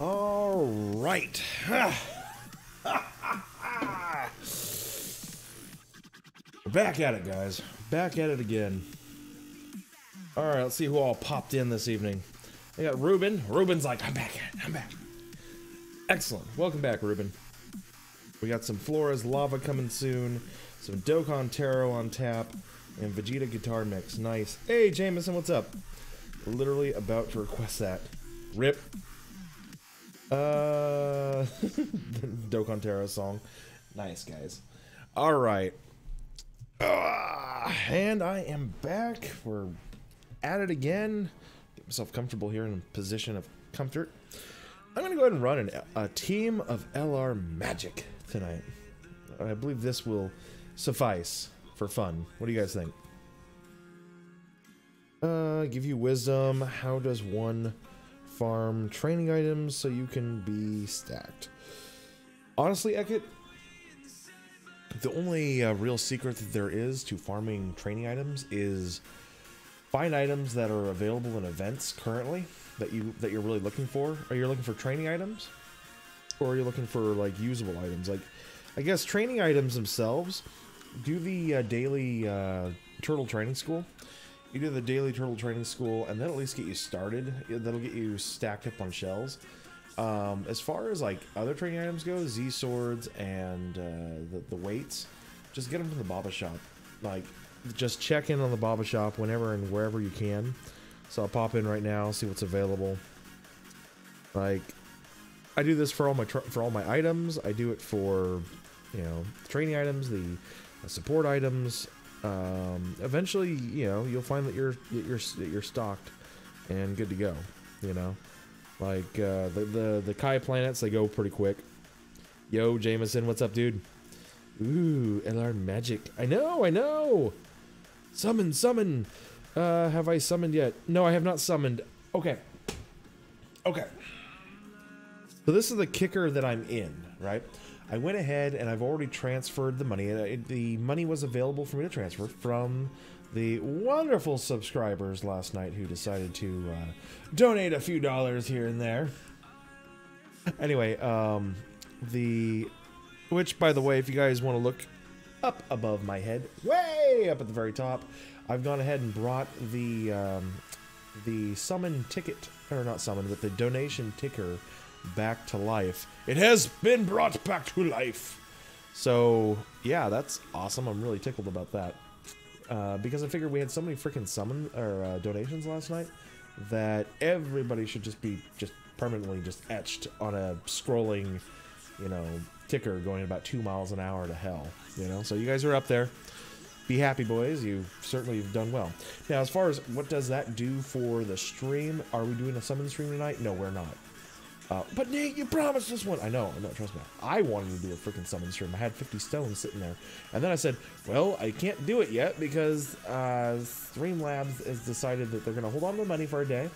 All right. Back at it, guys. Back at it again. All right, let's see who all popped in this evening. I got Ruben. Ruben's like, I'm back. I'm back. Excellent. Welcome back, Ruben. We got some Flora's Lava coming soon. Some Dokkan Taro on tap. And Vegeta Guitar Mix. Nice. Hey, Jameson, what's up? Literally about to request that. Rip. Dokkan Taro song. Nice, guys. All right. And I am back. We're at it again. Get myself comfortable here in a position of comfort. I'm going to go ahead and run a team of LR Magic tonight. I believe this will suffice for fun. What do you guys think? Give you wisdom. How does one farm training items so you can be stacked? Honestly, Ekit, the only real secret that there is to farming training items is find items that are available in events currently that you're really looking for. Are you looking for training items, or are you looking for like usable items? Like, I guess training items themselves. Do the daily turtle training school. You do the daily turtle training school, and that'll at least get you started. That'll get you stacked up on shells. As far as like other training items go, Z swords and the weights, just get them from the Baba shop. Like, just check in on the Baba shop whenever and wherever you can. So I'll pop in right now, see what's available. Like, I do this for all my items. I do it for, you know, training items, the support items. Eventually, you know, you'll find that you're stocked and good to go. You know, like the Kai planets, they go pretty quick. Yo, Jameson, what's up, dude? Ooh, LR Magic. I know. Summon. Have I summoned yet? No, I have not summoned. Okay. So this is the kicker that I'm in, right? I went ahead and I've already transferred the money. The money was available for me to transfer from the wonderful subscribers last night who decided to donate a few dollars here and there. Anyway, which, by the way, if you guys want to look up above my head, way up at the very top, I've gone ahead and brought the summon ticket, or not summon, but the donation ticker back to life. It has been brought back to life. So yeah, that's awesome. I'm really tickled about that, because I figured we had so many freaking summon or donations last night that everybody should just be permanently etched on a scrolling, you know, ticker going about 2 miles an hour to hell. You know, so you guys are up there. Be happy, boys. You certainly have done well. Now, as far as what does that do for the stream, are we doing a summon stream tonight? No, we're not. But Nate, you promised us one. I know, trust me. I wanted to do a freaking summon stream. I had 50 stones sitting there. And then I said, well, I can't do it yet because Streamlabs has decided that they're going to hold on to the money for a day.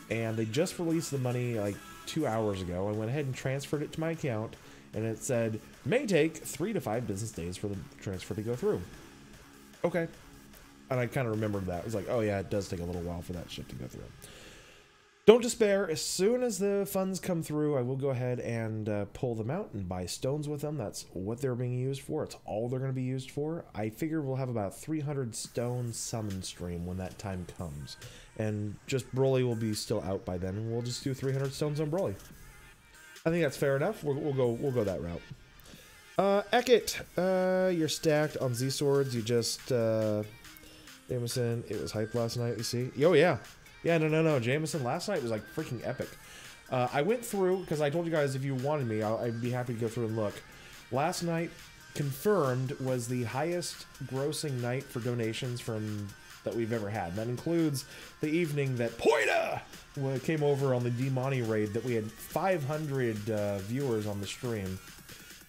And they just released the money like 2 hours ago. I went ahead and transferred it to my account. And it said, may take 3 to 5 business days for the transfer to go through. Okay. And I kind of remembered that. It was like, oh yeah, it does take a little while for that shit to go through. Don't despair. As soon as the funds come through, I will go ahead and pull them out and buy stones with them. That's what they're being used for. It's all they're going to be used for. I figure we'll have about 300 stone summon stream when that time comes. And just Broly will be still out by then, and we'll just do 300 stones on Broly. I think that's fair enough. We'll go that route. Ekit, you're stacked on Z swords. You just Jameson, it was hype last night. You see? Oh yeah. Yeah, no. Jameson, last night was like freaking epic. I went through, because I told you guys if you wanted me, I'd be happy to go through and look. Last night, confirmed, was the highest grossing night for donations that we've ever had. And that includes the evening that Poida came over on the Demoni raid, that we had 500 viewers on the stream.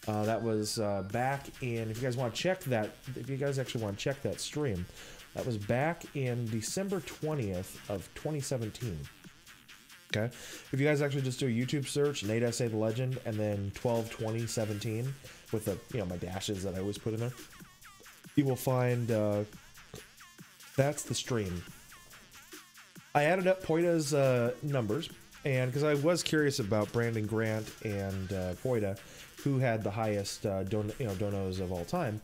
That was back in, if you guys want to check that, if you guys actually want to check that stream, that was back in December 20th of 2017. Okay? If you guys actually just do a YouTube search, NateSA the Legend, and then 12/20/17 with the, you know, my dashes that I always put in there, you will find that's the stream. I added up Poita's numbers, And because I was curious about Brandon Grant and Poida, who had the highest donos of all time.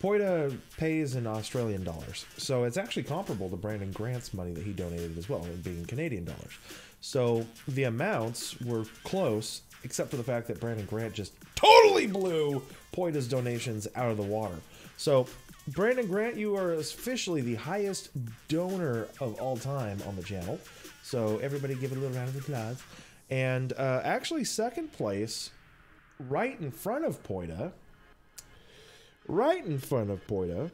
Poida pays in Australian dollars, so it's actually comparable to Brandon Grant's money that he donated as well, being Canadian dollars. So the amounts were close, except for the fact that Brandon Grant just totally blew Poida's donations out of the water. So Brandon Grant, you are officially the highest donor of all time on the channel. So everybody give it a little round of applause. And actually second place, right in front of Poida. Right in front of Poida.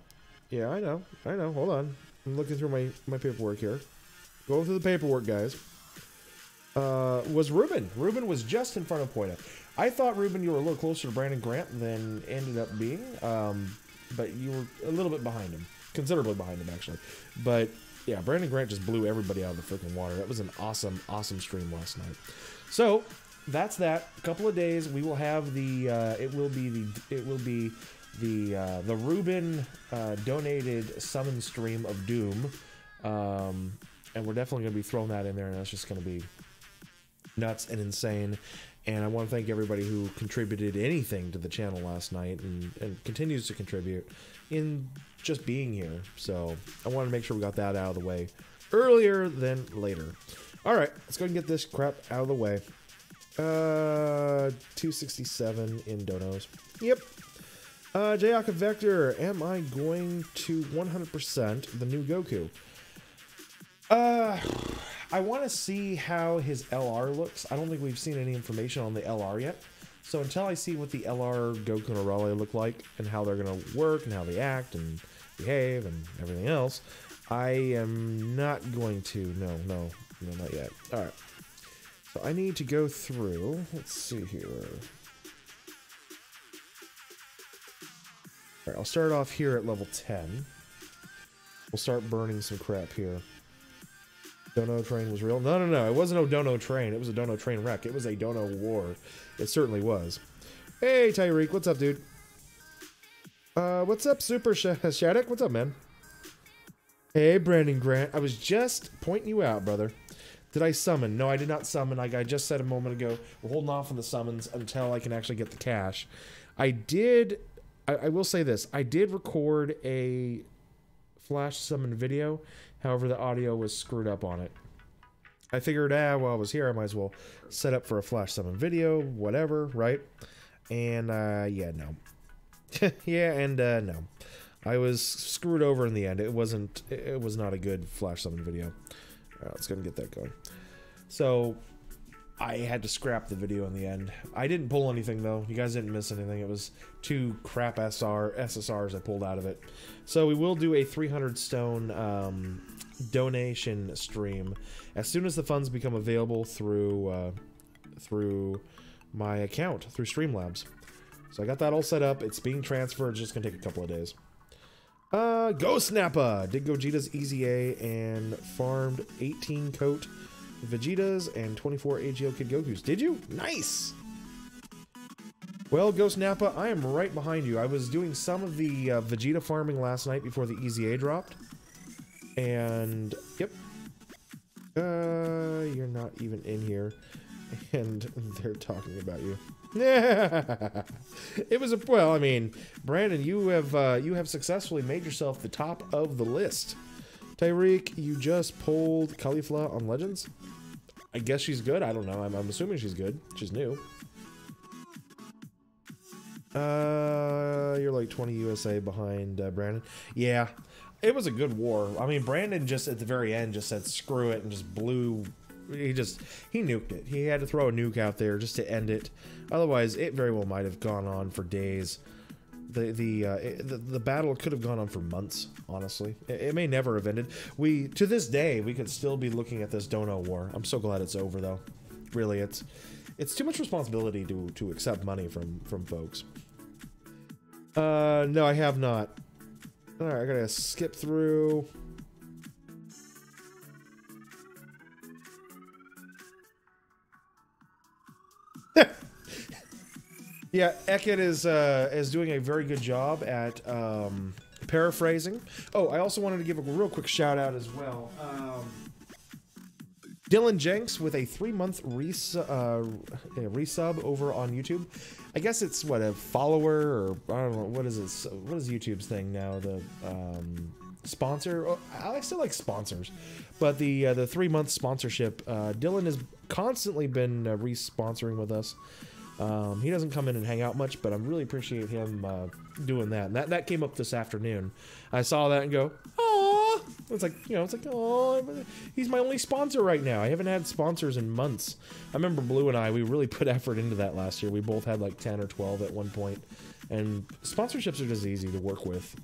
Yeah, I know. Hold on. I'm looking through my paperwork here. Going through the paperwork, guys. Was Ruben. Ruben was just in front of Poida. I thought, Ruben, you were a little closer to Brandon Grant than ended up being. But you were a little bit behind him. Considerably behind him, actually. But, yeah, Brandon Grant just blew everybody out of the freaking water. That was an awesome, awesome stream last night. So, that's that. A couple of days, we will have the, it will be the Ruben donated summon stream of Doom, and we're definitely going to be throwing that in there, and that's just going to be nuts and insane. And I want to thank everybody who contributed anything to the channel last night and continues to contribute in just being here. So I wanted to make sure we got that out of the way earlier than later. All right, let's go and get this crap out of the way. 267 in donos. Yep. Jayaka Vector, am I going to 100% the new Goku? I want to see how his LR looks. I don't think we've seen any information on the LR yet. So until I see what the LR Goku and Aurelia look like and how they're going to work and how they act and behave and everything else, I am not going to. No, not yet. All right. So I need to go through. Let's see here. All right, I'll start off here at level 10. We'll start burning some crap here. Dono train was real? No. It wasn't a Dono train. It was a Dono train wreck. It was a Dono war. It certainly was. Hey, Tyreek. What's up, dude? What's up, Super Shattuck? What's up, man? Hey, Brandon Grant. I was just pointing you out, brother. Did I summon? No, I did not summon. Like I just said a moment ago, we're holding off on the summons until I can actually get the cash. I did... I will say this. I did record a flash summon video. However, the audio was screwed up on it. I figured, while I was here, I might as well set up for a flash summon video, whatever, right? And, yeah, no. Yeah, and, no. I was screwed over in the end. It was not a good flash summon video. All right, let's go and get that going. So, I had to scrap the video in the end. I didn't pull anything, though. You guys didn't miss anything. It was 2 crap SSRs I pulled out of it. So we will do a 300 stone donation stream as soon as the funds become available through my account, through Streamlabs. So I got that all set up. It's being transferred. It's just going to take a couple of days. Ghost Nappa! Did Gogeta's EZA and farmed 18 coat Vegetas and 24 AGL Kid Gokus. Did you? Nice! Well, Ghost Nappa, I am right behind you. I was doing some of the Vegeta farming last night before the EZA dropped. And, yep. You're not even in here. And they're talking about you. It was a... Well, I mean, Brandon, you have successfully made yourself the top of the list. Tyreek, you just pulled Caulifla on Legends? I guess she's good. I don't know. I'm assuming she's good. She's new. You're like 20 USA behind Brandon. Yeah, it was a good war. I mean, Brandon just at the very end just said screw it and just blew. He nuked it. He had to throw a nuke out there just to end it. Otherwise, it very well might have gone on for days. The battle could have gone on for months, honestly. It may never have ended. To this day, we could still be looking at this Dono war. I'm so glad it's over, though. Really, it's too much responsibility to accept money from folks. No, I have not. Alright, I gotta skip through. Yeah, Ekid is doing a very good job at paraphrasing. Oh, I also wanted to give a real quick shout out as well. Dylan Jenks with a 3-month resub over on YouTube. I guess it's what, a follower, or I don't know, what is this? What is YouTube's thing now? The sponsor. Oh, I still like sponsors, but the 3-month sponsorship. Dylan has constantly been re-sponsoring with us. He doesn't come in and hang out much, but I really appreciate him doing that. And that came up this afternoon. I saw that and go, oh, it's like, you know, it's like, oh, he's my only sponsor right now. I haven't had sponsors in months. I remember Blue and I, we really put effort into that last year. We both had like 10 or 12 at one point, and sponsorships are just easy to work with.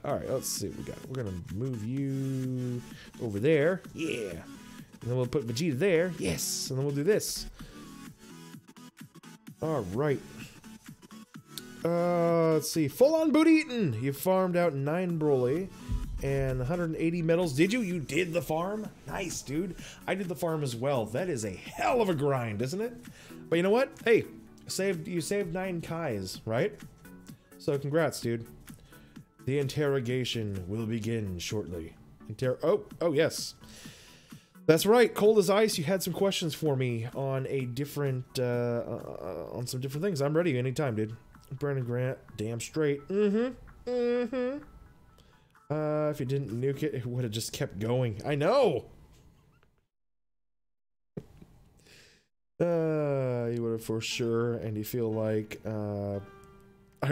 All right, let's see what we got. We're gonna move you over there, yeah, and then we'll put Vegeta there, yes, and then we'll do this. All right. Let's see. Full on boot eaten. You farmed out 9 Broly and 180 medals. Did you? You did the farm? Nice, dude. I did the farm as well. That is a hell of a grind, isn't it? But you know what? Hey, you saved 9 Kais, right? So congrats, dude. The interrogation will begin shortly. Oh yes. That's right, Cold as Ice, you had some questions for me on a different, on some different things. I'm ready anytime, dude. Brandon Grant, damn straight. If you didn't nuke it, it would have just kept going. I know! You would have for sure, and you feel like, I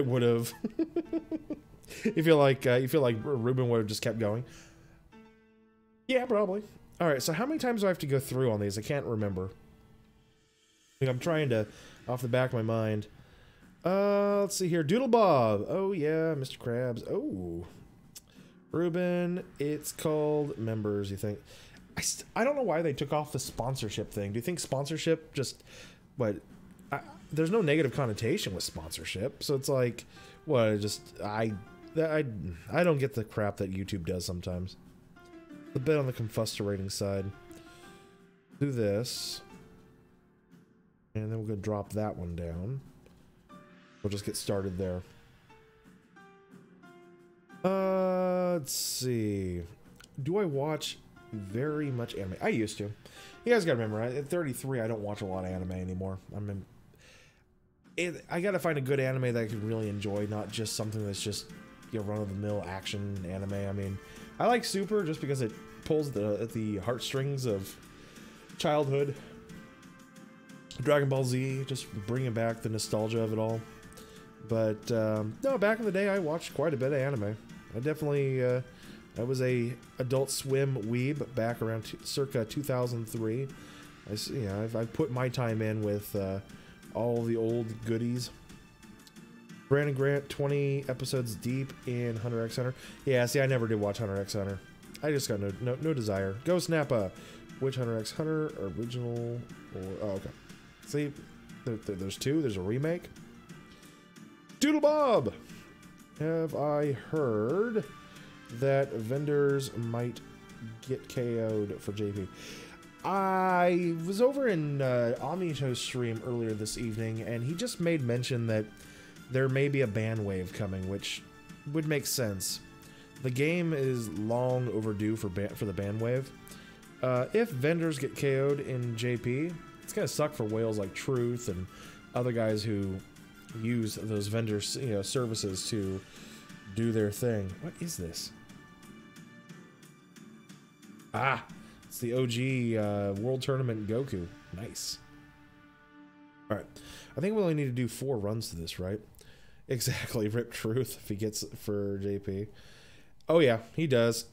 would have. you feel like Ruben would have just kept going? Yeah, probably. Alright, so how many times do I have to go through on these? I can't remember. I'm trying to, off the back of my mind. Let's see here. Doodle Bob. Oh, yeah, Mr. Krabs. Oh. Ruben, it's called members, you think? I don't know why they took off the sponsorship thing. Do you think sponsorship just, what? There's no negative connotation with sponsorship, so it's like, what, I don't get the crap that YouTube does sometimes. A bit on the confusterating side. Do this. And then we're going to drop that one down. We'll just get started there. Let's see. Do I watch very much anime? I used to. You guys gotta remember, at 33, I don't watch a lot of anime anymore. I gotta find a good anime that I can really enjoy, not just something that's just, you know, run-of-the-mill action anime. I mean, I like Super just because it pulls at the heartstrings of childhood. Dragon Ball Z, just bringing back the nostalgia of it all. But no, back in the day, I watched quite a bit of anime. I definitely, I was a Adult Swim weeb back around circa 2003. I put my time in with all the old goodies. Brandon Grant, 20 episodes deep in Hunter x Hunter. Yeah, see, I never did watch Hunter x Hunter. I just got no desire. Ghost Nappa, which Hunter x Hunter, original, or, oh, okay. See, there's 2, there's a remake. Doodle Bob! Have I heard that vendors might get KO'd for JP? I was over in Omnito's stream earlier this evening, and he just made mention that there may be a ban wave coming, which would make sense. The game is long overdue for the ban wave. If vendors get KO'd in JP, it's gonna suck for whales like Truth and other guys who use those vendors, you know, services to do their thing. What is this? Ah, it's the OG World Tournament Goku. Nice. All right, I think we only need to do 4 runs to this, right? Exactly. Rip Truth if he gets it for JP. Oh yeah, he does.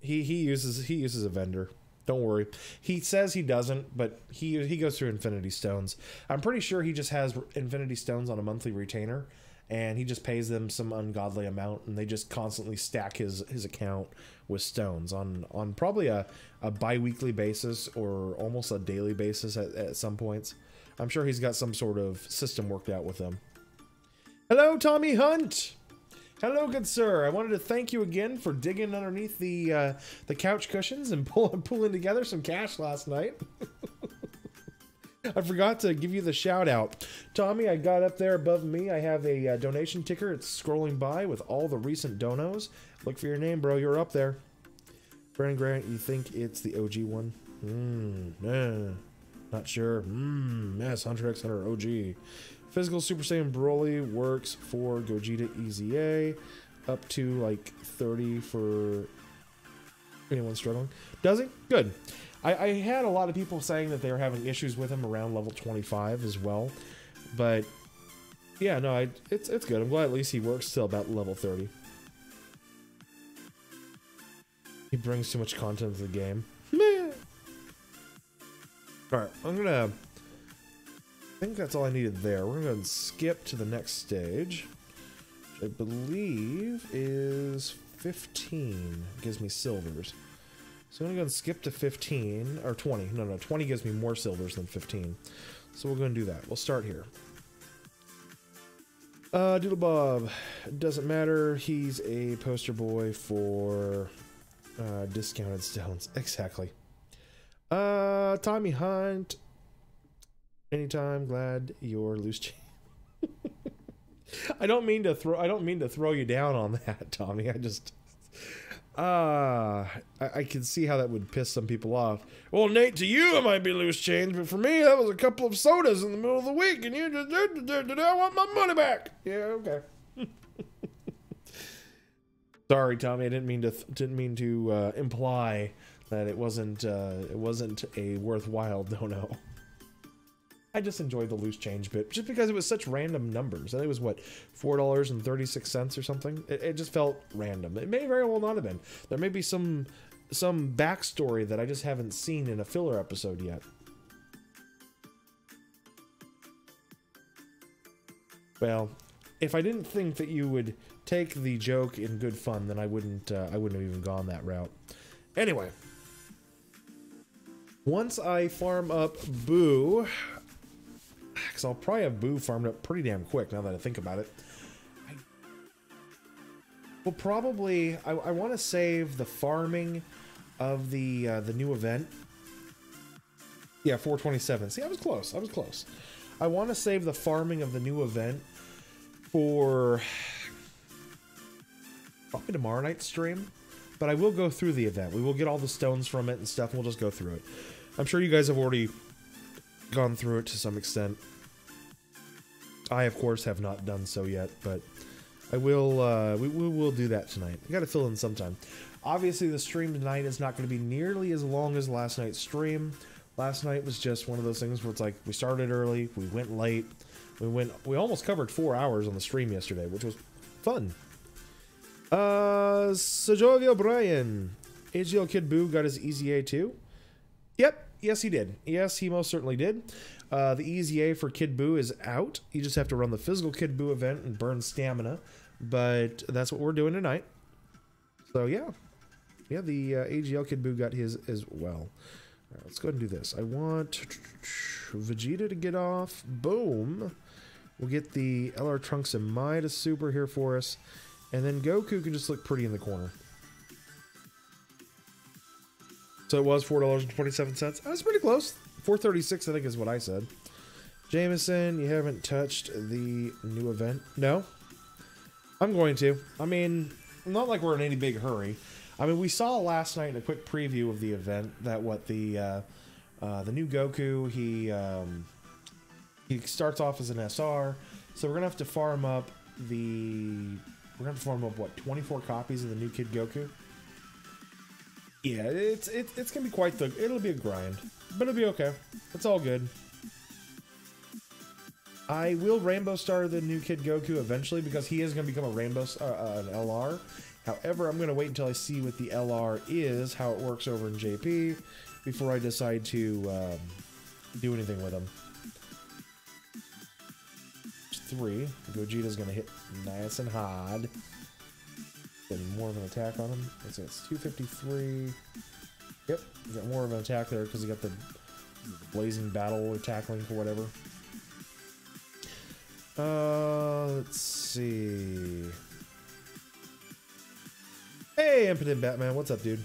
He uses a vendor. Don't worry. He says he doesn't, but he goes through Infinity Stones. I'm pretty sure he just has Infinity Stones on a monthly retainer, and he just pays them some ungodly amount, and they just constantly stack his account with stones on probably a bi-weekly basis or almost a daily basis at some points. I'm sure he's got some sort of system worked out with them. Hello, Tommy Hunt! Hello, good sir. I wanted to thank you again for digging underneath the couch cushions and pulling together some cash last night. I forgot to give you the shout out. Tommy, I got up there above me. I have a donation ticker. It's scrolling by with all the recent donos. Look for your name, bro. You're up there. Brandon Grant, you think it's the OG one? Not sure. Yes, Hunter x Hunter OG. Physical Super Saiyan Broly works for Gogeta EZA. Up to like 30 for anyone struggling. Does he? Good. I had a lot of people saying that they were having issues with him around level 25 as well. But yeah, no, it's good. I'm glad at least he works till about level 30. He brings too much content to the game. Alright, I think that's all I needed there. We're gonna skip to the next stage, which I believe is 15. It gives me silvers. So I'm gonna go and skip to 15, or 20. No, 20 gives me more silvers than 15. So we're gonna do that. We'll start here. Doodle Bob. Doesn't matter. He's a poster boy for discounted stones. Exactly. Tommy Hunt. Anytime. Glad you're loose change. I don't mean to throw you down on that, Tommy. I can see how that would piss some people off. Well, Nate, to you it might be loose change, but for me that was a couple of sodas in the middle of the week, and you just I want my money back. Yeah, okay. Sorry, Tommy. I didn't mean to imply that it wasn't a worthwhile dono. I just enjoyed the loose change bit, just because it was such random numbers. I think it was, what, $4.36 or something? It just felt random. It may very well not have been. There may be some backstory that I just haven't seen in a filler episode yet. Well, if I didn't think that you would take the joke in good fun, then I wouldn't have even gone that route. Anyway, once I farm up Buu, because I'll probably have Buu farmed up pretty damn quick now that I think about it. Well, probably I want to save the farming of the new event. Yeah, 427. See, I was close. I was close. I want to save the farming of the new event for probably tomorrow night's stream. But I will go through the event. We will get all the stones from it and stuff, and we'll just go through it. I'm sure you guys have already gone through it to some extent. I, of course, have not done so yet, but I will. We will do that tonight. I got to fill in sometime. Obviously, the stream tonight is not going to be nearly as long as last night's stream. Last night was just one of those things where it's like we started early, we went late, we almost covered 4 hours on the stream yesterday, which was fun. Sojovio Brian, AGL Kid Buu got his EZA too? Yep. Yes, he did. Yes, he most certainly did. The EZA for Kid Buu is out. You just have to run the physical Kid Buu event and burn stamina. But that's what we're doing tonight. So, yeah. Yeah, the AGL Kid Buu got his as well. All right, let's go ahead and do this. I want Vegeta to get off. Boom. We'll get the LR Trunks and Mida Super here for us. And then Goku can just look pretty in the corner. So it was $4.27. That was pretty close. $4.36, I think, is what I said. Jameson, you haven't touched the new event? No. I'm going to. I mean, not like we're in any big hurry. I mean, we saw last night in a quick preview of the event that the new Goku, he starts off as an SR. So we're gonna have to farm up what, 24 copies of the new Kid Goku. Yeah, it's gonna be quite it'll be a grind, but it'll be okay. It's all good. I will Rainbow Star the new Kid Goku eventually because he is gonna become a an LR. However, I'm gonna wait until I see what the LR is, how it works over in JP, before I decide to do anything with him. 3. Gogeta's gonna hit nice and hard. Getting more of an attack on him. Let's see, it's 253. Yep, you got more of an attack there because you got the blazing battle or tackling for whatever. Let's see. Hey, Impotent Batman, what's up, dude?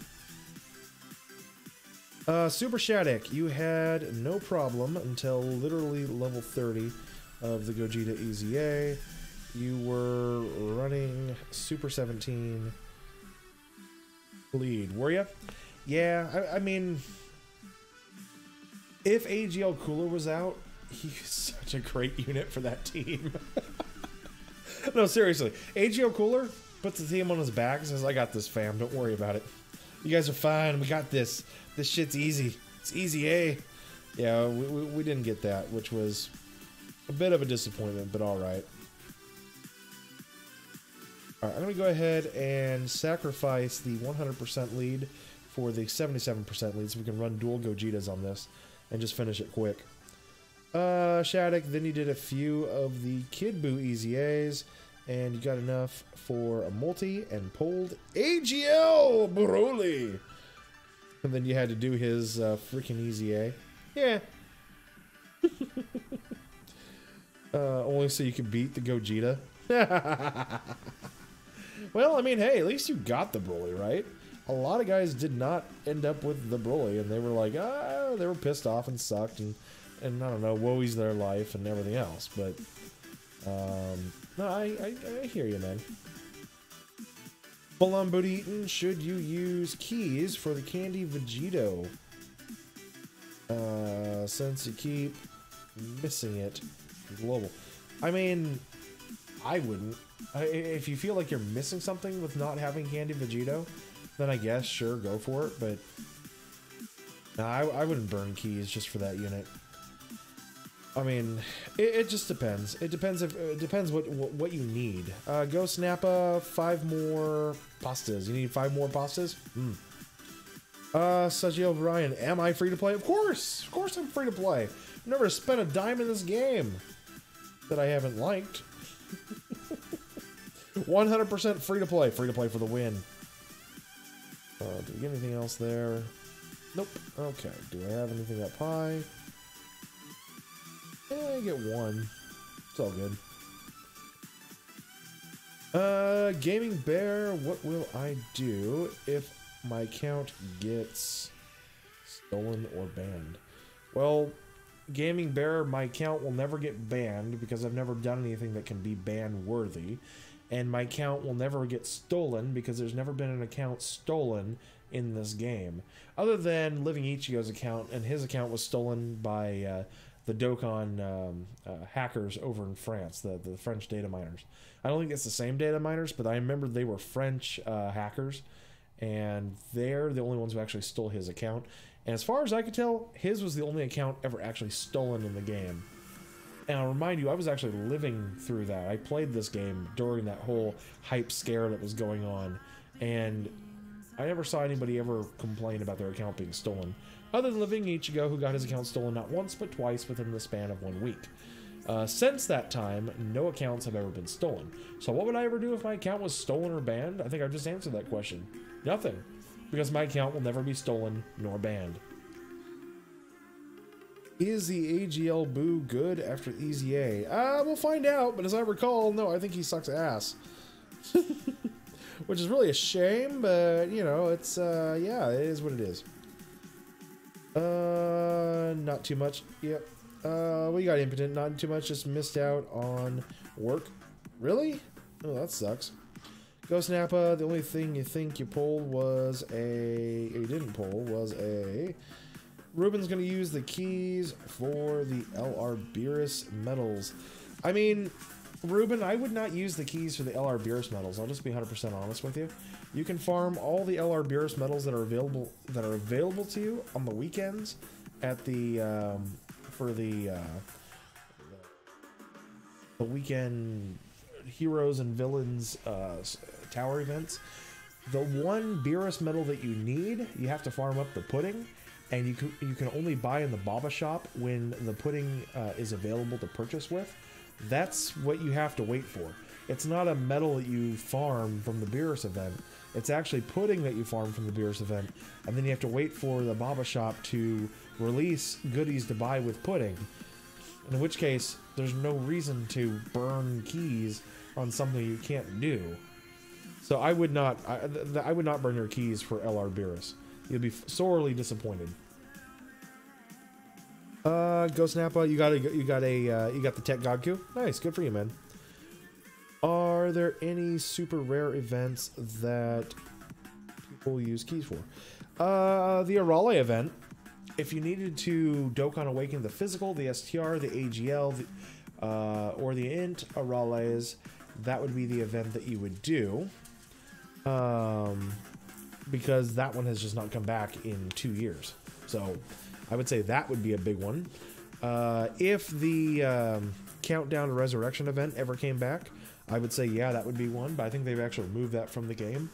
Super Shattuck, you had no problem until literally level 30 of the Gogeta EZA. You were running Super 17 lead, were you? Yeah, I mean, if AGL Cooler was out, he's such a great unit for that team. No, seriously. AGL Cooler puts the team on his back and says, I got this, fam. Don't worry about it. You guys are fine. We got this. This shit's easy. It's easy, eh? Yeah, we didn't get that, which was a bit of a disappointment, but all right. All right, I'm going to go ahead and sacrifice the 100% lead for the 77% lead so we can run dual Gogetas on this and just finish it quick. Shattuck, then you did a few of the Kid Buu EZAs, and you got enough for a multi and pulled AGL Broly. And then you had to do his freaking EZA. Yeah. Only so you could beat the Gogeta. Well, I mean, hey, at least you got the Broly, right? A lot of guys did not end up with the Broly, and they were like, ah, they were pissed off and sucked, and I don't know, woe's their life and everything else. But no, I hear you, man. Full on booty eaten. Should you use keys for the Candy Vegito? Since you keep missing it, global. I mean, I wouldn't. If you feel like you're missing something with not having Candy Vegito, then I guess sure, go for it. But no, I wouldn't burn keys just for that unit. I mean, it just depends. It depends what you need. Ghost Nappa, 5 more pastas. You need 5 more pastas? Sajil O'Brien, am I free to play? Of course I'm free to play. I've never spent a dime in this game that I haven't liked. 100% free to play for the win. Do we get anything else there? Nope. Okay. Do I have anything up high? I get 1. It's all good. Gaming Bear, what will I do if my account gets stolen or banned? Well, Gaming Bear, my account will never get banned because I've never done anything that can be ban worthy. And my account will never get stolen because there's never been an account stolen in this game. Other than Living Ichigo's account, and his account was stolen by the Dokkan hackers over in France, the French data miners. I don't think it's the same data miners, but I remember they were French hackers, and they're the only ones who actually stole his account. And as far as I could tell, his was the only account ever actually stolen in the game. And I'll remind you, I was actually living through that. I played this game during that whole hype scare that was going on, and I never saw anybody ever complain about their account being stolen, other than Living Ichigo, who got his account stolen not once but twice within the span of 1 week. Since that time, no accounts have ever been stolen. So what would I ever do if my account was stolen or banned? I think I just answered that question. Nothing. Because my account will never be stolen nor banned. Is the AGL Buu good after EZA? We'll find out, but as I recall, no, I think he sucks ass. Which is really a shame, but, you know, it's, yeah, it is what it is. Not too much. Yep. We got impotent, not too much, just missed out on work. Really? Oh, that sucks. Ghost Nappa, the only thing you think you pulled was a... you didn't pull, was a... Ruben's gonna use the keys for the LR Beerus medals. I mean, Ruben, I would not use the keys for the LR Beerus medals. I'll just be 100% honest with you. You can farm all the LR Beerus medals that are available to you on the weekends at the for the weekend heroes and villains tower events. The one Beerus medal that you need, you have to farm up the pudding. And you can only buy in the Baba shop when the pudding is available to purchase with. That's what you have to wait for. It's not a medal that you farm from the Beerus event. It's actually pudding that you farm from the Beerus event. And then you have to wait for the Baba shop to release goodies to buy with pudding. In which case, there's no reason to burn keys on something you can't do. So I would not burn your keys for LR Beerus. You'll be sorely disappointed. Ghost Nappa, you got the Tech Godku. Nice, good for you, man. Are there any super rare events that we'll use keys for. The Arale event, if you needed to Dokkan Awaken the physical, the STR, the AGL, or the Int Arales, that would be the event that you would do. Because that one has just not come back in 2 years. So I would say that would be a big one. If the Countdown to Resurrection event ever came back, I would say, yeah, that would be one, but I think they've actually removed that from the game.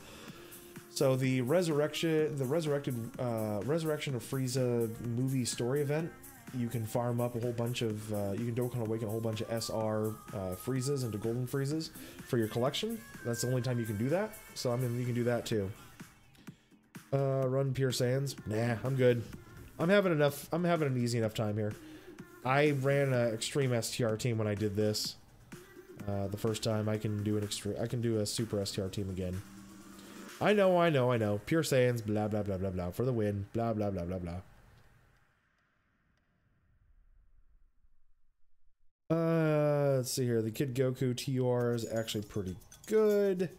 So the Resurrection of Frieza movie story event, you can farm up a whole bunch of, you can Dokkan Awaken a whole bunch of SR Friezas into Golden Friezas for your collection. That's the only time you can do that. So I mean, you can do that too. Run Pure Saiyans. Nah, I'm good. I'm having an easy enough time here. I ran an Extreme STR team when I did this. The first time I can do a Super STR team again. I know. Pure Saiyans, blah blah blah blah blah for the win. Blah blah blah blah blah. Let's see here. The Kid Goku TUR is actually pretty good.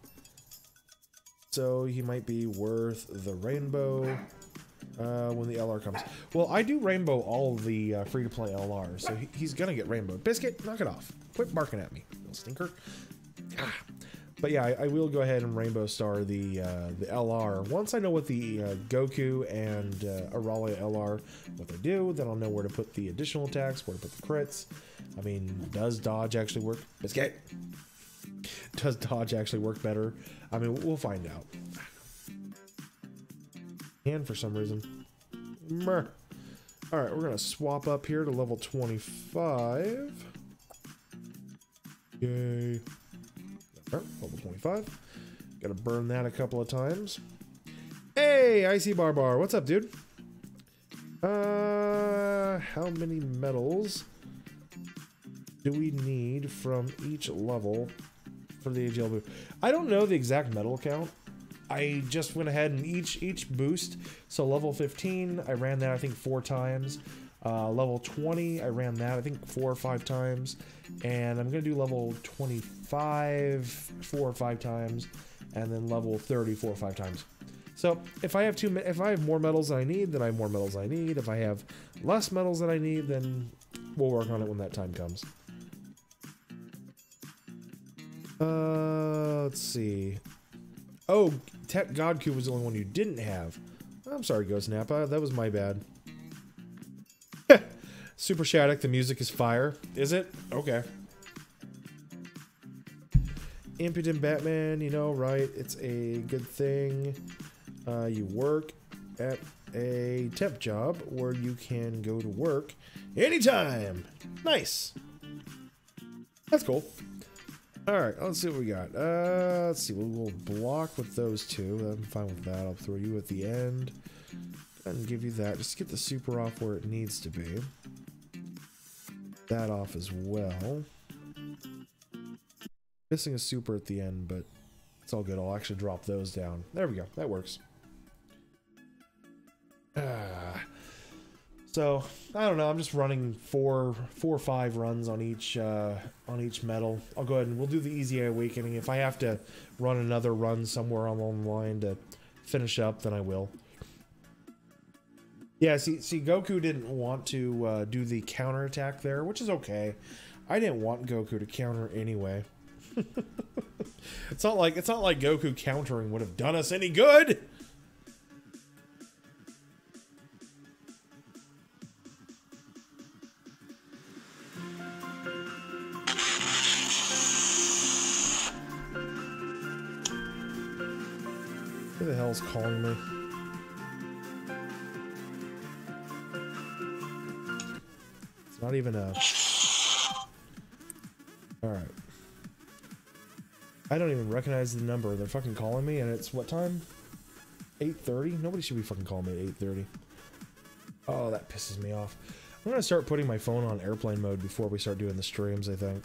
So he might be worth the rainbow when the LR comes. Well, I do rainbow all the free-to-play LRs, so he's gonna get rainbow. Biscuit, knock it off. Quit barking at me, little stinker. Ah. But yeah, I will go ahead and rainbow star the LR. Once I know what the Goku and Arale LR, what they do, then I'll know where to put the additional attacks, where to put the crits. I mean, does dodge actually work? Biscuit! Does dodge actually work better? I mean, we'll find out. And for some reason. Alright, we're going to swap up here to level 25. Yay. Level 25. Gotta burn that a couple of times. Hey, Icy Barbar. What's up, dude? How many medals do we need from each level for the AGL boost? I don't know the exact medal count. I just went ahead and each boost. So level 15, I ran that I think 4 times. Level 20, I ran that I think 4 or 5 times. And I'm gonna do level 25 4 or 5 times, and then level 30 4 or 5 times. So if I have more medals than I need, then I have more medals than I need. If I have less medals than I need, then we'll work on it when that time comes. Let's see. Oh, Tech Godku was the only one you didn't have. I'm sorry, Ghost Nappa. That was my bad. Super Shattuck, the music is fire. Is it? Okay. Impudent Batman, you know, right? It's a good thing. You work at a temp job where you can go to work anytime. Nice. That's cool. Alright, let's see what we got. Let's see, we'll block with those two. I'm fine with that. I'll throw you at the end. And give you that. Just get the super off where it needs to be. That off as well. Missing a super at the end, but it's all good. I'll actually drop those down. There we go. That works. So I don't know. I'm just running four or 5 runs on each medal. I'll go ahead and we'll do the Easy Awakening. If I have to run another run somewhere along the line to finish up, then I will. Yeah, see, Goku didn't want to do the counter attack there, which is okay. I didn't want Goku to counter anyway. It's not like Goku countering would have done us any good. Who the hell's calling me? It's not even a... Alright. I don't even recognize the number. They're fucking calling me, and it's what time? 8:30? Nobody should be fucking calling me at 8:30. Oh, that pisses me off. I'm gonna start putting my phone on airplane mode before we start doing the streams, I think.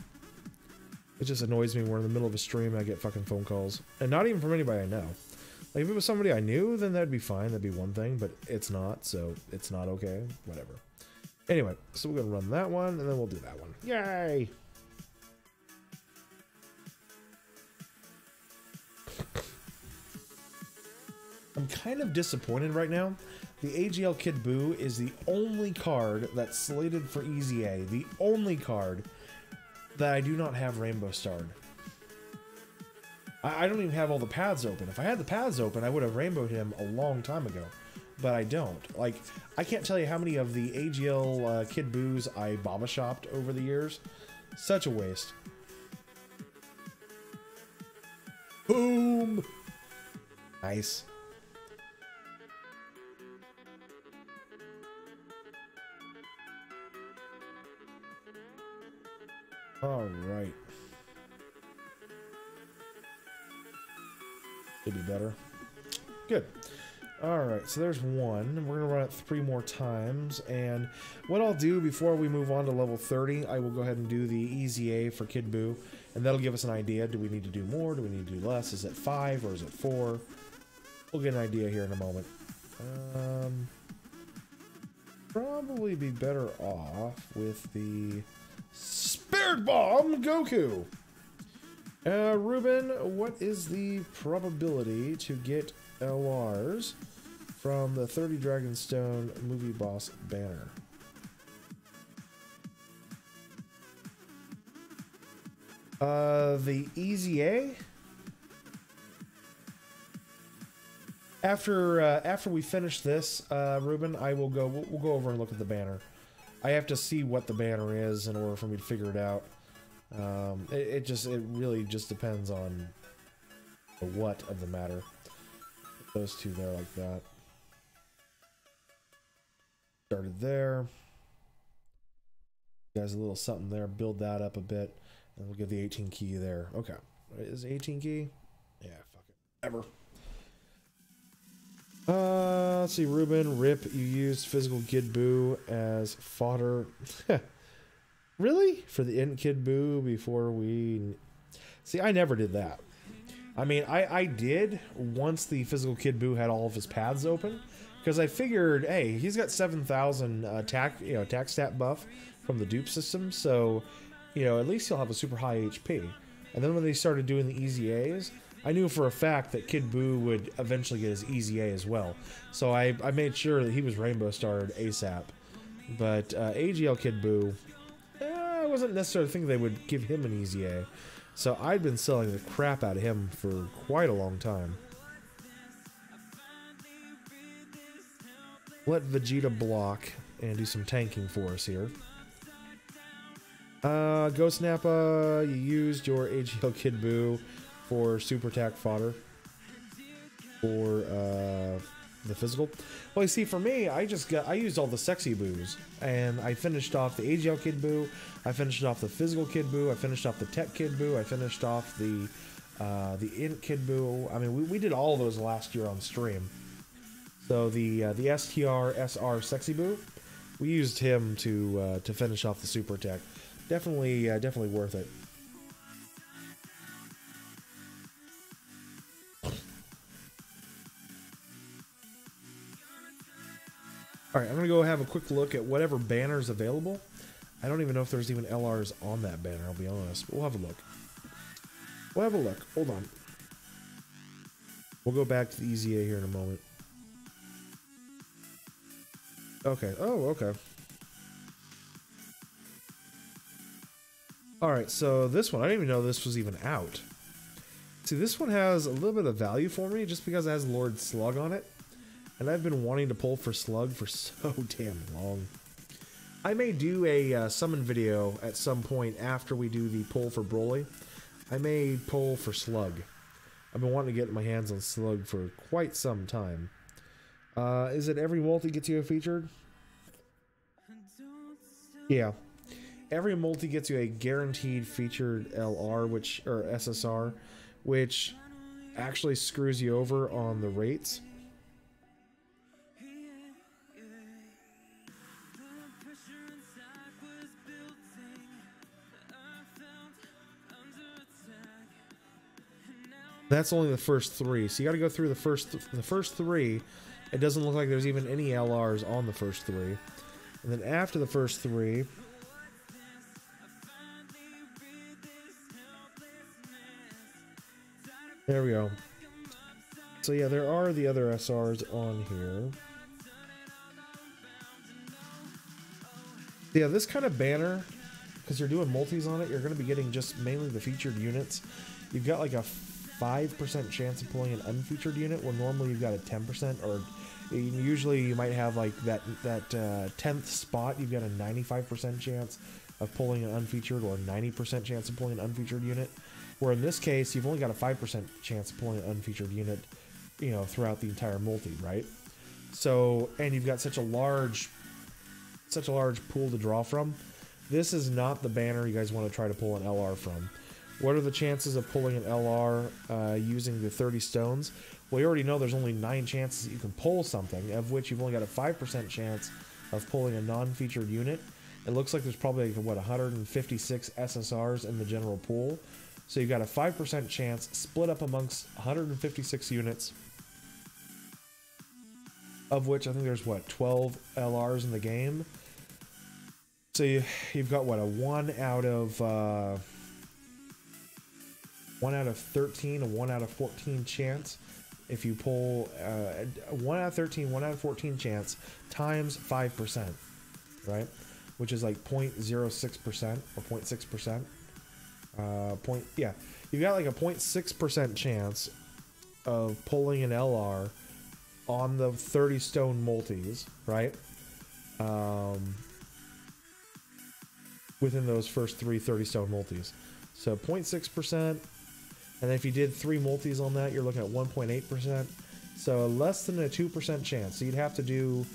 It just annoys me when we're in the middle of a stream and I get fucking phone calls. And not even from anybody I know. Like, if it was somebody I knew, then that'd be fine. That'd be one thing, but it's not, so it's not okay. Whatever. Anyway, so we're gonna run that one, and then we'll do that one. Yay! I'm kind of disappointed right now. The AGL Kid Buu is the only card that's slated for EZA. The only card that I do not have Rainbow Starred. I don't even have all the paths open. If I had the paths open, I would have rainbowed him a long time ago. But I don't. Like, I can't tell you how many of the AGL Kid Buus I Baba shopped over the years. Such a waste. Boom! Nice. All right. Could be better. Good. Alright, so there's one. We're going to run it 3 more times. And what I'll do before we move on to level 30, I will go ahead and do the EZA for Kid Buu. And that'll give us an idea. Do we need to do more? Do we need to do less? Is it 5 or is it 4? We'll get an idea here in a moment. Probably be better off with the Spirit Bomb Goku. Ruben, what is the probability to get LRs from the 30 Dragonstone movie boss banner? The EZA? After we finish this, Ruben, we'll go over and look at the banner. I have to see what the banner is in order for me to figure it out. It really just depends on the what of the matter. Put those two there like that. Started there. Guys, a little something there. Build that up a bit, and we'll get the 18 key there. Okay, is 18 key? Yeah, fuck it. Ever. Let's see, Ruben. Rip, you used physical Kid Buu as fodder. Really? For the Int Kid Buu before we... See, I never did that. I mean, I did once the physical Kid Buu had all of his paths open, because I figured, hey, he's got 7,000 attack stat buff from the dupe system, so, at least he'll have a super high HP. And then when they started doing the EZAs, I knew for a fact that Kid Buu would eventually get his EZA as well. So I made sure that he was Rainbow Starred ASAP. But AGL Kid Buu... I wasn't necessarily thinking they would give him an EZA, so I'd been selling the crap out of him for quite a long time. Let Vegeta block and do some tanking for us here. Ghost Nappa, you used your AGL Kid Buu for super attack fodder for the physical. Well, you see, for me, I used all the sexy Buus, and I finished off the AGL Kid Buu, I finished off the physical Kid Buu, I finished off the tech Kid Buu, I finished off the Int Kid Buu. I mean, we did all of those last year on stream. So the STR SR sexy Buu, we used him to finish off the super attack. Definitely worth it. Alright, I'm going to go have a quick look at whatever banner's available. I don't even know if there's even LRs on that banner, I'll be honest. But we'll have a look. We'll have a look. Hold on. We'll go back to the EZA here in a moment. Okay. Oh, okay. Alright, so this one, I didn't even know this was even out. See, this one has a little bit of value for me just because it has Lord Slug on it. And I've been wanting to pull for Slug for so damn long. I may do a summon video at some point after we do the pull for Broly. I may pull for Slug. I've been wanting to get my hands on Slug for quite some time. Is it every multi gets you a featured? Yeah. Every multi gets you a guaranteed featured LR, or SSR, which actually screws you over on the rates. That's only the first 3, so you got to go through the first 3. It doesn't look like there's even any LRs on the first 3, and then after the first 3, there we go. So yeah, there are the other SRs on here. Yeah, this kind of banner, because you're doing multis on it, you're going to be getting just mainly the featured units. You've got like a 5% chance of pulling an unfeatured unit, where normally you've got a 10%, or usually you might have like that 10th spot, you've got a 95% chance of pulling an unfeatured, or 90% chance of pulling an unfeatured unit. Where in this case, you've only got a 5% chance of pulling an unfeatured unit, you know, throughout the entire multi, right? So, and you've got such a large pool to draw from. This is not the banner you guys want to try to pull an LR from. What are the chances of pulling an LR using the 30 stones? Well, you already know there's only 9 chances that you can pull something, of which you've only got a 5% chance of pulling a non-featured unit. It looks like there's probably, like, what, 156 SSRs in the general pool. So you've got a 5% chance split up amongst 156 units, of which I think there's, what, 12 LRs in the game. So you've got, what, a 1 out of 13, a 1 out of 14 chance. If you pull 1 out of 13, 1 out of 14 chance times 5%, right? Which is like 0.06% or 0.6%. Yeah, you've got like a 0.6% chance of pulling an LR on the 30 stone multis, right? Within those first 3 30 stone multis. So 0.6%. And then if you did 3 multis on that, you're looking at 1.8%. So less than a 2% chance. So you'd have to do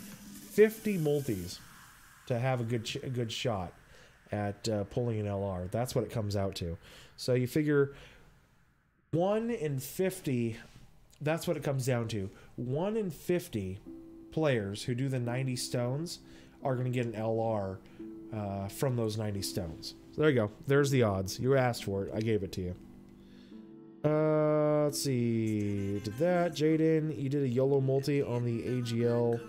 50 multis to have a good shot at pulling an LR. That's what it comes out to. So you figure 1 in 50, that's what it comes down to. 1 in 50 players who do the 90 stones are going to get an LR from those 90 stones. So there you go. There's the odds. You asked for it. I gave it to you. Let's see. Did that. Jaden, you did a YOLO multi on the AGL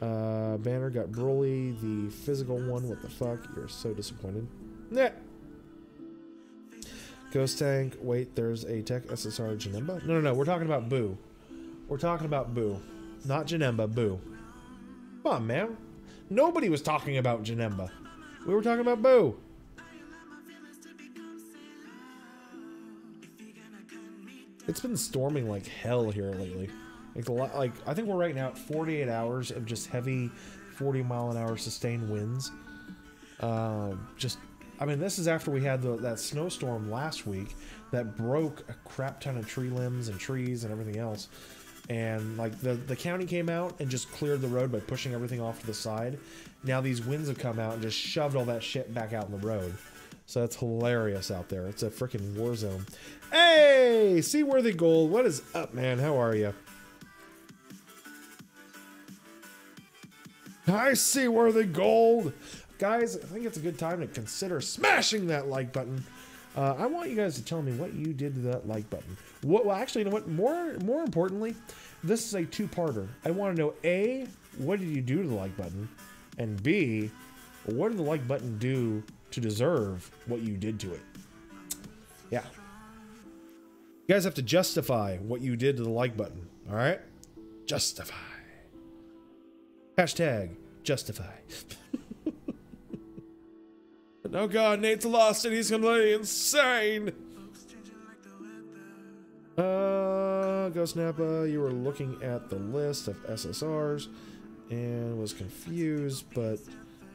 banner. Got Broly, the physical one. What the fuck? You're so disappointed. Nah. Ghost Tank. Wait, there's a Tech SSR Janemba? No. We're talking about Buu. We're talking about Buu. Not Janemba, Buu. Come on, man. Nobody was talking about Janemba. We were talking about Buu. It's been storming like hell here lately. Like I think we're right now at 48 hours of just heavy 40-mile-an-hour sustained winds. I mean, this is after we had that snowstorm last week that broke a crap ton of tree limbs and trees and everything else. And like the county came out and just cleared the road by pushing everything off to the side. Now these winds have come out and just shoved all that shit back out in the road. So it's hilarious out there. It's a freaking war zone. Hey, Seaworthy Gold, what is up, man? How are you? Hi, Seaworthy Gold. Guys, I think it's a good time to consider smashing that like button. I want you guys to tell me what you did to that like button. Well, actually, you know what? More importantly, this is a two-parter. I want to know, A, what did you do to the like button? And B, what did the like button do to deserve what you did to it? Yeah. You guys have to justify what you did to the like button. All right? Justify. Hashtag justify. Oh god, Nate's lost and he's completely insane. Ghost Nappa, you were looking at the list of SSRs and was confused, but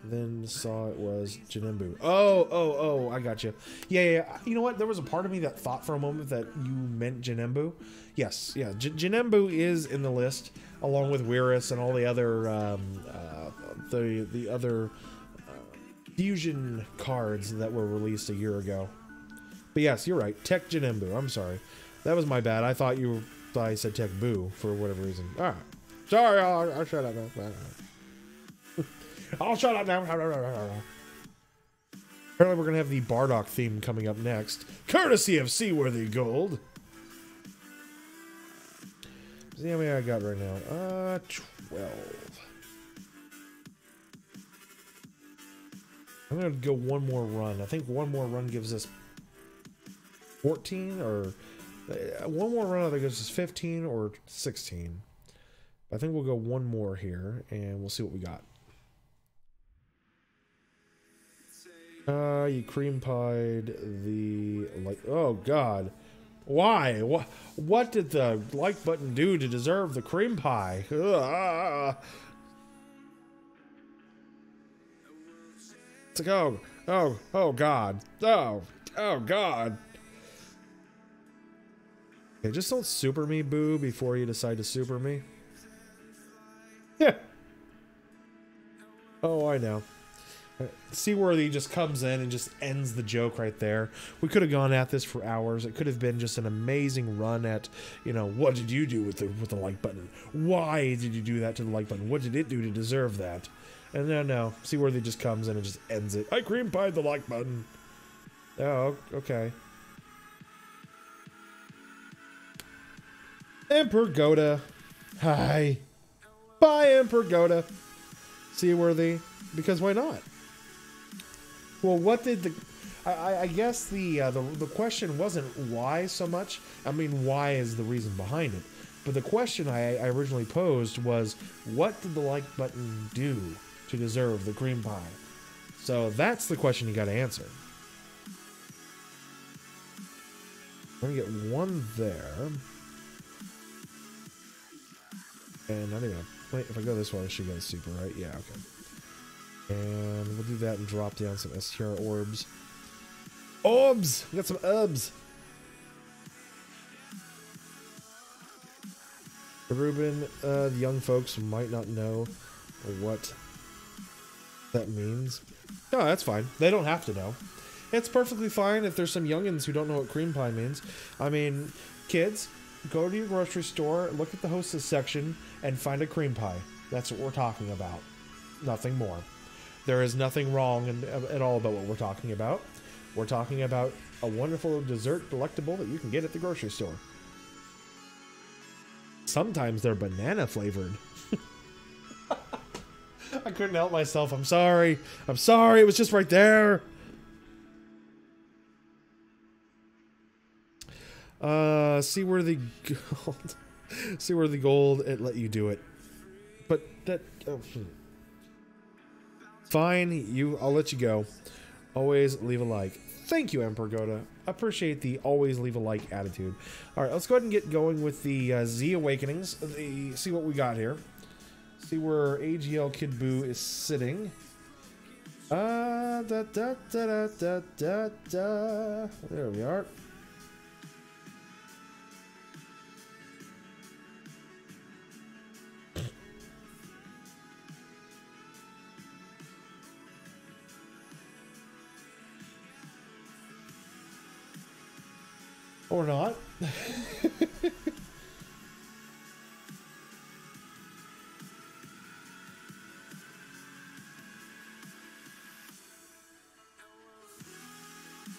then saw it was Janembu. Oh, I got you. Yeah. You know what? There was a part of me that thought for a moment that you meant Janembu. Yes, yeah. Janembu is in the list, along with Wirus and all the other the other fusion cards that were released a year ago. But yes, you're right. Tech Janembu. I'm sorry. That was my bad. I thought I said Tech Buu for whatever reason. Alright. Sorry, I'll shut up now. I'll shut up now. Apparently we're going to have the Bardock theme coming up next. Courtesy of Seaworthy Gold. See how many I got right now. 12. I'm going to go one more run. I think one more run gives us 14 or One more run, I think it's 15 or 16. I think we'll go one more here, and we'll see what we got. You cream pied the like. Oh God, why? What did the like button do to deserve the cream pie? It's like oh God, oh God. Okay, just don't super me, Boo, before you decide to super me. Yeah. Oh, I know. Seaworthy just comes in and just ends the joke right there. We could have gone at this for hours. It could have been just an amazing run at, you know, what did you do with the like button? Why did you do that to the like button? What did it do to deserve that? And no. Seaworthy just comes in and just ends it. I cream pied the like button. Oh, okay. Emperor Goda. Hi. Bye, Emperor Goda. Seaworthy. Because why not? Well, what did the... I guess the question wasn't why so much. I mean, why is the reason behind it. But the question I originally posed was, what did the like button do to deserve the cream pie? So that's the question you got to answer. I'm going to get one there. And I think wait, if I go this way, I should go super, right? Yeah, okay. And we'll do that and drop down some STR orbs. Orbs! We got some orbs! Ruben, the young folks might not know what that means. No, that's fine. They don't have to know. It's perfectly fine if there's some youngins who don't know what cream pie means. I mean, kids, go to your grocery store, look at the hostess section, and find a cream pie. That's what we're talking about. Nothing more. There is nothing wrong at all about what we're talking about. We're talking about a wonderful dessert delectable that you can get at the grocery store. Sometimes they're banana flavored. I couldn't help myself. I'm sorry. I'm sorry. It was just right there. Seaworthy gold. Seaworthy gold. It let you do it. But that... Fine, I'll let you go. Always leave a like. Thank you, Emperor Goda. Appreciate the always leave a like attitude. Alright, let's go ahead and get going with the Z Awakenings. See what we got here. See where AGL Kid Buu is sitting. There we are. Or not.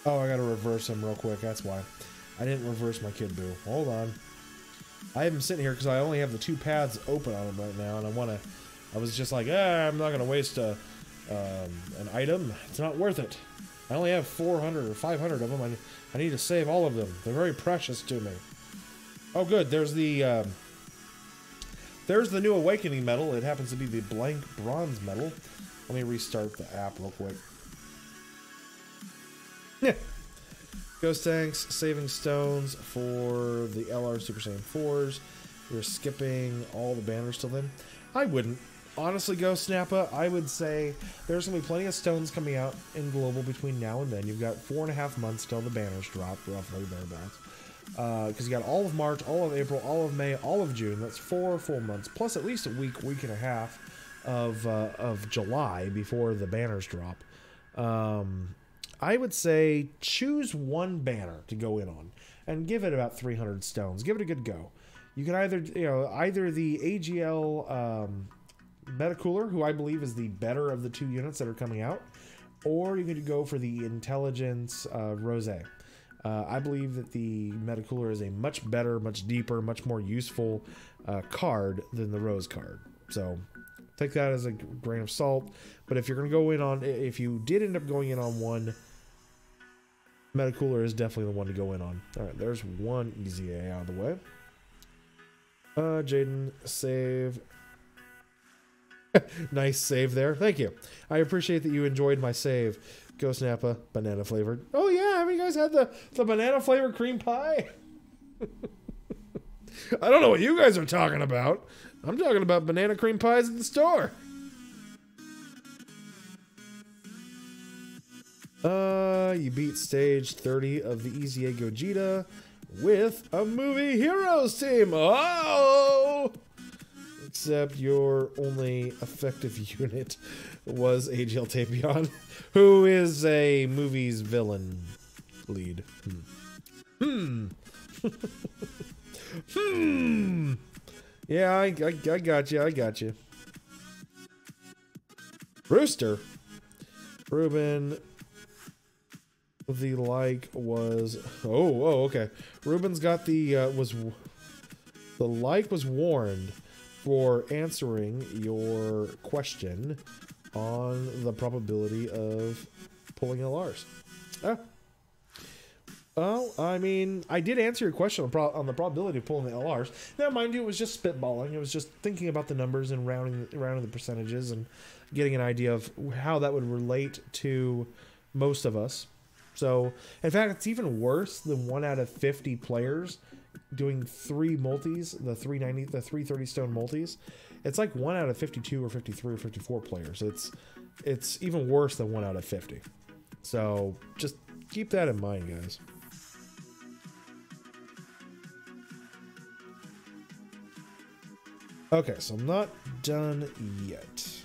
Oh, I gotta reverse him real quick. That's why. I didn't reverse my Kid Buu. Hold on. I have him sitting here because I only have the two paths open on him right now, and I was just like, I'm not gonna waste an item. It's not worth it. I only have 400 or 500 of them. I need to save all of them. They're very precious to me. Oh, good. There's the new Awakening medal. It happens to be the blank bronze medal. Let me restart the app real quick. Yeah. Ghost tanks, saving stones for the LR Super Saiyan 4s. We're skipping all the banners till then. I wouldn't. Honestly, Ghost Snappa, I would say there's going to be plenty of stones coming out in Global between now and then. You've got 4.5 months till the banners drop, roughly, thereabouts. Because you got all of March, all of April, all of May, all of June. That's 4 full months, plus at least a week and a half of July before the banners drop. I would say choose one banner to go in on and give it about 300 stones. Give it a good go. You can either the AGL Metacooler, who I believe is the better of the two units that are coming out, or you could go for the Intelligence Rose. I believe that the Metacooler is a much better, much deeper, much more useful card than the Rose card. So take that as a grain of salt. But if you're going to go in on, if you did end up going in on one, Metacooler is definitely the one to go in on. Alright, there's one EZA out of the way. Jaden, save. Nice save there. Thank you. I appreciate that you enjoyed my save. Ghost Napa, banana flavored. Oh yeah, have you guys had the banana flavored cream pie? I don't know what you guys are talking about. I'm talking about banana cream pies at the store. You beat stage 30 of the EZA Gogeta with a movie heroes team. Oh! Except your only effective unit was AGL Tapion, who is a movie's villain lead. Yeah, I got you. I got you. Rooster. Ruben. The like was okay. Ruben's got the like was warned for answering your question on the probability of pulling LRs. Oh. Well, I mean, I did answer your question on the probability of pulling the LRs. Now, mind you, it was just spitballing. It was just thinking about the numbers and rounding the percentages and getting an idea of how that would relate to most of us. So, in fact, it's even worse than 1 out of 50 players doing 3 multis, the 330 stone multis. It's like 1 out of 52 or 53 or 54 players. It's even worse than 1 out of 50. So, just keep that in mind, guys. Okay, so I'm not done yet.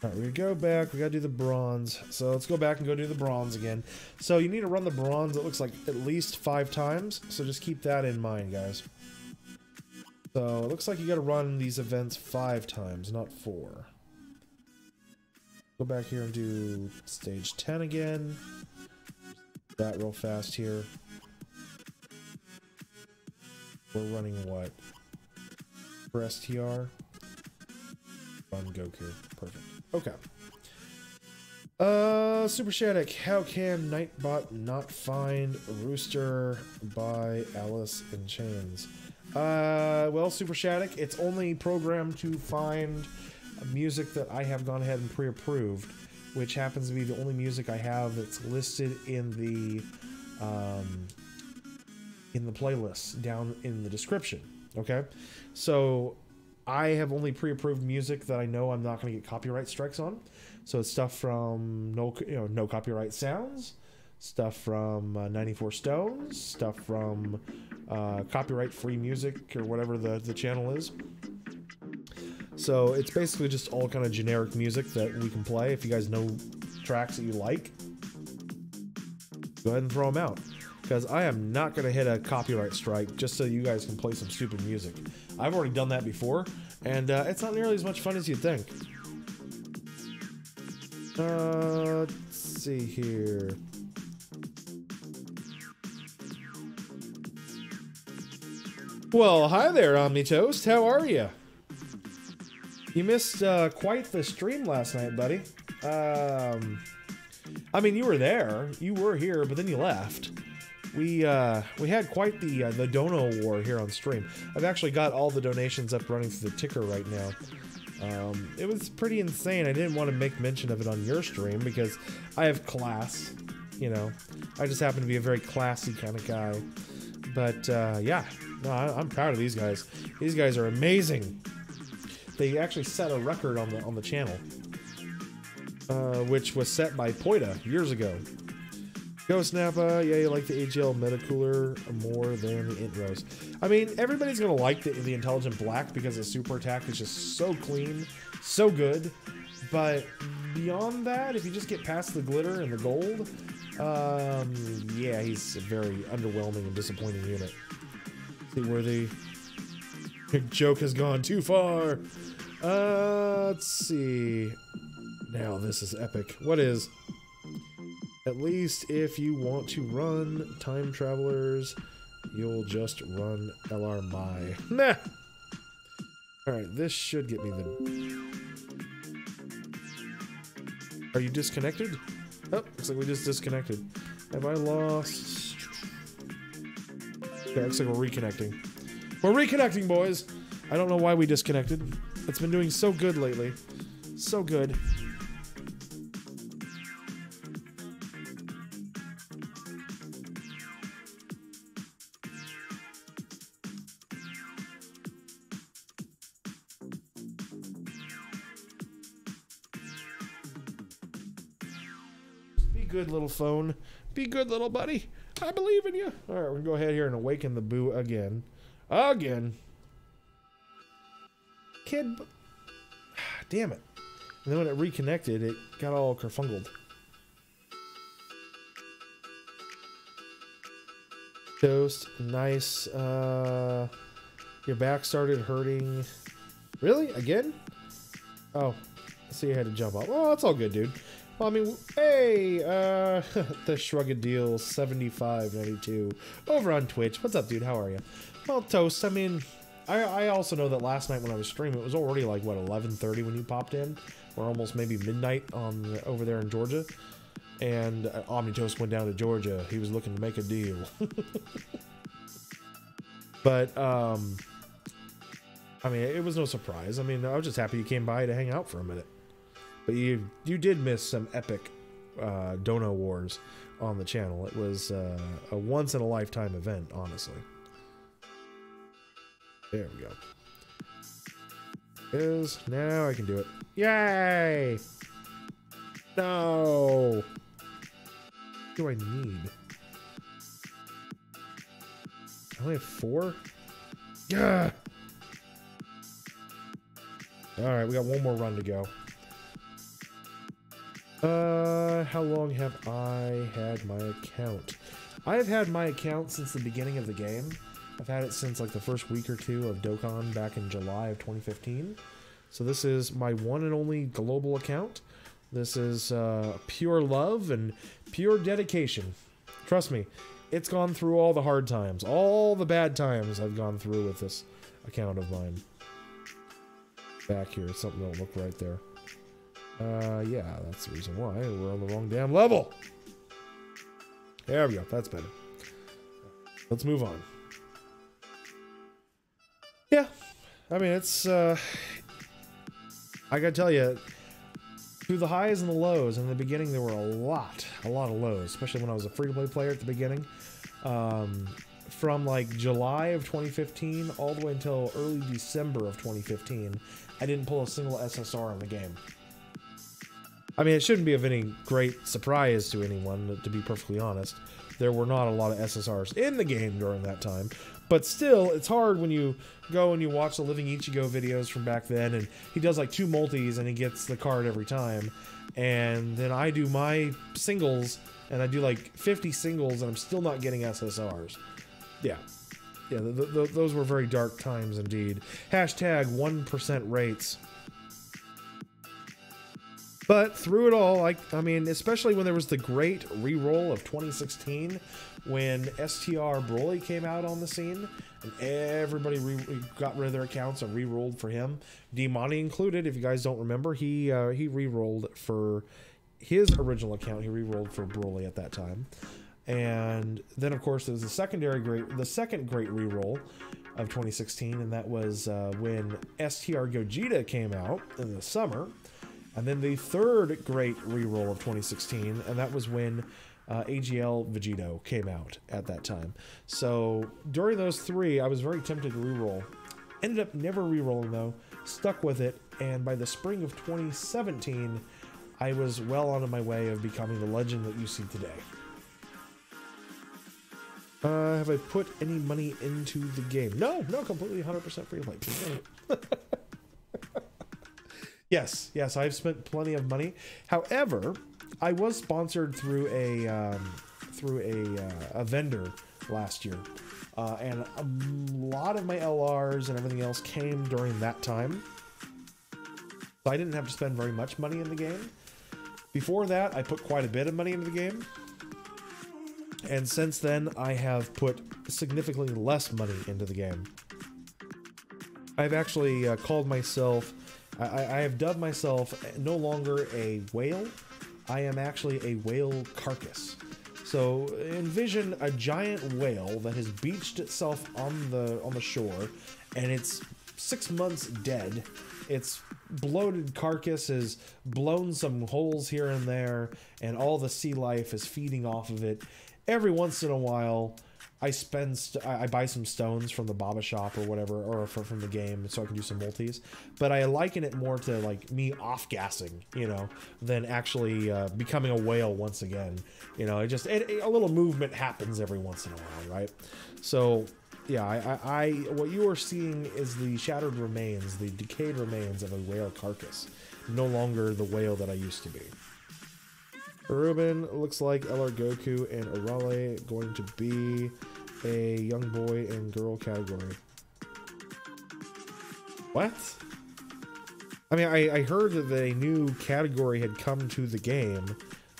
Alright, we go back. We gotta do the bronze. So let's go back and go do the bronze again. So you need to run the bronze, it looks like, at least 5 times. So just keep that in mind, guys. So it looks like you gotta run these events 5 times, not 4. Go back here and do stage 10 again. That real fast here. We're running what? For STR? Run Goku. Perfect. Okay. Super Shattuck, how can Nightbot not find Rooster by Alice in Chains? Well, Super Shattuck, it's only programmed to find music that I have gone ahead and pre-approved, which happens to be the only music I have that's listed in the playlist down in the description. Okay, so I have only pre-approved music that I know I'm not going to get copyright strikes on. So it's stuff from no copyright sounds, stuff from 94 Stones, stuff from copyright free music or whatever the channel is. So it's basically just all kind of generic music that we can play. If you guys know tracks that you like, go ahead and throw them out. Because I am not going to hit a copyright strike just so you guys can play some stupid music. I've already done that before, and it's not nearly as much fun as you'd think. Let's see here. Well, hi there, OmniToast. How are you? You missed quite the stream last night, buddy. I mean, you were there. You were here, but then you left. We had quite the dono war here on stream. I've actually got all the donations up running through the ticker right now. It was pretty insane. I didn't want to make mention of it on your stream because I have class, you know. I just happen to be a very classy kind of guy. But yeah, no, I'm proud of these guys. These guys are amazing. They actually set a record on the channel, which was set by Poita years ago. Ghost Napa, yeah, you like the AGL Metacooler more than the intros. I mean, everybody's gonna like the Intelligent Black because the super attack is just so clean, so good. But beyond that, if you just get past the glitter and the gold, yeah, he's a very underwhelming and disappointing unit. See where the joke has gone too far. Let's see. Now this is epic. What is? At least if you want to run Time Travelers, you'll just run LR My. Nah! Alright, this should get me the... Are you disconnected? Oh, looks like we just disconnected. Have I lost? Yeah, looks like we're reconnecting. We're reconnecting, boys. I don't know why we disconnected. It's been doing so good lately. So good. Be good, little phone. Be good, little buddy. I believe in you. All right, we're gonna go ahead here and awaken the Buu again. Again. Kid. Damn it. And then when it reconnected, it got all kerfungled. Toast. Nice. Your back started hurting. Really? Again? Oh. See, you had to jump up. Oh, that's all good, dude. Well, I mean, hey, the Shrugged Deal 7592 over on Twitch. What's up, dude? How are you? Well, Toast, I mean, I also know that last night when I was streaming, it was already like, what, 11:30 when you popped in? Or almost maybe midnight on over there in Georgia. And OmniToast went down to Georgia. He was looking to make a deal. But, I mean, it was no surprise. I mean, I was just happy you came by to hang out for a minute. But you did miss some epic Dono Wars on the channel. It was a once-in-a-lifetime event, honestly. There we go. Now I can do it. Yay! No! What do I need? I only have 4? Yeah! Alright, we got one more run to go. How long have I had my account? I've had my account since the beginning of the game. I've had it since like the first week or two of Dokkan back in July of 2015. So this is my one and only global account. This is pure love and pure dedication. Trust me, it's gone through all the hard times. All the bad times I've gone through with this account of mine. Back here, something don't look right there. Yeah, that's the reason why. We're on the wrong damn level. There we go. That's better. Let's move on. Yeah. I mean, it's, I gotta tell you, through the highs and the lows, in the beginning there were a lot of lows, especially when I was a free-to-play player at the beginning. From like July of 2015 all the way until early December of 2015, I didn't pull a single SSR in the game. I mean, it shouldn't be of any great surprise to anyone, to be perfectly honest. There were not a lot of SSRs in the game during that time. But still, it's hard when you go and you watch the Living Ichigo videos from back then, and he does like 2 multis and he gets the card every time. And then I do my singles, and I do like 50 singles, and I'm still not getting SSRs. Yeah. Yeah, those were very dark times indeed. Hashtag 1% rates. But through it all, I mean, especially when there was the great reroll of 2016, when STR Broly came out on the scene, and everybody got rid of their accounts and re-rolled for him, D-Money included. If you guys don't remember, he re-rolled for his original account. He re-rolled for Broly at that time. And then, of course, there was the second great re-roll of 2016, and that was when STR Gogeta came out in the summer. And then the third great reroll of 2016, and that was when AGL Vegito came out at that time. So during those 3, I was very tempted to reroll. Ended up never rerolling though, stuck with it, and by the spring of 2017, I was well on my way of becoming the legend that you see today. Have I put any money into the game? No, completely 100% free play. Yes, I've spent plenty of money. However, I was sponsored through a vendor last year, and a lot of my LRs and everything else came during that time. So I didn't have to spend very much money in the game. Before that, I put quite a bit of money into the game. And since then, I have put significantly less money into the game. I've actually called myself... I have dubbed myself no longer a whale, I am actually a whale carcass. So envision a giant whale that has beached itself on the shore, and it's 6 months dead. Its bloated carcass has blown some holes here and there, and all the sea life is feeding off of it. Every once in a while, I buy some stones from the Baba shop or whatever, or from the game, so I can do some multis. But I liken it more to like me off-gassing, you know, than actually becoming a whale once again. You know, a little movement happens every once in a while, right? So yeah, what you are seeing is the shattered remains, the decayed remains of a whale carcass. No longer the whale that I used to be. Ruben, looks like LR Goku and Arale going to be a young boy and girl category. What? I mean, I heard that a new category had come to the game.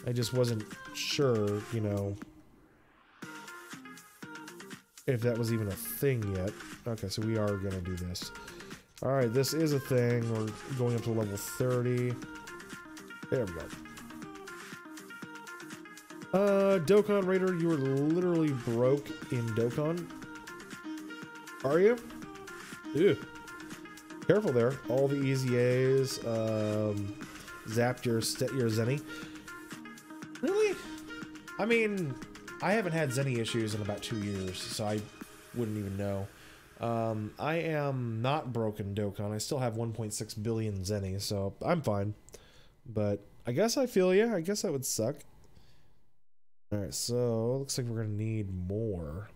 I just wasn't sure, you know, if that was even a thing yet. Okay, so we are going to do this. Alright, this is a thing. We're going up to level 30. There we go. Dokkan Raider, you are literally broke in Dokkan. Are you? Ew. Careful there. All the EZAs, zapped your Zenny. Really? I mean, I haven't had Zenny issues in about 2 years, so I wouldn't even know. I am not broken Dokkan. I still have 1.6 billion Zenny, so I'm fine. But I guess I feel you. I guess that would suck. Alright, so looks like we're gonna need more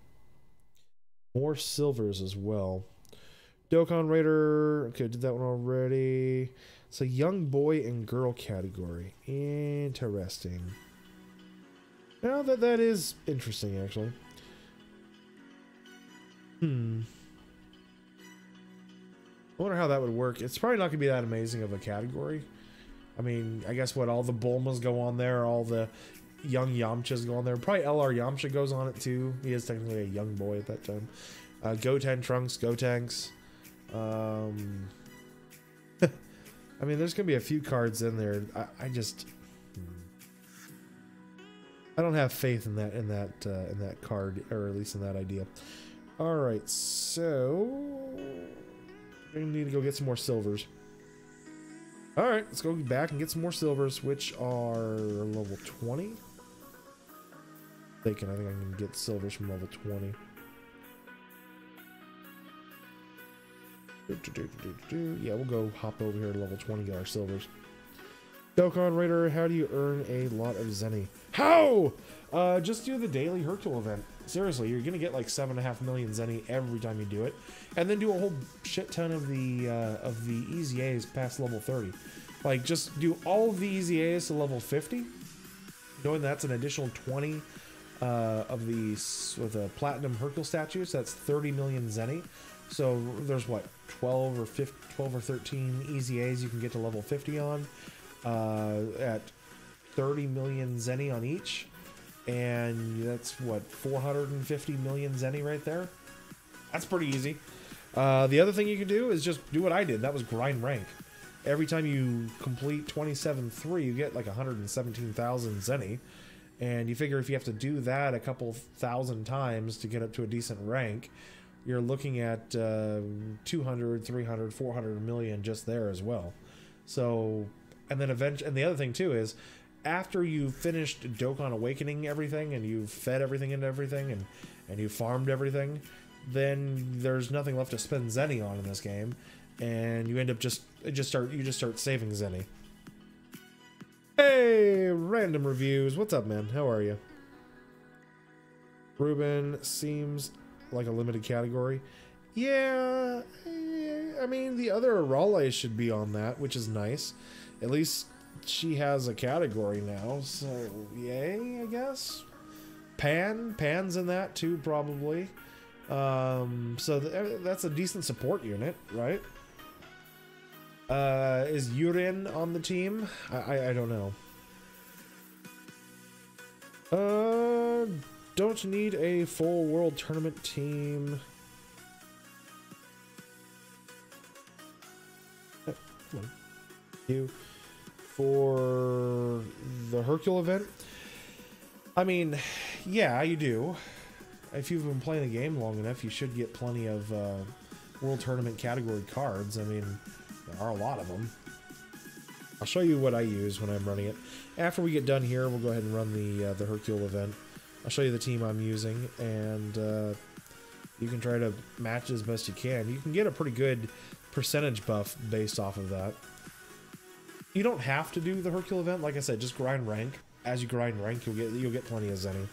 silvers as well. Dokkan Raider, okay, did that one already. It's a young boy and girl category. Interesting. Now that is interesting, actually. I wonder how that would work. It's probably not gonna be that amazing of a category. I mean, I guess what, all the Bulmas go on there, all the young Yamchas go on there. Probably LR Yamcha goes on it too. He is technically a young boy at that time. Goten Trunks, Gotenks. I mean, there's gonna be a few cards in there. I don't have faith in that card, or at least in that idea. All right, so we need to go get some more silvers. All right, let's go back and get some more silvers, which are level 20. I think I can get silvers from level 20. Yeah, we'll go hop over here to level 20, get our silvers. Dokkan Raider, how do you earn a lot of Zenny? How? Just do the daily Hercule event. Seriously, you're gonna get like 7.5 million Zenny every time you do it, and then do a whole shit ton of the EZAs past level 30. Like, just do all of the EZAs to level 50, knowing that's an additional 20 of these with a platinum Hercule statues. That's 30 million Zenny. So there's what, 12 or 13 EZAs you can get to level 50 on, at 30 million Zenny on each, and that's what, 450 million Zenny right there. That's pretty easy. The other thing you can do is just do what I did. That was grind rank. Every time you complete 27-3, you get like 117,000 Zenny. And you figure if you have to do that a couple thousand times to get up to a decent rank, you're looking at 200, 300, 400 million just there as well. So, and then eventually, and the other thing too is, after you've finished Dokkan Awakening everything, and you've fed everything into everything, and you farmed everything, then there's nothing left to spend Zenny on in this game, and you end up you just start saving Zenny. Hey, random reviews. What's up, man? How are you? Ruben seems like a limited category. Yeah, I mean, the other Arale should be on that, which is nice. At least she has a category now, so yay, I guess. Pan's in that too, probably. So that's a decent support unit, right? Is Yurin on the team? I don't know. Don't need a full world tournament team. You for the Hercule event? I mean, yeah, you do. If you've been playing the game long enough, you should get plenty of World Tournament category cards. I mean, there are a lot of them. I'll show you what I use when I'm running it. After we get done here, we'll go ahead and run the Hercule event. I'll show you the team I'm using, and you can try to match as best you can. You can get a pretty good percentage buff based off of that. You don't have to do the Hercule event. Like I said, just grind rank. As you grind rank, you'll get plenty of Zenny.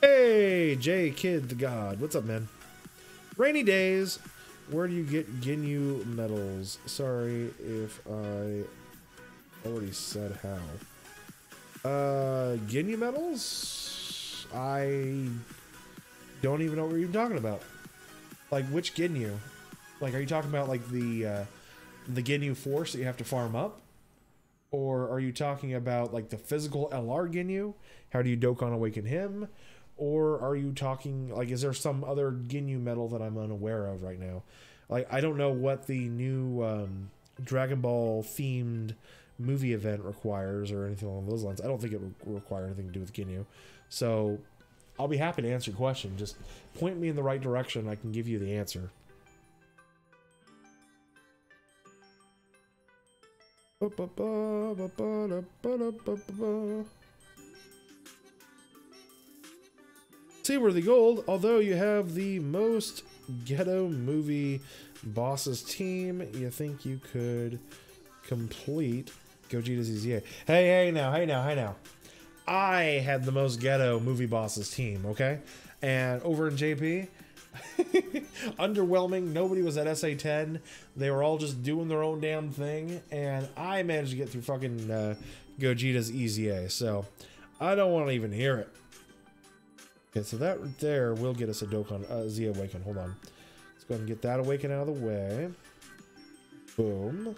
Hey, Jay Kid the God. What's up, man? Rainy days. Where do you get Ginyu medals? Sorry if I already said how. Ginyu medals? I don't even know what you're talking about. Like, which Ginyu? Like, are you talking about, like, the Ginyu Force that you have to farm up? Or are you talking about, like, the physical LR Ginyu? How do you Dokkan Awaken him? Or are you talking, like, is there some other Ginyu medal that I'm unaware of right now? Like, I don't know what the new Dragon Ball themed movie event requires or anything along those lines. I don't think it will require anything to do with Ginyu. So, I'll be happy to answer your question. Just point me in the right direction and I can give you the answer. Seaworthy Gold, although you have the most ghetto movie bosses team, you think you could complete Gogeta's EZA. Hey now. I had the most ghetto movie bosses team, okay? And over in JP, underwhelming. Nobody was at SA10. They were all just doing their own damn thing, and I managed to get through fucking Gogeta's EZA, so I don't want to even hear it. Okay, so that right there will get us a Dokkan Z Awaken. Hold on. Let's go ahead and get that Awaken out of the way. Boom.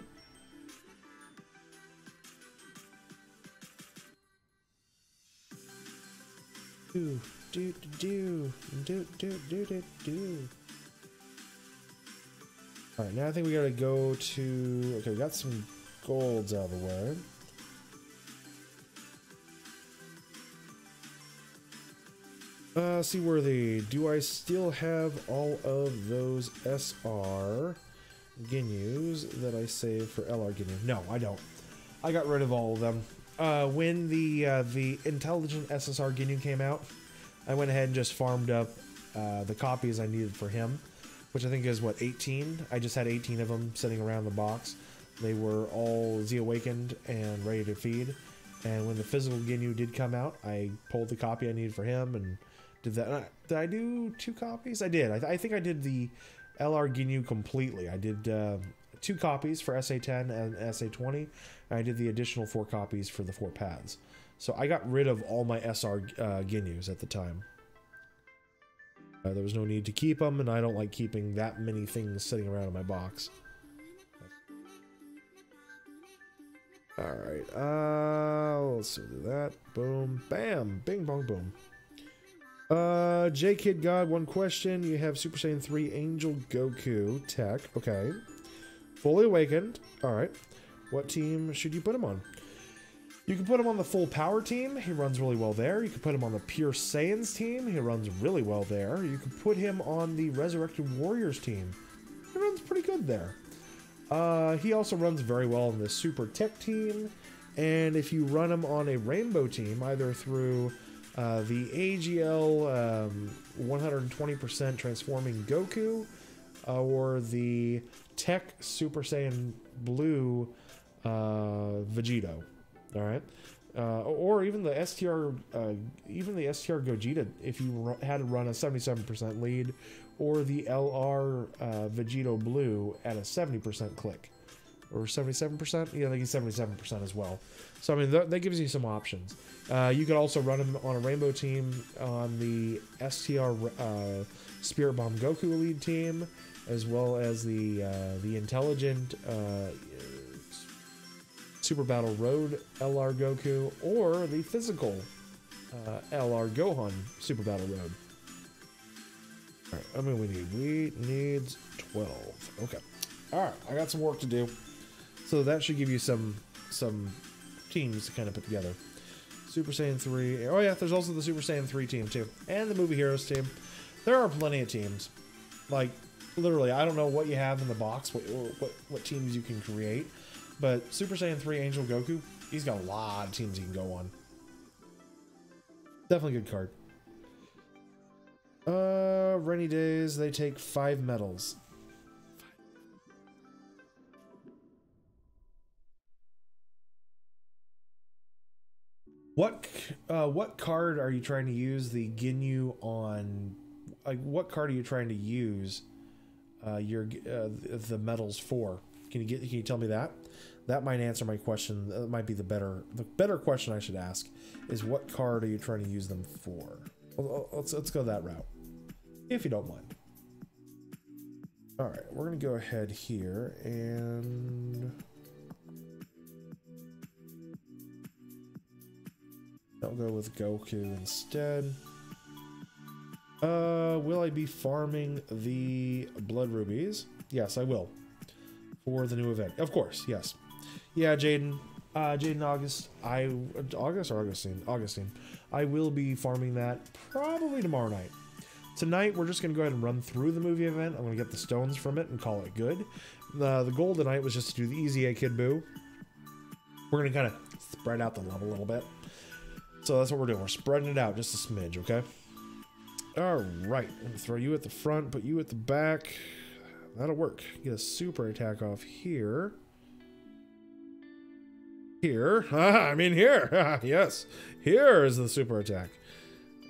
Do. Alright, now I think we gotta go to... Okay, we got some golds out of the way. Seaworthy, do I still have all of those SR Ginyus that I saved for LR Ginyu? No, I don't. I got rid of all of them. When the Intelligent SSR Ginyu came out, I went ahead and just farmed up the copies I needed for him, which I think is, what, 18? I just had 18 of them sitting around the box. They were all Z-Awakened and ready to feed. And when the physical Ginyu did come out, I pulled the copy I needed for him and did that. Did I do 2 copies? I did. I think I did the LR Ginyu completely. I did 2 copies for SA10 and SA20. And I did the additional 4 copies for the 4 paths. So I got rid of all my SR Ginyus at the time. There was no need to keep them, and I don't like keeping that many things sitting around in my box. Alright, let's do that. Boom, bam, bing, bong, boom. J Kid God, one question. You have Super Saiyan 3 Angel Goku tech. Okay. Fully awakened. Alright. What team should you put him on? You can put him on the full power team. He runs really well there. You can put him on the pure Saiyans team. He runs really well there. You can put him on the Resurrected Warriors team. He runs pretty good there. He also runs very well on the Super Tech team. And if you run him on a Rainbow team, either through the AGL 120% transforming Goku or the Tech Super Saiyan Blue Vegito. All right, or even the STR, Gogeta, if you had to run a 77% lead, or the LR Vegito Blue at a 70% click, or 77%. Yeah, I think it's 77% as well. So I mean, that gives you some options. You could also run him on a Rainbow team on the STR Spirit Bomb Goku lead team, as well as the Intelligent Super Battle Road LR Goku, or the physical LR Gohan Super Battle Road. Alright, I mean we need 12. Okay. Alright, I got some work to do. So that should give you some teams to kind of put together. Super Saiyan 3. Oh yeah, there's also the Super Saiyan 3 team too. And the Movie Heroes team. There are plenty of teams. Like, literally, I don't know what you have in the box, what teams you can create. But Super Saiyan 3 Angel Goku, he's got a lot of teams he can go on. Definitely a good card. Rainy days, they take 5 medals. What card are you trying to use the Ginyu on? Like, what card are you trying to use the medals for? Can you tell me that? That might answer my question. That might be the better question I should ask is what card are you trying to use them for? Let's go that route, if you don't mind. All right, we're gonna go ahead here and I'll go with Goku instead. Will I be farming the blood rubies? Yes, I will. For the new event. Of course, yes. Yeah, Jaden. Jaden Augustine. I will be farming that probably tomorrow night. Tonight, we're just going to go ahead and run through the movie event. I'm going to get the stones from it and call it good. The goal tonight was just to do the Easy A Kid Buu. We're going to kind of spread out the love a little bit. So that's what we're doing. We're spreading it out just a smidge, okay? All right. I'm going to throw you at the front, put you at the back. That'll work. Get a super attack off here. Here. Here. Yes. Here is the super attack.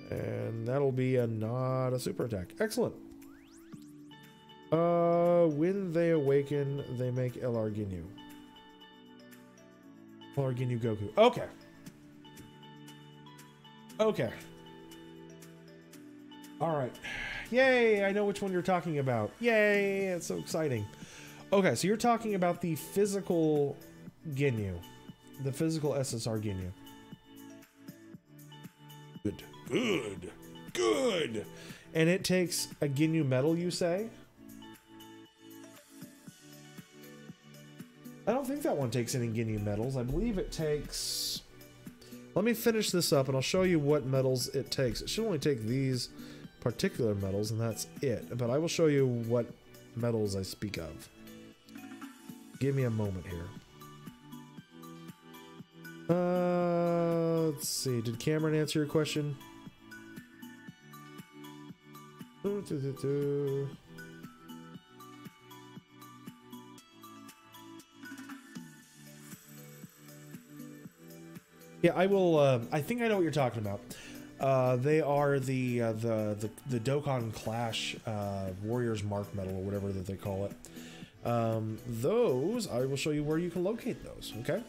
And that'll be not a super attack. Excellent. When they awaken, they make LR Ginyu. LR Ginyu Goku. Okay. Okay. Alright. Yay! I know which one you're talking about. Yay! It's so exciting. Okay, so you're talking about the physical Ginyu. The physical SSR Ginyu. Good. Good. Good! And it takes a Ginyu medal, you say? I don't think that one takes any Ginyu medals. I believe it takes... Let me finish this up and I'll show you what medals it takes. It should only take these particular medals and that's it. But I will show you what medals I speak of. Give me a moment here. Let's see. Did Cameron answer your question? Yeah, I will. I think I know what you're talking about. They are the Dokkan Clash Warriors Mark Medal or whatever that they call it. Those I will show you where you can locate those. Okay,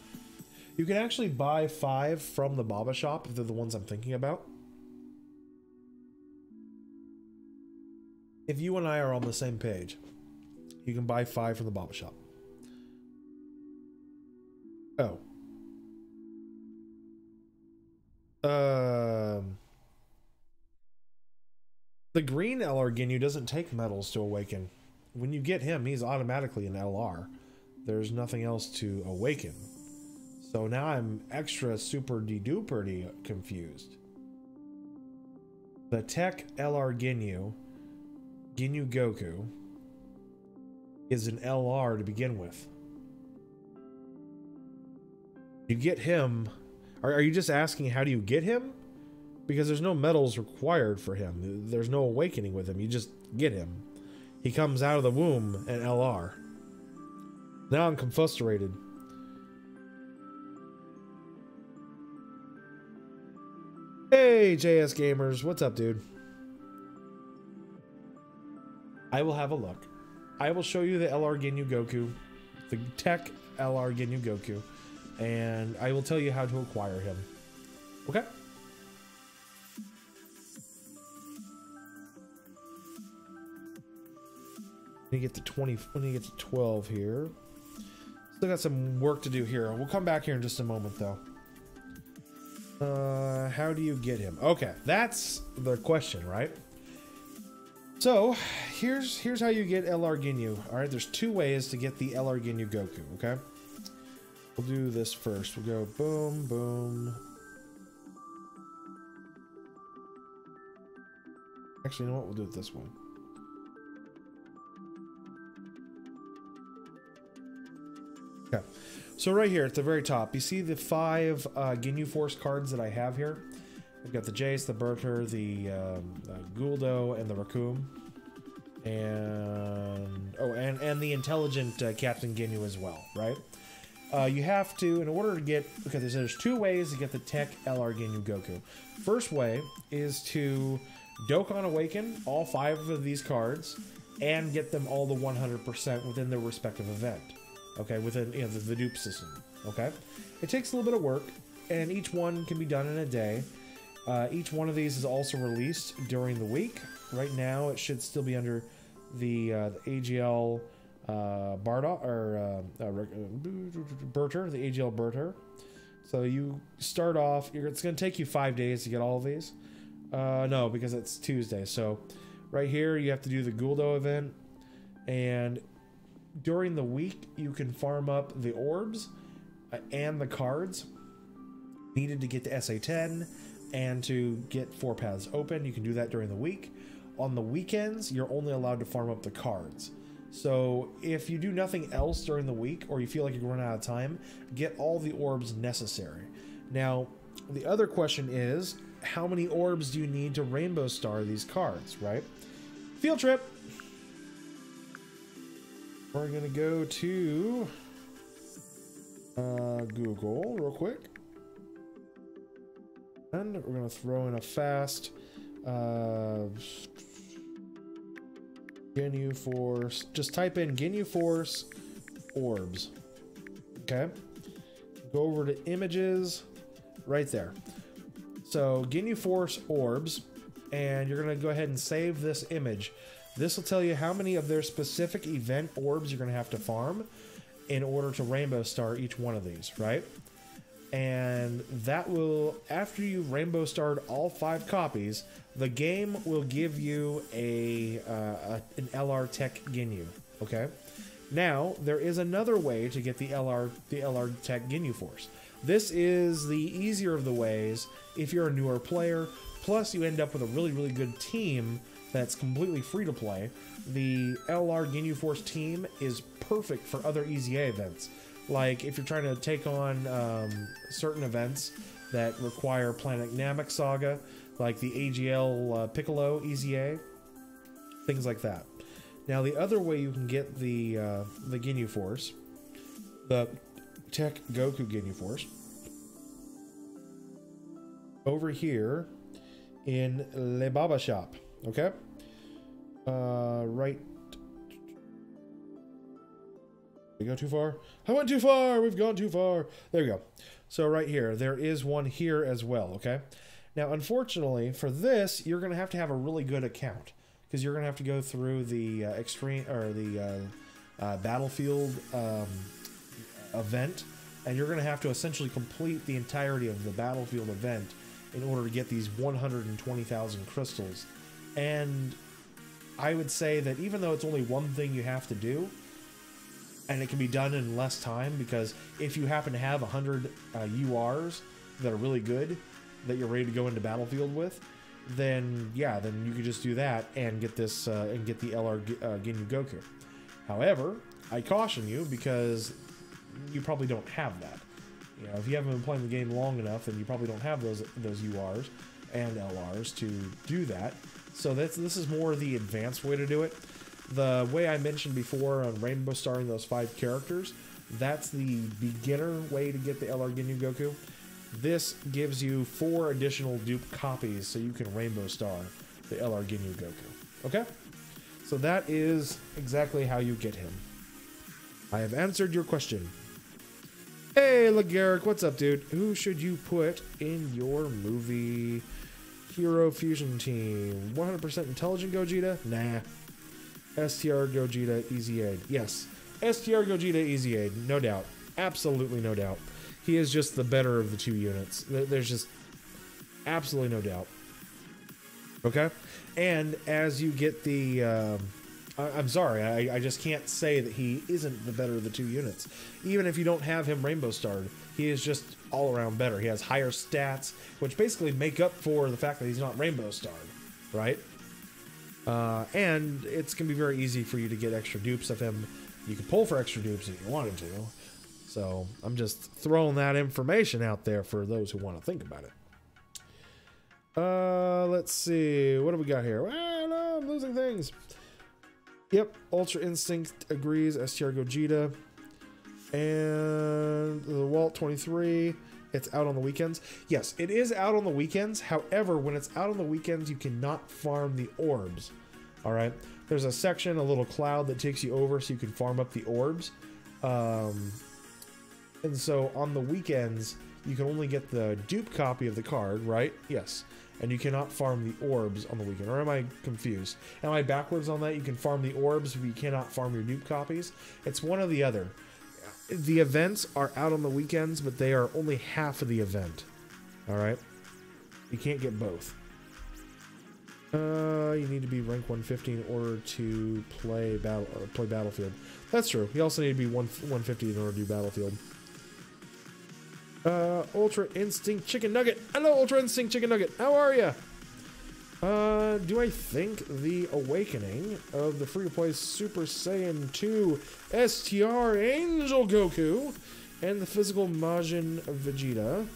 you can actually buy 5 from the Baba shop if they're the ones I'm thinking about. If you and I are on the same page, you can buy 5 from the Baba shop. Oh. The green LR Ginyu doesn't take medals to awaken. When you get him, he's automatically an LR. There's nothing else to awaken. So now I'm extra super de-duper confused. The Tech LR Ginyu, Ginyu Goku, is an LR to begin with. You get him... Are you just asking how do you get him? Because there's no medals required for him. There's no awakening with him. You just get him. He comes out of the womb an LR. Now I'm confustrated. Hey, JS Gamers. What's up, dude? I will have a look. I will show you the LR Ginyu Goku. The Tech LR Ginyu Goku. And I will tell you how to acquire him. Okay? When you get to 20, when you get to 12 here. Still got some work to do here. We'll come back here in just a moment, though. How do you get him? Okay, that's the question, right? So, here's how you get LR Ginyu. Alright, there's 2 ways to get the LR Ginyu Goku, okay? We'll do this first. We'll go boom, boom. Actually, you know what? We'll do it this way. Okay. So right here at the very top, you see the 5 Ginyu Force cards that I have here. I've got the Jace, the Berter, the Guldo, and the Raccoon. And oh, and the intelligent Captain Ginyu as well, right? You have to, in order to get, okay, there's 2 ways to get the Tech LR Ginyu Goku. First way is to Dokkan Awaken all 5 of these cards and get them all to 100% within their respective event. Okay, within the dupe system. Okay, it takes a little bit of work, and each one can be done in a day. Each one of these is also released during the week. Right now, it should still be under the AGL Barda or Berter, the AGL Berter. So you start off. It's going to take you 5 days to get all of these. No, because it's Tuesday. So right here, you have to do the Guldo event, and during the week, you can farm up the orbs and the cards needed to get to SA10 and to get 4 paths open. You can do that during the week. On the weekends, you're only allowed to farm up the cards. So if you do nothing else during the week, or you feel like you're running out of time, get all the orbs necessary. Now, the other question is, how many orbs do you need to Rainbow Star these cards, right? Field trip! We're gonna go to Google real quick, and we're gonna throw in a fast Ginyu Force. Just type in Ginyu Force orbs. Okay, go over to images right there. So Ginyu Force orbs, and you're gonna go ahead and save this image. This will tell you how many of their specific event orbs you're going to have to farm in order to Rainbow Star each one of these, right? And that will, after you've Rainbow Starred all 5 copies, the game will give you an LR Tech Ginyu, okay? Now, there is another way to get the LR Tech Ginyu Force. This is the easier of the ways if you're a newer player, plus you end up with a really, really good team that's completely free to play. The LR Ginyu Force team is perfect for other EZA events. Like if you're trying to take on certain events that require Planet Namek Saga, like the AGL Piccolo EZA, things like that. Now the other way you can get the Ginyu Force, the Tech Goku Ginyu Force, over here in Le Baba Shop. Okay, right. Did we go too far? I went too far. We've gone too far. There we go. So right here, there is one here as well. Okay. Now, unfortunately, for this, you're going to have a really good account because you're going to have to go through the extreme or the battlefield event, and you're going to have to essentially complete the entirety of the battlefield event in order to get these 120,000 crystals. And I would say that even though it's only one thing you have to do, and it can be done in less time, because if you happen to have 100 URs that are really good, that you're ready to go into battlefield with, then yeah, then you could just do that and get this and get the LR Ginyu Goku. However, I caution you because you probably don't have that. You know, if you haven't been playing the game long enough, then you probably don't have those URs and LRs to do that. So this is more the advanced way to do it. The way I mentioned before on Rainbow Starring those 5 characters, that's the beginner way to get the LR Ginyu Goku. This gives you 4 additional dupe copies so you can Rainbow Star the LR Ginyu Goku. Okay? So that is exactly how you get him. I have answered your question. Hey, LeGarrick, what's up, dude? Who should you put in your movie? Hero Fusion Team. 100% intelligent Gogeta? Nah. STR Gogeta Easy Aid. Yes. STR Gogeta Easy Aid. No doubt. Absolutely no doubt. He is just the better of the 2 units. There's just absolutely no doubt. Okay? And as you get the I'm sorry, I just can't say that he isn't the better of the two units. Even if you don't have him Rainbow Starred, he is just all around better. He has higher stats, which basically make up for the fact that he's not Rainbow Starred, right? And it's going to be very easy for you to get extra dupes of him. You can pull for extra dupes if you wanted to. So I'm just throwing that information out there for those who want to think about it. Let's see. What do we got here? Well, no, I'm losing things. Yep, Ultra Instinct agrees. STR Gogeta. And the Walt 23. It's out on the weekends. Yes, it is out on the weekends. However, when it's out on the weekends, you cannot farm the orbs. All right. There's a section, a little cloud that takes you over so you can farm up the orbs. And so on the weekends, you can only get the dupe copy of the card, right? Yes. And you cannot farm the orbs on the weekend. Or am I confused? Am I backwards on that? You can farm the orbs, but you cannot farm your dupe copies. It's one or the other. The events are out on the weekends, but they are only half of the event. All right? You can't get both. You need to be rank 150 in order to play Battlefield. That's true. You also need to be 150 in order to do Battlefield. Ultra Instinct Chicken Nugget. Hello, Ultra Instinct Chicken Nugget. How are ya? Do I think the awakening of the free-to-play Super Saiyan 2 STR Angel Goku and the physical Majin Vegeta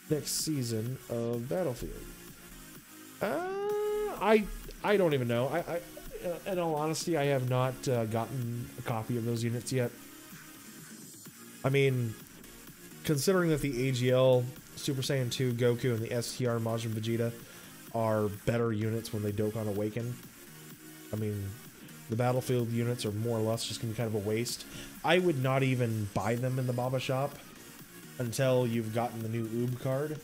next season of Battlefield? I don't even know. I in all honesty, I have not gotten a copy of those units yet. I mean, considering that the AGL Super Saiyan 2 Goku and the STR Majin Vegeta are better units when they Dokkan Awaken, I mean, the Battlefield units are more or less just going to be kind of a waste. I would not even buy them in the Baba shop until you've gotten the new Oob card.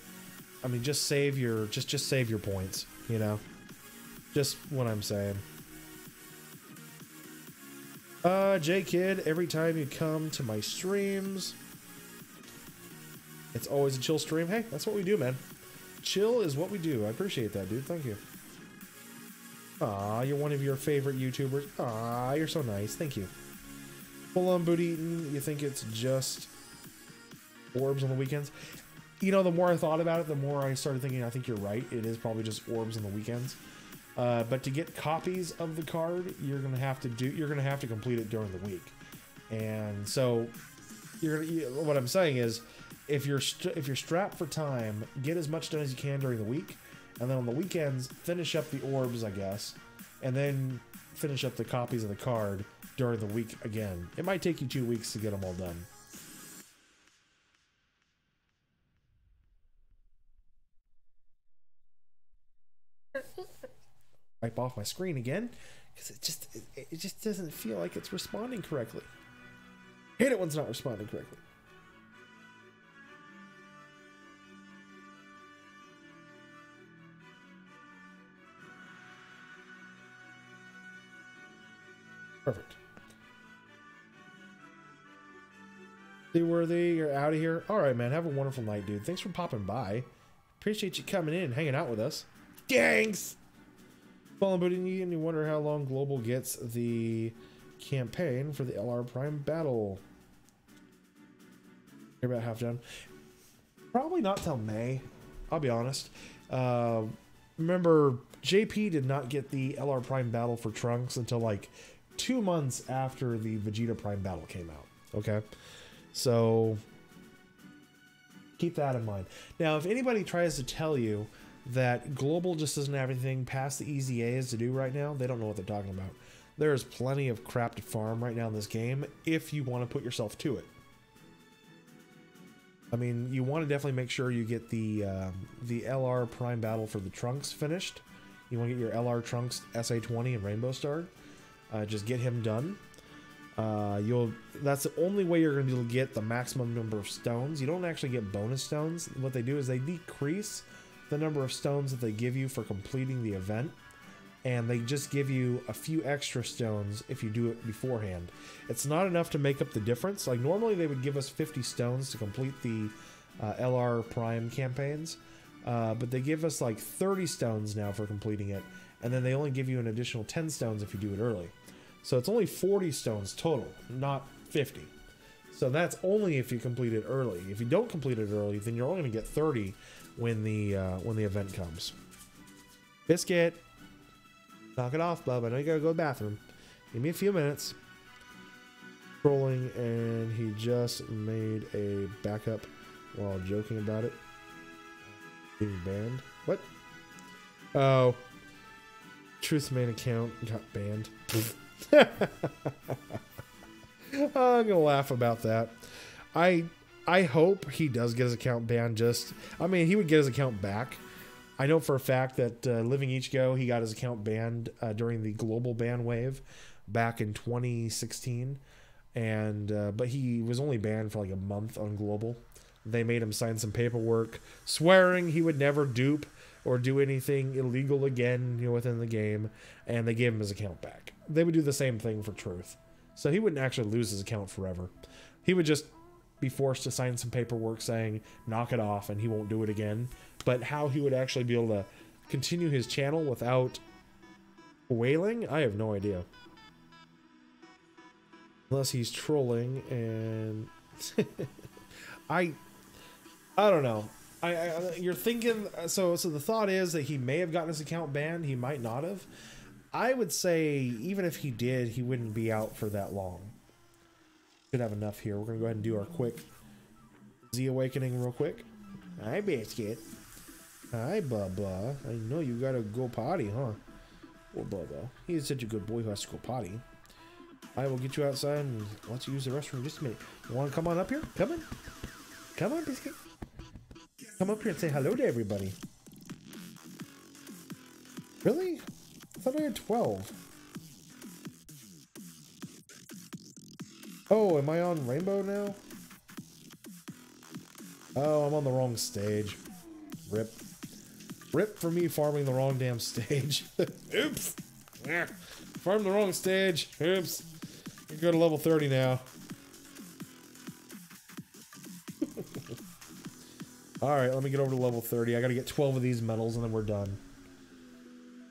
I mean, just save your just save your points, you know. Just what I'm saying. J Kid, every time you come to my streams, it's always a chill stream. Hey, that's what we do, man. Chill is what we do. I appreciate that, dude. Thank you. Aw, you're one of your favorite YouTubers. Aw, you're so nice. Thank you. Full on Booty Eaton, you think it's just orbs on the weekends? You know, the more I thought about it, the more I started thinking, I think you're right. It is probably just orbs on the weekends. But to get copies of the card, you're gonna have to complete it during the week. And so, what I'm saying is, if you're strapped for time, get as much done as you can during the week, and then on the weekends, finish up the orbs, I guess, and then finish up the copies of the card during the week again. It might take you 2 weeks to get them all done. Wipe off my screen again because it just doesn't feel like it's responding correctly. I hate it when it's not responding correctly. Perfect. Seaworthy, you're out of here. All right, man. Have a wonderful night, dude. Thanks for popping by. Appreciate you coming in and hanging out with us. Thanks. Fallen Booty, and you wonder how long Global gets the campaign for the LR Prime battle. You're about half done. Probably not till May. I'll be honest. Remember, JP did not get the LR Prime battle for Trunks until like 2 months after the Vegeta Prime battle came out. Okay, so keep that in mind. Now, if anybody tries to tell you that Global just doesn't have anything past the EZAs to do right now, they don't know what they're talking about. There's plenty of crap to farm right now in this game if you want to put yourself to it. I mean, you want to definitely make sure you get the LR Prime battle for the Trunks finished. You want to get your LR Trunks SA20 and Rainbow Star. Just get him done. That's the only way you're going to be able to get the maximum number of stones. You don't actually get bonus stones. What they do is they decrease the number of stones that they give you for completing the event, and they just give you a few extra stones if you do it beforehand. It's not enough to make up the difference. Like normally they would give us 50 stones to complete the LR Prime campaigns, But they give us like 30 stones now for completing it, and then they only give you an additional 10 stones if you do it early. So it's only 40 stones total, not 50. So that's only if you complete it early. If you don't complete it early, then you're only going to get 30 when the event comes. Biscuit, knock it off, bub. I know you gotta go to the bathroom. Give me a few minutes. Trolling, and he just made a backup while joking about it. Being banned. What? Oh. Truth main account got banned. I'm gonna laugh about that. I hope he does get his account banned. I mean, he would get his account back. I know for a fact that Living Each Go, he got his account banned during the global ban wave back in 2016, and but he was only banned for like a month on global. They made him sign some paperwork swearing he would never dupe or do anything illegal again, within the game, and they gave him his account back. They would do the same thing for Truth, so he wouldn't actually lose his account forever. He would just be forced to sign some paperwork saying knock it off and he won't do it again. But how he would actually be able to continue his channel without wailing, I have no idea. Unless he's trolling, and I don't know. You're thinking, so the thought is that he may have gotten his account banned, he might not have. I would say even if he did, he wouldn't be out for that long. Should have enough here. We're gonna go ahead and do our quick Z awakening real quick. Hi, Biscuit. Hi, Bubba. I know you gotta go potty, huh? Well, Bubba, he's such a good boy who has to go potty. I will get you outside and let you use the restroom in just a minute. You want to come on up here? Come on. Come on, Biscuit. Come up here and say hello to everybody. Really? I thought I had 12. Oh, am I on Rainbow now? Oh, I'm on the wrong stage. Rip. Rip for me farming the wrong damn stage. Oops. Farmed the wrong stage. Oops. You go to level 30 now. Alright, let me get over to level 30. I gotta get 12 of these medals and then we're done.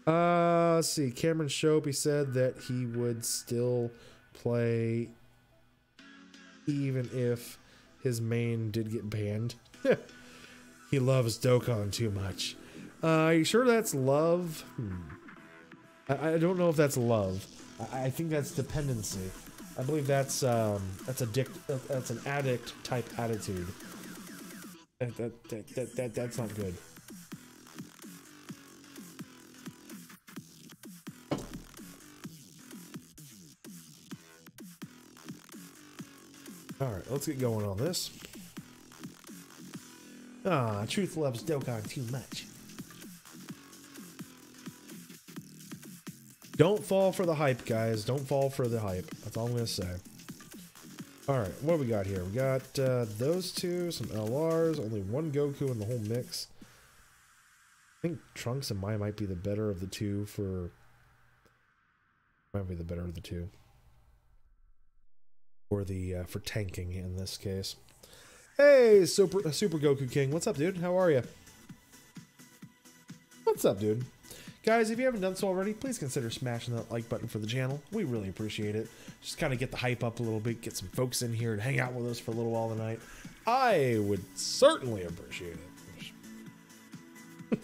Let's see. Cameron Shope, he said that he would still play even if his main did get banned. He loves Dokkan too much. Are you sure that's love? I don't know if that's love. I think that's dependency. I believe that's an addict type attitude. That's not good. Alright, let's get going on this. Truth loves Dokkan too much. Don't fall for the hype, guys. Don't fall for the hype. That's all I'm going to say. Alright, what do we got here? We got those two, some LRs, only one Goku in the whole mix. I think Trunks and Mai might be the better of the two for... for tanking in this case. Hey, Super Goku King. What's up, dude? How are you? What's up, dude? Guys, if you haven't done so already, please consider smashing that like button for the channel. We really appreciate it. Just kind of get the hype up a little bit, get some folks in here to hang out with us for a little while tonight. I would certainly appreciate it.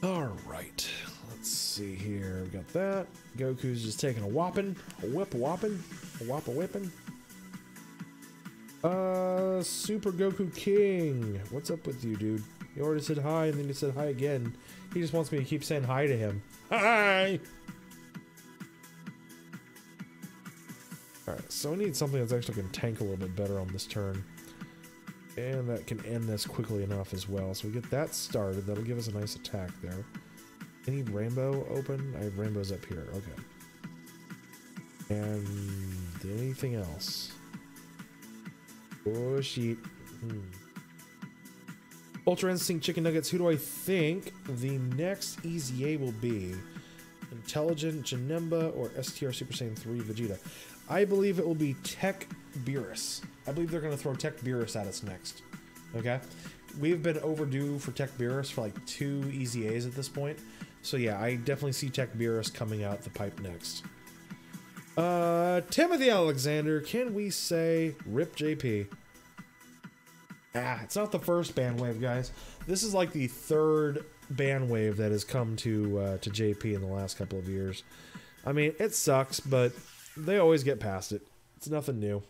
All right. Let's see here. We got that. Goku's just taking a whopping. A whipping. Super Goku King. What's up with you, dude? You already said hi and then you said hi again. He just wants me to keep saying hi to him. Hi! Alright, so I need something that's actually going to tank a little bit better on this turn. And that can end this quickly enough as well. So we get that started. That'll give us a nice attack there. Any rainbow open? I have rainbows up here. Okay. And anything else? Oh, shit. Ultra Instinct Chicken Nuggets. Who do I think the next EZA will be? Intelligent Janemba or STR Super Saiyan 3 Vegeta? I believe it will be Tech Beerus. I believe they're going to throw Tech Beerus at us next. Okay? We've been overdue for Tech Beerus for like 2 EZAs at this point. So yeah, I definitely see Tech Beerus coming out the pipe next. Timothy Alexander, can we say RIP JP? It's not the first ban wave, guys. This is like the 3rd ban wave that has come to JP in the last couple of years. I mean, it sucks, but they always get past it. It's nothing new.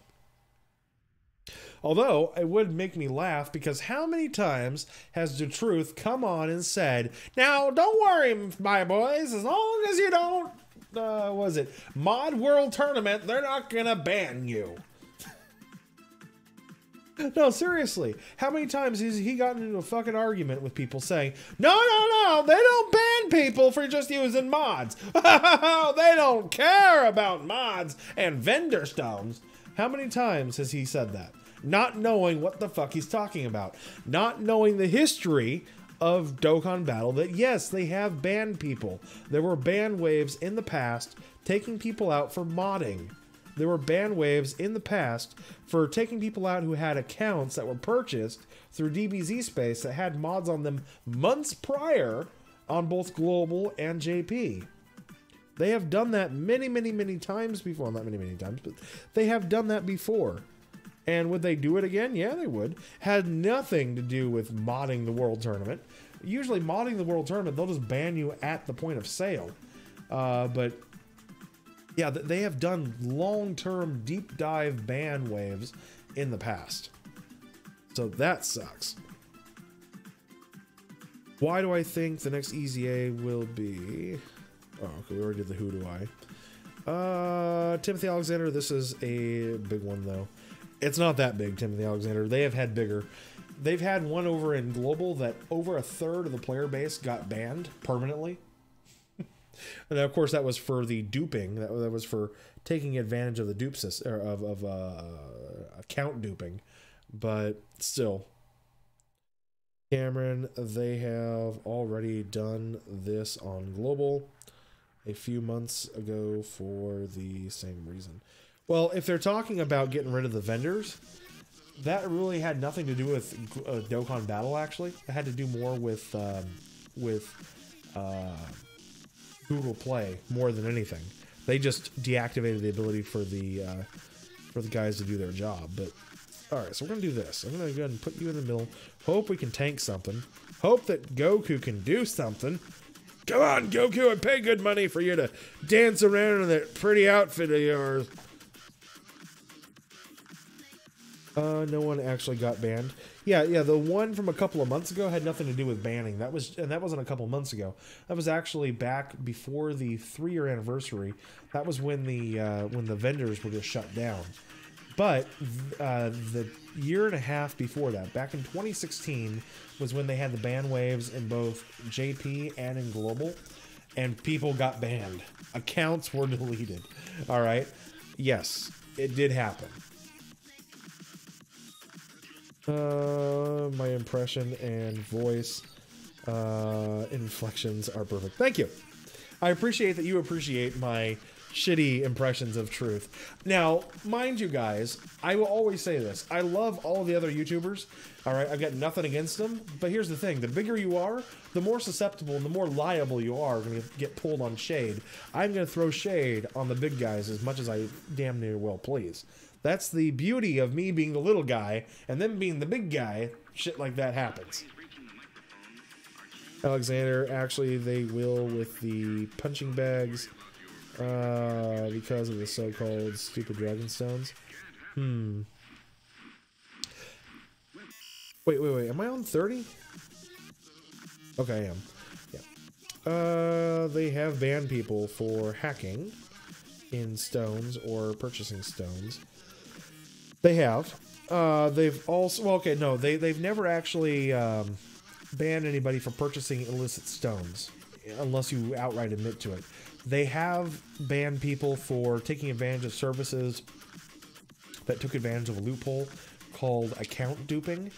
Although, it would make me laugh, because how many times has the truth come on and said, now, don't worry, my boys, as long as you don't, what is it, Mod World Tournament, they're not gonna ban you. No, seriously, how many times has he gotten into a fucking argument with people saying, no, they don't ban people for just using mods. They don't care about mods and vendor stones. How many times has he said that? Not knowing what the fuck he's talking about. Not knowing the history of Dokkan Battle, that yes, they have banned people. There were ban waves in the past taking people out for modding. There were ban waves in the past for taking people out who had accounts that were purchased through DBZ Space that had mods on them months prior on both Global and JP. They have done that many times before. Not many times, but they have done that before. And would they do it again? Yeah, they would. Had nothing to do with modding the World Tournament. Usually modding the World Tournament, they'll just ban you at the point of sale. But yeah, they have done long-term deep dive ban waves in the past. So that sucks. Why do I think the next EZA will be... Oh, okay, we already did the who do I. Timothy Alexander, this is a big one, though. It's not that big, Timothy Alexander. They have had bigger. They've had one over in Global that over 1/3 of the player base got banned permanently. And of course, that was for the duping. That was for taking advantage of the dupe system, or of account duping. But still, Cameron, they have already done this on Global a few months ago for the same reason. Well, if they're talking about getting rid of the vendors, that really had nothing to do with Dokkan Battle, actually. It had to do more with Google Play more than anything. They just deactivated the ability for the guys to do their job. But all right, so we're gonna do this. I'm gonna go ahead and put you in the middle. Hope we can tank something. Hope that Goku can do something. Come on, Goku! I pay good money for you to dance around in that pretty outfit of yours. No one actually got banned. Yeah, the one from a couple of months ago had nothing to do with banning. That wasn't a couple of months ago. That was actually back before the 3-year anniversary. That was when the vendors were just shut down. But the year and a half before that, back in 2016, was when they had the ban waves in both JP and in Global, and people got banned. Accounts were deleted. All right. Yes, it did happen. My impression and voice inflections are perfect. Thank you. I appreciate that you appreciate my shitty impressions of truth. Now, mind you guys, I will always say this. I love all of the other YouTubers. All right, I've got nothing against them. But here's the thing. The bigger you are, the more susceptible and the more liable you are when you get pulled on shade. I'm going to throw shade on the big guys as much as I damn near will please. That's the beauty of me being the little guy and them being the big guy. Shit like that happens. Alexander, actually, they will with the punching bags because of the so-called stupid dragon stones. Wait. Am I on 30? Okay, I am. Yeah. They have banned people for hacking in stones or purchasing stones. They have. They've also... Well, okay, no. They've never actually banned anybody for purchasing illicit stones, unless you outright admit to it. They have banned people for taking advantage of services that took advantage of a loophole called account duping.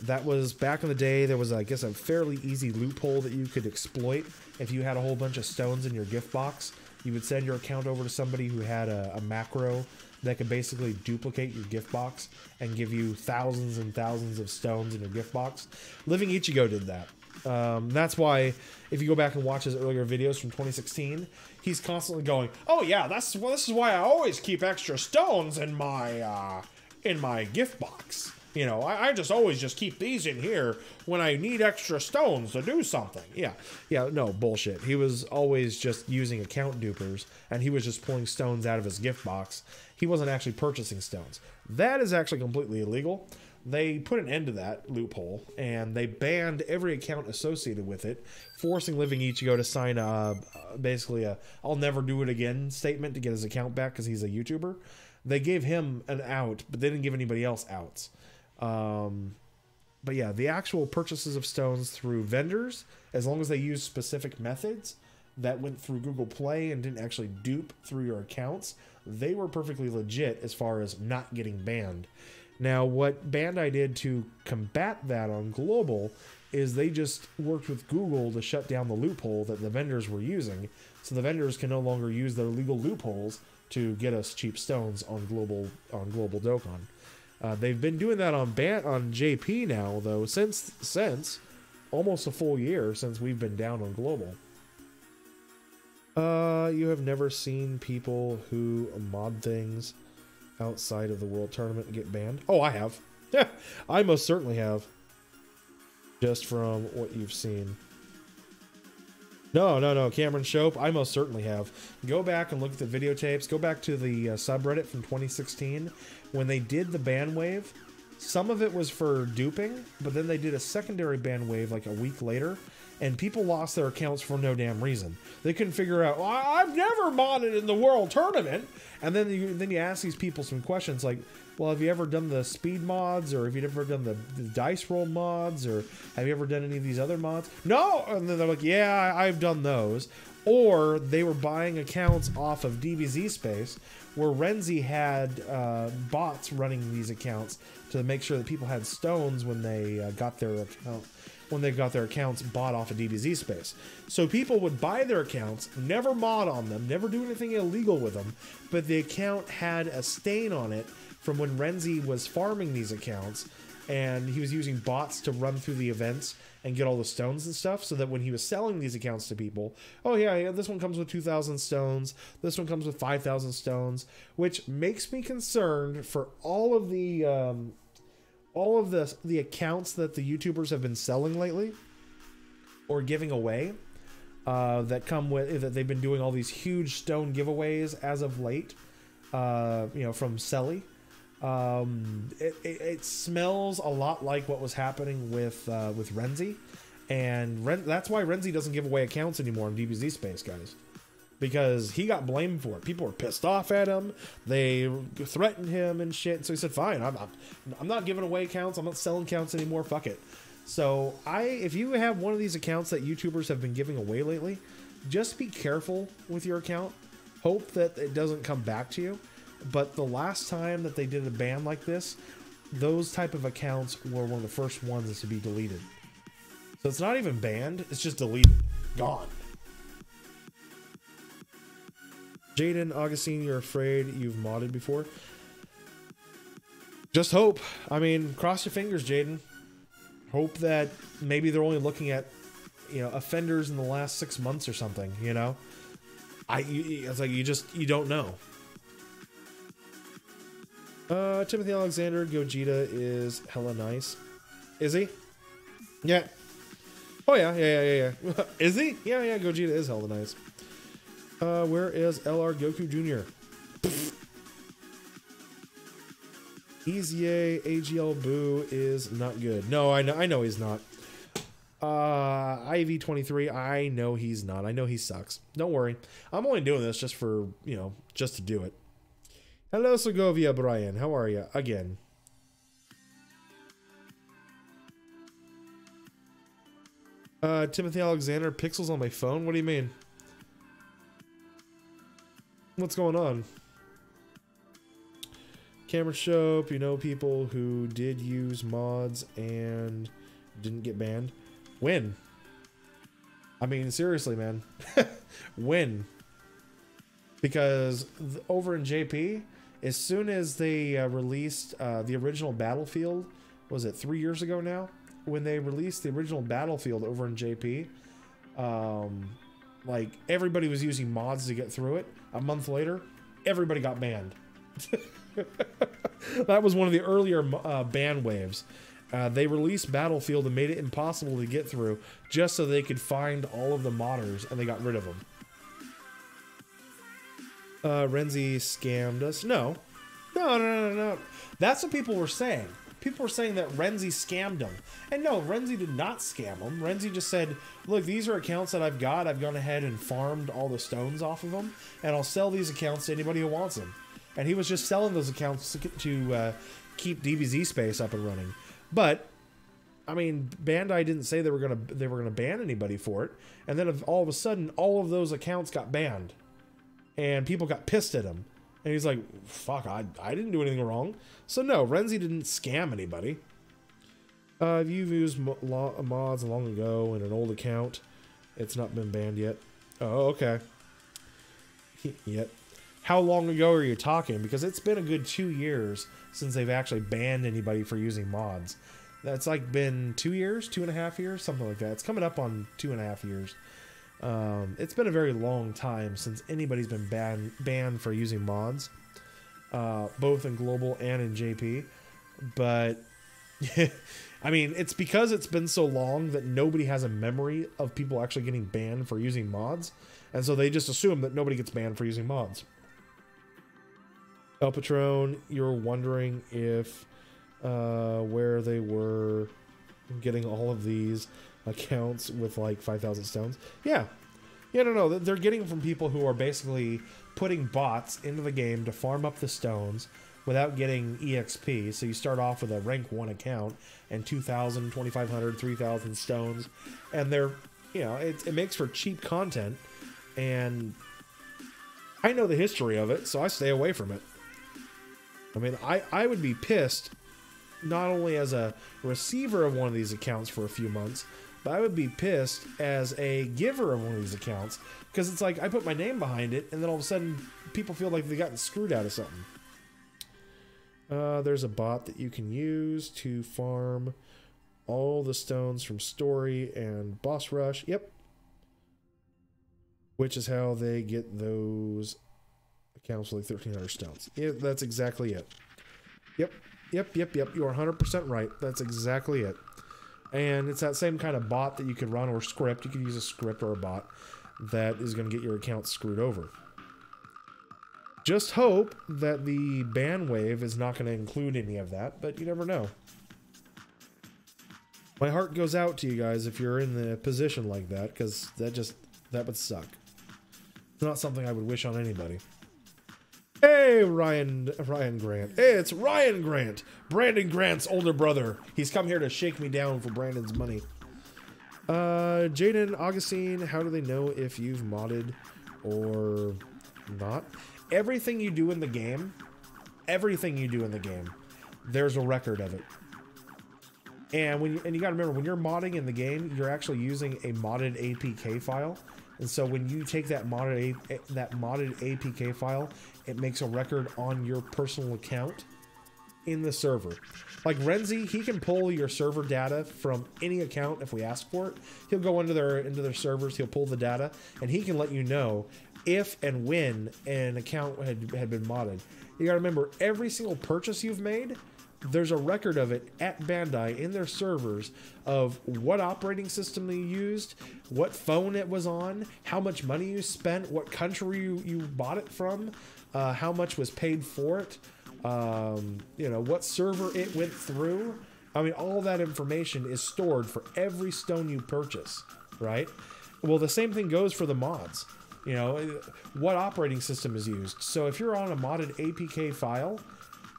That was back in the day. There was, I guess, a fairly easy loophole that you could exploit if you had a whole bunch of stones in your gift box. You would send your account over to somebody who had a macro that could basically duplicate your gift box and give you thousands and thousands of stones in your gift box. Living Ichigo did that. That's why, if you go back and watch his earlier videos from 2016, he's constantly going, "Oh yeah, this is why I always keep extra stones in my gift box. You know, I just always just keep these in here when I need extra stones to do something." Yeah, no, bullshit. He was always just using account dupers, and he was just pulling stones out of his gift box. He wasn't actually purchasing stones. That is actually completely illegal. They put an end to that loophole, and they banned every account associated with it, forcing Living Ichigo to sign basically a "I'll never do it again" statement to get his account back because he's a YouTuber. They gave him an out, but they didn't give anybody else outs. But yeah, the actual purchases of stones through vendors, as long as they use specific methods that went through Google Play and didn't actually dupe through your accounts, they were perfectly legit as far as not getting banned. Now, what Bandai did to combat that on global is they just worked with Google to shut down the loophole that the vendors were using, so the vendors can no longer use their legal loopholes to get us cheap stones on global Dokkan. They've been doing that on JP now, though, since almost a full year since we've been down on global. You have never seen people who mod things outside of the World Tournament get banned? Oh, I have. I most certainly have. Just from what you've seen. No, Cameron Shope, I most certainly have. Go back and look at the videotapes. Go back to the subreddit from 2016. When they did the ban wave, some of it was for duping, but then they did a secondary ban wave like a week later, and people lost their accounts for no damn reason. They couldn't figure out, well, I've never modded in the World Tournament. And then you ask these people some questions like, well, have you ever done the speed mods, or have you ever done the dice roll mods, or have you ever done any of these other mods? No! And then they're like, yeah, I've done those. Or they were buying accounts off of DBZ Space, where Renzi had bots running these accounts to make sure that people had stones when they got their accounts bought off of DBZ Space. So people would buy their accounts, never mod on them, never do anything illegal with them, but the account had a stain on it from when Renzi was farming these accounts, and he was using bots to run through the events and get all the stones and stuff, so that when he was selling these accounts to people, oh yeah, this one comes with 2,000 stones, this one comes with 5,000 stones, which makes me concerned for all of the accounts that the YouTubers have been selling lately or giving away, that they've been doing all these huge stone giveaways as of late, from Selly. It smells a lot like what was happening with Renzi, and that's why Renzi doesn't give away accounts anymore in DBZ Space, guys, because he got blamed for it. People were pissed off at him, they threatened him and shit, so he said, fine, I'm not giving away accounts, I'm not selling accounts anymore, fuck it. So if you have one of these accounts that YouTubers have been giving away lately, just be careful with your account. Hope that it doesn't come back to you. But the last time that they did a ban like this, those type of accounts were one of the first ones to be deleted. So it's not even banned, it's just deleted. Gone. Jaden, Augustine, you're afraid you've modded before? Just hope. I mean, cross your fingers, Jaden. Hope that maybe they're only looking at, offenders in the last 6 months or something, It's like you don't know. Timothy Alexander, Gogeta is hella nice. Is he? Yeah. Oh yeah. Is he? Yeah, Gogeta is hella nice. Where is LR Goku Jr.? EZA AGL Buu is not good. No, I know he's not. IV23, I know he's not. I know he sucks. Don't worry. I'm only doing this just for, just to do it. Hello, Segovia Brian. How are you? Again. Timothy Alexander, pixels on my phone? What do you mean? What's going on? Camera Shope, people who did use mods and didn't get banned. When? I mean, seriously, man. When? Because over in JP, As soon as they released the original Battlefield, was it 3 years ago now? When they released the original Battlefield over in JP, like everybody was using mods to get through it. A month later, everybody got banned. That was one of the earlier ban waves. They released Battlefield and made it impossible to get through just so they could find all of the modders, and they got rid of them. Renzi scammed us. No. No. That's what people were saying. People were saying that Renzi scammed them. And no, Renzi did not scam them. Renzi just said, look, these are accounts that I've got. I've gone ahead and farmed all the stones off of them, and I'll sell these accounts to anybody who wants them. And he was just selling those accounts to keep DBZ space up and running. But I mean, Bandai didn't say they were gonna ban anybody for it. And then all of a sudden, all of those accounts got banned, and people got pissed at him. And he's like, fuck, I didn't do anything wrong. So no, Renzi didn't scam anybody. You've used mods long ago in an old account. It's not been banned yet. Oh, okay. Yet. How long ago are you talking? Because it's been a good 2 years since they've actually banned anybody for using mods. That's like been 2 years, 2.5 years, something like that. It's coming up on 2.5 years. It's been a very long time since anybody's been banned for using mods, both in global and in JP. But I mean, it's because it's been so long that nobody has a memory of people actually getting banned for using mods, and so they just assume that nobody gets banned for using mods. El Patron, you're wondering if where they were getting all of these accounts with like 5,000 stones. Yeah, no, they're getting from people who are basically putting bots into the game to farm up the stones without getting EXP. So you start off with a rank 1 account and 2,000, 2,500, 3,000 stones, and they're, you know, it makes for cheap content, and I know the history of it, so I stay away from it. I mean, I would be pissed not only as a receiver of one of these accounts for a few months, but I would be pissed as a giver of one of these accounts, because it's like I put my name behind it, and then all of a sudden people feel like they've gotten screwed out of something. There's a bot that you can use to farm all the stones from Story and Boss Rush. Yep. Which is how they get those accounts with like 1,300 stones. Yeah, that's exactly it. Yep. You are 100% right. That's exactly it. And it's that same kind of bot that you could run, or script. You could use a script or a bot that is going to get your account screwed over. Just hope that the ban wave is not going to include any of that, but you never know. My heart goes out to you guys if you're in the position like that, because that would suck. It's not something I would wish on anybody. Hey, Ryan Grant. Hey, it's Ryan Grant, Brandon Grant's older brother. He's come here to shake me down for Brandon's money. Jaden, Augustine, how do they know if you've modded or not? Everything you do in the game, there's a record of it. And you gotta remember, when you're modding in the game, you're actually using a modded APK file. And so when you take that modded APK file, it makes a record on your personal account in the server. Like Renzi, he can pull your server data from any account if we ask for it. He'll go into their servers, he'll pull the data, and he can let you know if and when an account had been modded. You gotta remember, every single purchase you've made, there's a record of it at Bandai in their servers of what operating system they used, what phone it was on, how much money you spent, what country you bought it from, how much was paid for it, you know, what server it went through. I mean, all that information is stored for every stone you purchase, right? Well, the same thing goes for the mods. You know, what operating system is used. So if you're on a modded APK file,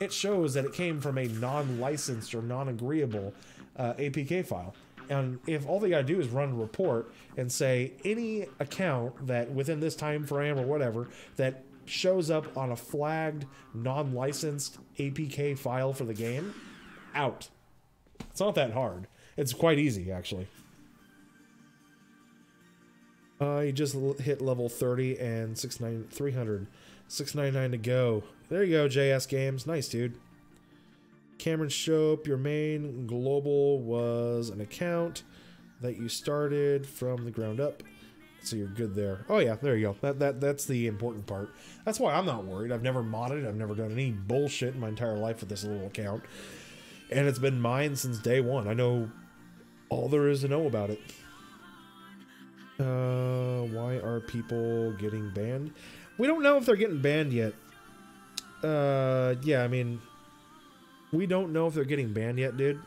it shows that it came from a non-licensed or non-agreeable APK file. And if all they gotta do is run a report and say any account that within this time frame or whatever that shows up on a flagged non-licensed APK file for the game, out. It's not that hard. It's quite easy, actually. You just hit level 30 and 300. $6.99 to go. There you go, JS Games. Nice, dude. Cameron Shope, your main global was an account that you started from the ground up. So you're good there. Oh yeah, there you go. That's the important part. That's why I'm not worried. I've never modded. I've never done any bullshit in my entire life with this little account. And it's been mine since day one. I know all there is to know about it. Why are people getting banned? We don't know if they're getting banned yet. Yeah, I mean, we don't know if they're getting banned yet, dude.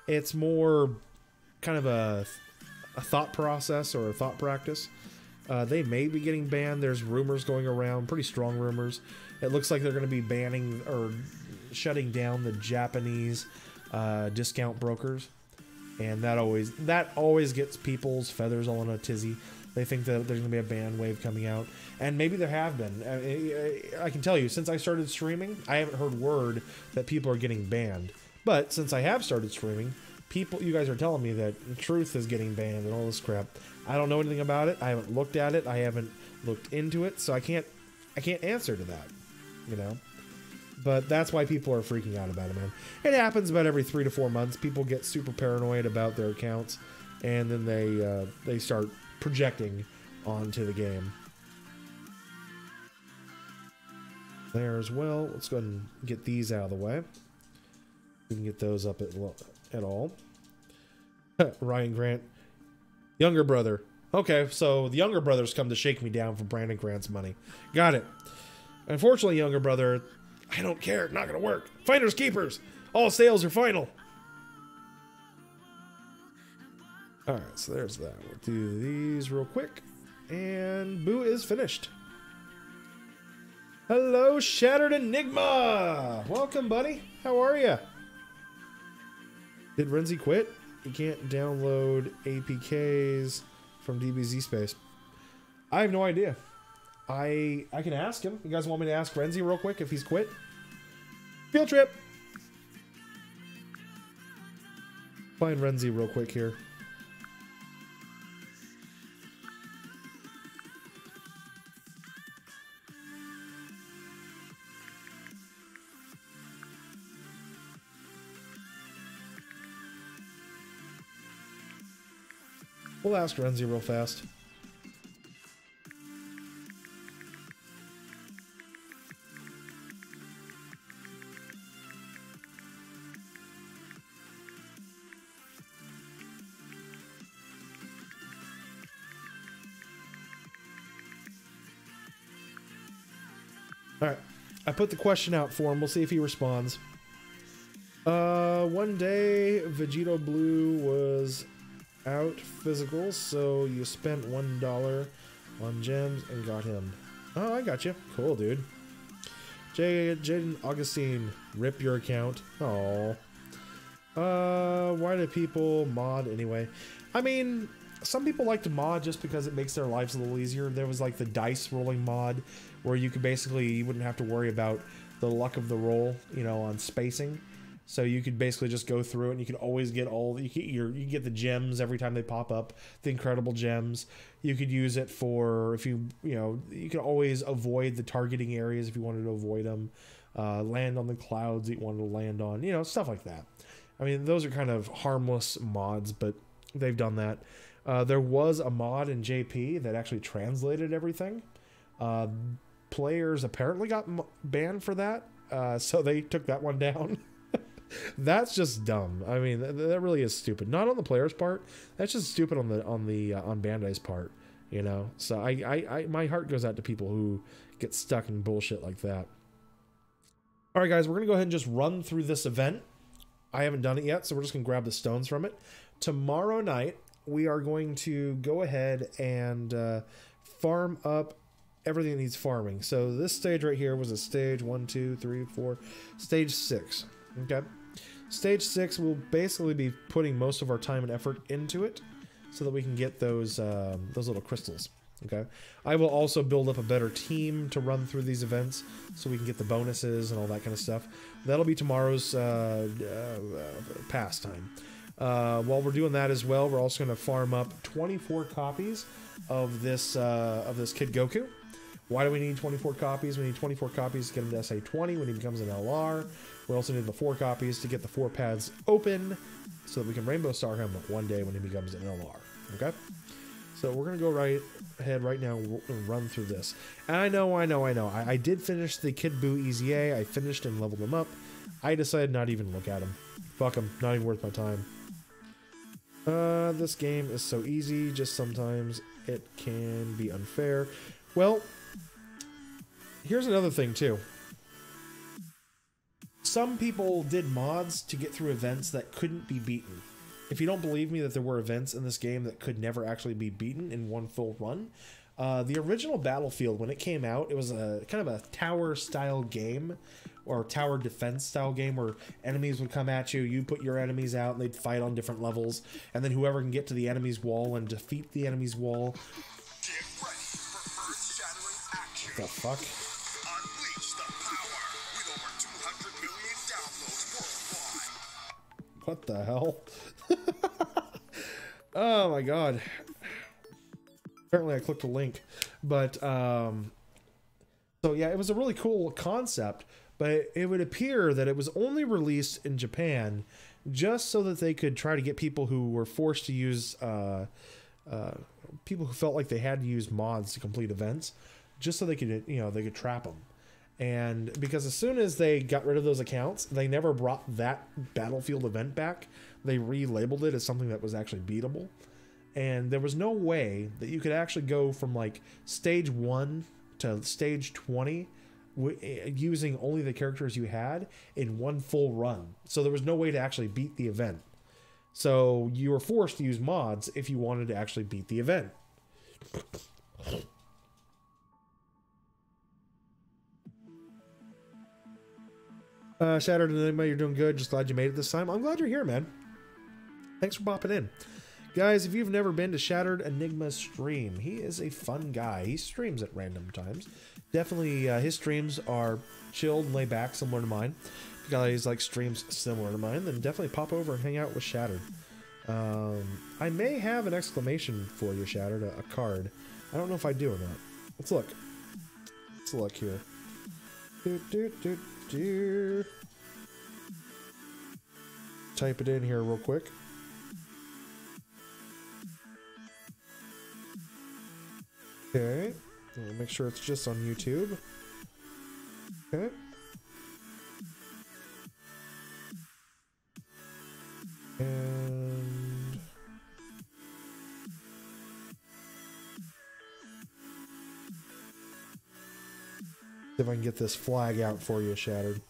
It's more kind of a thought process or a thought practice. They may be getting banned. There's rumors going around, pretty strong rumors. It looks like they're going to be banning or shutting down the Japanese discount brokers, and that always gets people's feathers all in a tizzy. They think that there's going to be a ban wave coming out, and maybe there have been. I can tell you, since I started streaming, I haven't heard word that people are getting banned. But since I have started streaming, you guys are telling me that Truth is getting banned and all this crap. I don't know anything about it. I haven't looked at it. I haven't looked into it, so I can't answer to that, you know. But that's why people are freaking out about it, man. It happens about every 3 to 4 months. People get super paranoid about their accounts, and then they start projecting onto the game. There as well. Let's go ahead and get these out of the way. We can get those up at all. Ryan Grant, younger brother. Okay, so the younger brother's come to shake me down for Brandon Grant's money. Got it. Unfortunately, younger brother, I don't care. Not gonna work. Finders keepers. All sales are final. All right, so there's that. We'll do these real quick, and Buu is finished. Hello, Shattered Enigma. Welcome, buddy. How are you? Did Renzi quit? You can't download APKs from DBZ Space. I have no idea. I can ask him. You guys want me to ask Renzi real quick if he's quit? Field trip. Find Renzi real quick here. We'll ask Renzi real fast. Alright, I put the question out for him. We'll see if he responds. One day, Vegito Blue was out physical, so you spent $1 on gems and got him. Oh, I got you. Cool, dude. Jaden Augustine, rip your account. Oh. Why do people mod anyway? I mean, some people like to mod just because it makes their lives a little easier. There was like the dice rolling mod where you wouldn't have to worry about the luck of the roll, you know, on spacing. So you could basically just go through it, and you could always get you get the gems every time they pop up, the incredible gems. You could use it for you could always avoid the targeting areas if you wanted to avoid them, land on the clouds that you wanted to land on, you know, stuff like that. I mean, those are kind of harmless mods, but they've done that. There was a mod in JP that actually translated everything. Players apparently got banned for that, so they took that one down. That's just dumb. I mean, that really is stupid. Not on the player's part. That's just stupid on Bandai's part. You know. So I my heart goes out to people who get stuck in bullshit like that. All right, guys, we're gonna go ahead and just run through this event. I haven't done it yet, so we're just gonna grab the stones from it. Tomorrow night, we are going to go ahead and farm up everything that needs farming. So this stage right here was a stage 1, 2, 3, 4, stage 6. Okay. Stage 6 will basically be putting most of our time and effort into it so that we can get those little crystals. Okay. I will also build up a better team to run through these events so we can get the bonuses and all that kind of stuff. That'll be tomorrow's pastime. While we're doing that as well, we're also going to farm up 24 copies of this Kid Goku. Why do we need 24 copies? We need 24 copies to get him to SA20 when he becomes an LR. We also need the 4 copies to get the 4 paths open so that we can Rainbow Star him one day when he becomes an LR. Okay? So we're going to go right ahead right now and run through this. And I know. I did finish the Kid Buu EZA. I finished and leveled him up. I decided not even to look at him. Fuck him. Not even worth my time. This game is so easy. Just sometimes it can be unfair. Well, here's another thing too. Some people did mods to get through events that couldn't be beaten. If you don't believe me that there were events in this game that could never actually be beaten in one full run, the original Battlefield, when it came out, it was a kind of a tower style game, or tower defense style game, where enemies would come at you, you put your enemies out, and they'd fight on different levels, and then whoever can get to the enemy's wall and defeat the enemy's wall. Get ready for earth-shattering action. What the fuck? Unleash the power with over 200 million downloads worldwide. What the hell? Oh my god. Apparently I clicked a link. But, so yeah, it was a really cool concept, but it would appear that it was only released in Japan just so that they could try to get people who were forced to use, people who felt like they had to use mods to complete events, just so they could, you know, they could trap them. And because as soon as they got rid of those accounts, they never brought that Battlefield event back. They relabeled it as something that was actually beatable. And there was no way that you could actually go from like stage 1 to stage 20 using only the characters you had in one full run. So there was no way to actually beat the event. So you were forced to use mods if you wanted to actually beat the event. Shattered Enigma, you're doing good. Just glad you made it this time. I'm glad you're here, man. Thanks for popping in. Guys, if you've never been to Shattered Enigma's stream, he is a fun guy. He streams at random times. Definitely, his streams are chilled and laid back, similar to mine. If you guys like streams similar to mine, then definitely pop over and hang out with Shattered. I may have an exclamation for you, Shattered, a card. I don't know if I do or not. Let's look. Let's look here. Type it in here real quick. Okay, we'll make sure it's just on YouTube. Okay. And see if I can get this flag out for you, Shattered.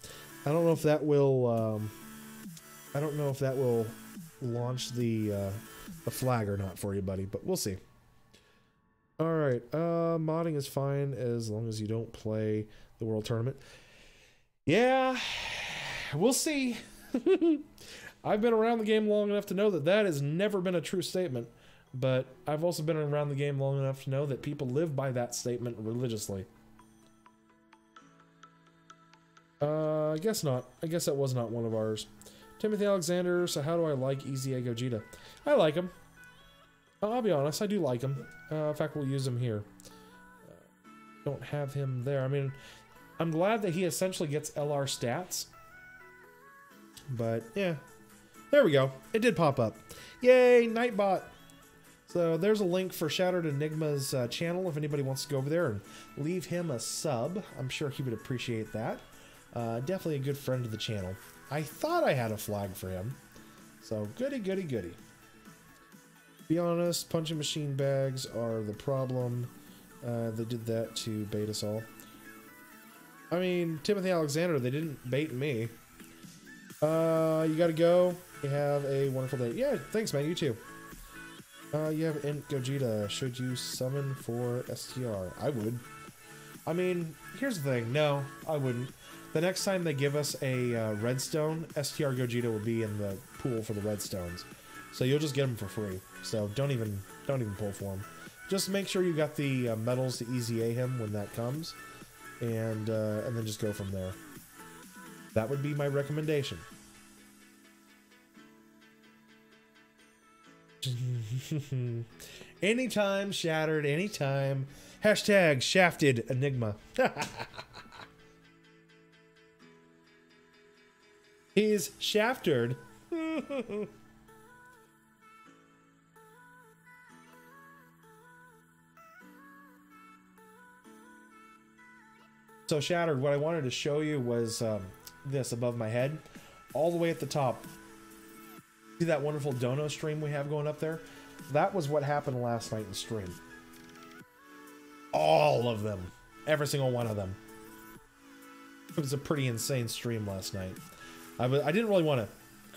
I don't know if that will launch the flag or not for you, buddy, but we'll see. Alright, modding is fine as long as you don't play the World Tournament. Yeah, we'll see. I've been around the game long enough to know that that has never been a true statement, but I've also been around the game long enough to know that people live by that statement religiously. I guess not. I guess that was not one of ours. Timothy Alexander, so how do I like EZA Gogeta? I like him. I'll be honest, I do like him. In fact, we'll use him here. Don't have him there. I mean, I'm glad that he essentially gets LR stats. But, yeah. There we go. It did pop up. Yay, Nightbot! So, there's a link for Shattered Enigma's channel if anybody wants to go over there and leave him a sub. I'm sure he would appreciate that. Definitely a good friend of the channel. I thought I had a flag for him. So, goody, goody, goody. Be honest, punching machine bags are the problem. They did that to bait us all. I mean, Timothy Alexander, they didn't bait me. You gotta go. You have a wonderful day. Yeah, thanks, man. You too. You have Int Gogeta. Should you summon for STR? I would. I mean, here's the thing. No, I wouldn't. The next time they give us a redstone, STR Gogeta will be in the pool for the redstones. So you'll just get them for free. So don't even pull for them. Just make sure you got the medals to EZA him when that comes, and then just go from there. That would be my recommendation. Anytime shattered, anytime. Hashtag shafted enigma. He's shafted. So shattered, what I wanted to show you was this above my head. All the way at the top. See that wonderful dono stream we have going up there? That was what happened last night in stream. All of them. Every single one of them. It was a pretty insane stream last night. I didn't really want to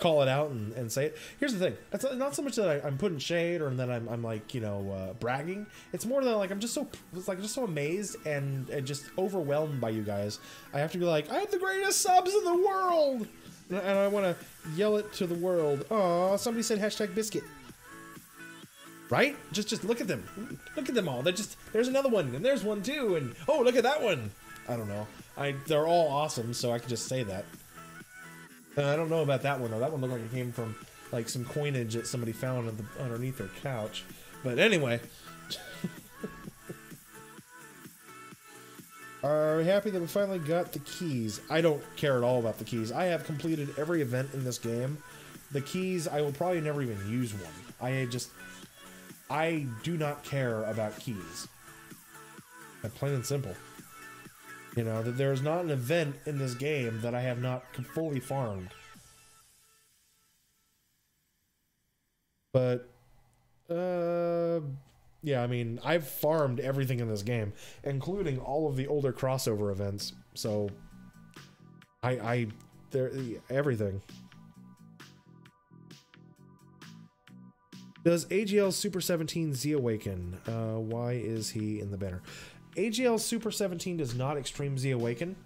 call it out and say it. Here's the thing. It's not so much that I'm putting shade or that I'm like, you know, bragging. It's more that like I'm just so amazed and just overwhelmed by you guys. I have to be like, I have the greatest subs in the world! And I want to yell it to the world. Oh, somebody said hashtag biscuit. Right? Just look at them. Look at them all. There's another one, and there's one too, and oh, look at that one. I don't know. They're all awesome, so I can just say that. I don't know about that one though. That one looked like it came from like some coinage that somebody found underneath their couch. But anyway. Are we happy that we finally got the keys? I don't care at all about the keys. I have completed every event in this game. The keys, I will probably never even use one. I do not care about keys. Plain and simple. You know, that there is not an event in this game that I have not fully farmed. But, yeah, I mean, I've farmed everything in this game, including all of the older crossover events. So, everything. Does AGL Super 17 Z awaken? Why is he in the banner? AGL Super 17 does not Extreme Z awaken.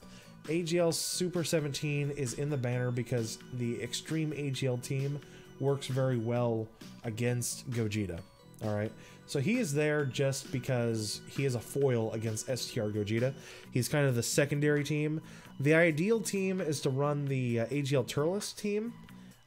AGL Super 17 is in the banner because the Extreme AGL team works very well against Gogeta. Alright, so he is there just because he is a foil against STR Gogeta. He's kind of the secondary team. The ideal team is to run the AGL Turles team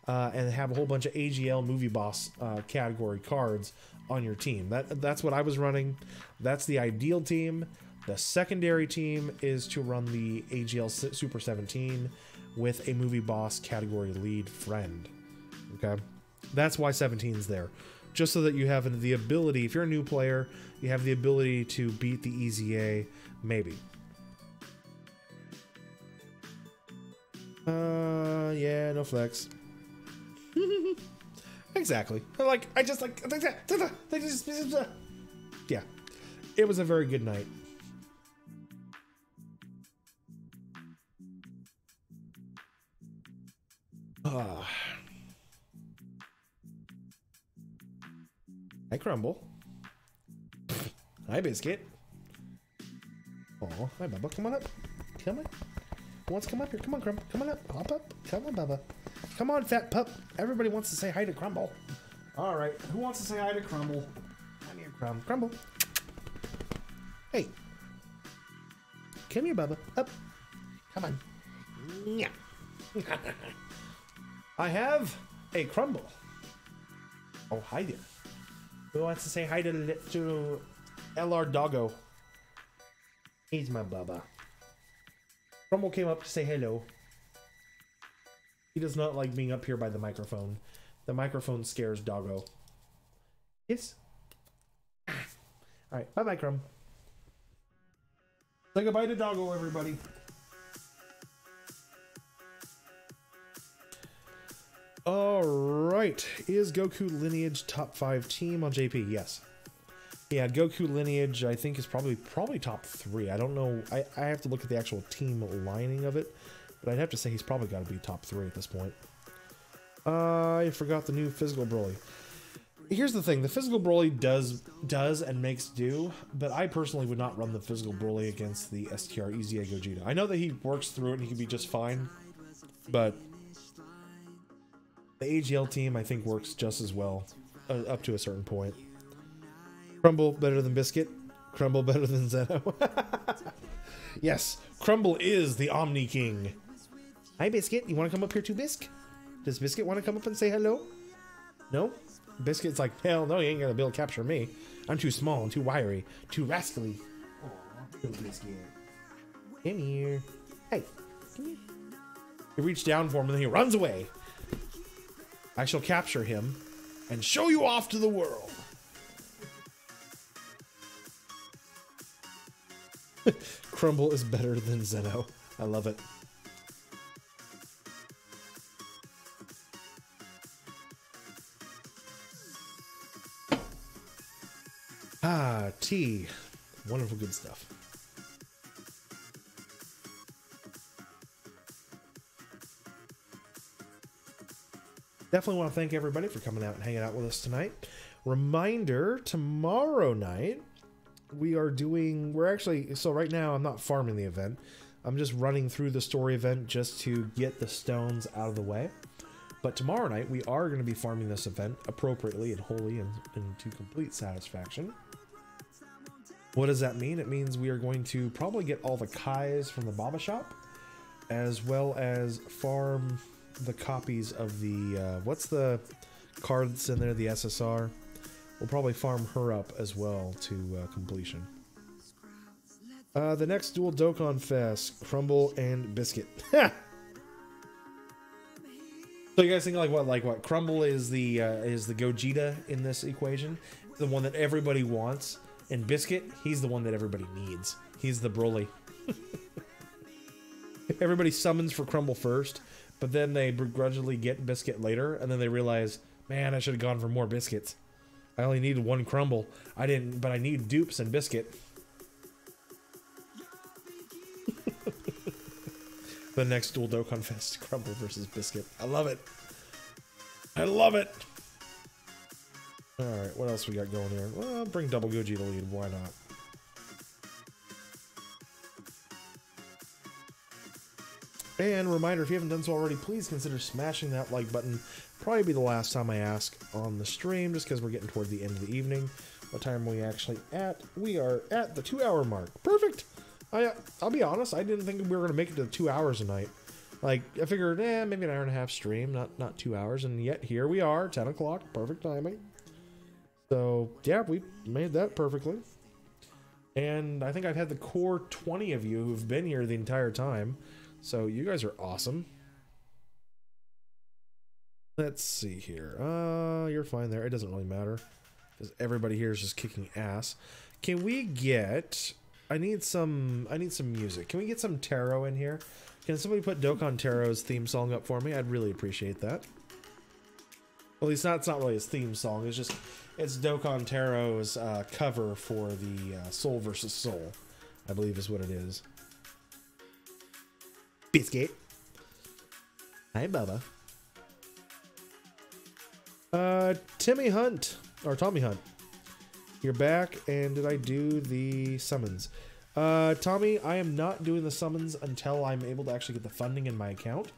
and have a whole bunch of AGL movie boss category cards on your team. That's what I was running. That's the ideal team. The secondary team is to run the AGL Super 17 with a movie boss category lead friend. Okay, that's why 17 is there. Just so that you have the ability, if you're a new player, you have the ability to beat the EZA, maybe. Yeah, no flex. Exactly. Yeah. It was a very good night. Hi, Crumble. Hi, Biscuit. Oh, hi, Bubba. Come on up. Come on. Who wants to come up here? Come on, Crumble. Come on up. Hop up. Come on, Bubba. Come on, fat pup. Everybody wants to say hi to Crumble. All right. Who wants to say hi to Crumble? Come here, Crumble. Hey. Come here, Bubba. Up. Come on. Yeah. I have a Crumble. Oh, hi there. Who wants to say hi to LR Doggo? He's my Bubba. Crumble came up to say hello. He does not like being up here by the microphone. The microphone scares Doggo. Yes. Alright, bye-bye, Crumb. Say goodbye to Doggo, everybody. Alright. Is Goku Lineage top 5 team on JP? Yes. Yeah, Goku Lineage, I think, is probably top 3. I don't know. I have to look at the actual team lining of it. But I'd have to say he's probably got to be top 3 at this point. I forgot the new physical Broly. Here's the thing. The physical Broly does and makes do, but I personally would not run the physical Broly against the STR EZA Gogeta. I know that he works through it and he can be just fine, but the AGL team, I think, works just as well up to a certain point. Crumble better than Biscuit. Crumble better than Zeno. Yes, Crumble is the Omni King. Hi, Biscuit. You want to come up here too, Bisc? Does Biscuit want to come up and say hello? No? Biscuit's like, hell no, you ain't gonna be able to capture me. I'm too small and too wiry, too rascally. Aw, Biscuit. Come here. Hey, come here. He reached down for him and then he runs away. I shall capture him and show you off to the world. Crumble is better than Zeno. I love it. Ah, tea. Wonderful good stuff. Definitely want to thank everybody for coming out and hanging out with us tonight. Reminder, tomorrow night, so right now I'm not farming the event. I'm just running through the story event just to get the stones out of the way. But tomorrow night, we are going to be farming this event appropriately and wholly and to complete satisfaction. What does that mean? It means we are going to probably get all the Kais from the Baba shop, as well as farm the copies of the, what's the card that's in there, the SSR? We'll probably farm her up as well to completion. The next dual Dokkan Fest, Crumble and Biscuit. So you guys think like what? Crumble is the Gogeta in this equation, the one that everybody wants, and Biscuit, he's the one that everybody needs. He's the Broly. Everybody summons for Crumble first, but then they begrudgingly get Biscuit later, and then they realize, man, I should have gone for more Biscuits. I only needed one Crumble. I didn't, but I need dupes and Biscuit. The next dual Dokkan Fest, Crumble versus Biscuit. I love it. I love it. Alright, what else we got going here? Well, bring Double Goji to lead. Why not? And reminder, if you haven't done so already, please consider smashing that like button. Probably be the last time I ask on the stream, just because we're getting toward the end of the evening. What time are we actually at? We are at the 2-hour mark. Perfect! I'll be honest, I didn't think we were going to make it to 2 hours a night. Like, I figured, maybe an hour and a half stream, not 2 hours, and yet here we are, 10 o'clock, perfect timing. So, yeah, we made that perfectly. And I think I've had the core 20 of you who've been here the entire time. So, you guys are awesome. Let's see here. You're fine there. It doesn't really matter, because everybody here is just kicking ass. Can we get... I need some music. Can we get some tarot in here? Can somebody put Dokkan Taro's theme song up for me? I'd really appreciate that. Well, at least it's not really his theme song. It's Dokkan Taro's cover for the Soul versus Soul, I believe is what it is. Biscuit. Hi, Bubba. Tommy Hunt. You're back, and did I do the summons? Tommy, I am not doing the summons until I'm able to actually get the funding in my account,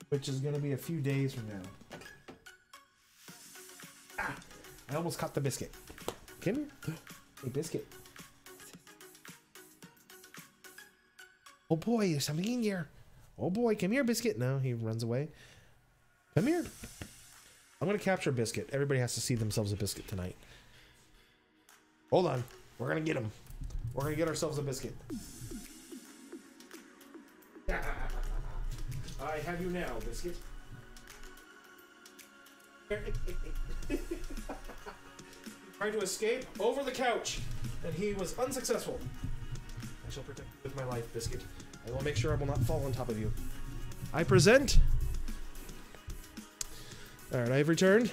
which is going to be a few days from now. Ah, I almost caught the Biscuit. Come here. Hey, Biscuit. Oh boy, there's something in here. Oh boy, come here, Biscuit. No, he runs away. Come here. I'm going to capture Biscuit. Everybody has to see themselves a Biscuit tonight. Hold on. We're going to get him. We're going to get ourselves a Biscuit. I have you now, Biscuit. Trying to escape over the couch, and he was unsuccessful. I shall protect you with my life, Biscuit. I will make sure I will not fall on top of you. I present... Alright, I have returned.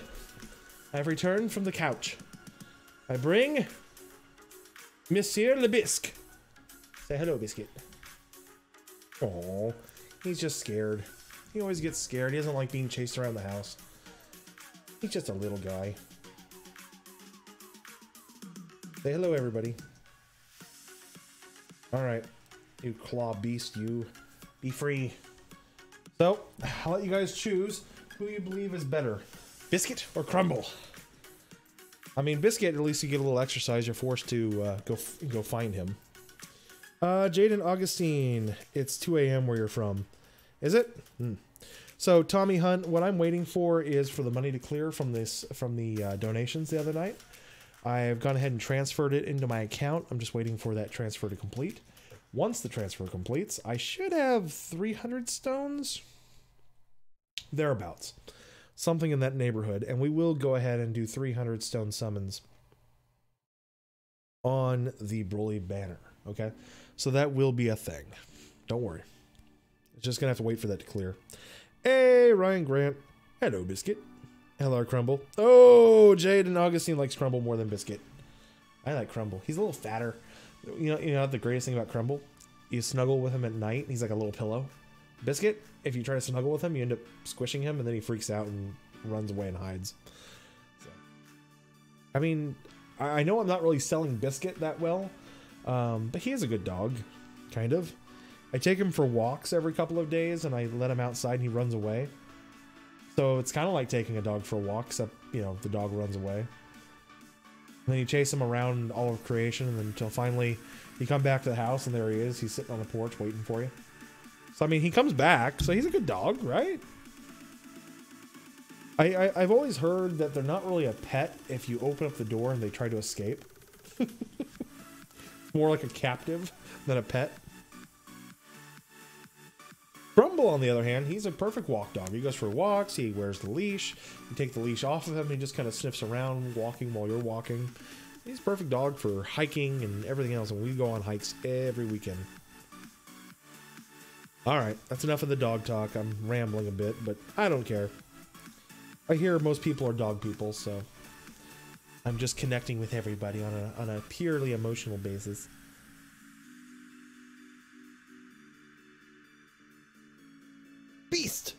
I have returned from the couch. I bring... Monsieur Le Bisque. Say hello, Biscuit. Oh, he's just scared. He always gets scared. He doesn't like being chased around the house. He's just a little guy. Say hello, everybody. Alright. You claw beast, you. Be free. So, I'll let you guys choose who you believe is better. Biscuit or Crumble? I mean, Biscuit, at least you get a little exercise. You're forced to go find him. Jaden Augustine, it's 2 a.m. where you're from. Is it? So Tommy Hunt, what I'm waiting for is for the money to clear from the donations the other night. I've gone ahead and transferred it into my account. I'm just waiting for that transfer to complete. Once the transfer completes, I should have 300 stones, thereabouts, something in that neighborhood, and we will go ahead and do 300 stone summons on the Broly banner. Okay, so that will be a thing. Don't worry. It's just gonna have to wait for that to clear. Hey, Ryan Grant. Hello, Biscuit. Hello, Crumble. Oh, Jade and Augustine likes Crumble more than Biscuit. I like Crumble. He's a little fatter. You know the greatest thing about Crumble? You snuggle with him at night, and he's like a little pillow. Biscuit, if you try to snuggle with him, you end up squishing him, and then he freaks out and runs away and hides. So, I mean, I know I'm not really selling Biscuit that well, but he is a good dog, kind of. I take him for walks every couple of days, and I let him outside, and he runs away. So it's kind of like taking a dog for a walk, except, you know, the dog runs away. And then you chase him around all of creation, and until finally you come back to the house, and there he is. He's sitting on the porch waiting for you. So, I mean, he comes back, so he's a good dog, right? I've always heard that they're not really a pet if you open up the door and they try to escape. More like a captive than a pet. Crumble, on the other hand, he's a perfect walk dog. He goes for walks, he wears the leash, you take the leash off of him, and he just kind of sniffs around, walking while you're walking. He's a perfect dog for hiking and everything else, and we go on hikes every weekend. Alright, that's enough of the dog talk. I'm rambling a bit, but I don't care. I hear most people are dog people, so I'm just connecting with everybody on a purely emotional basis. Beast!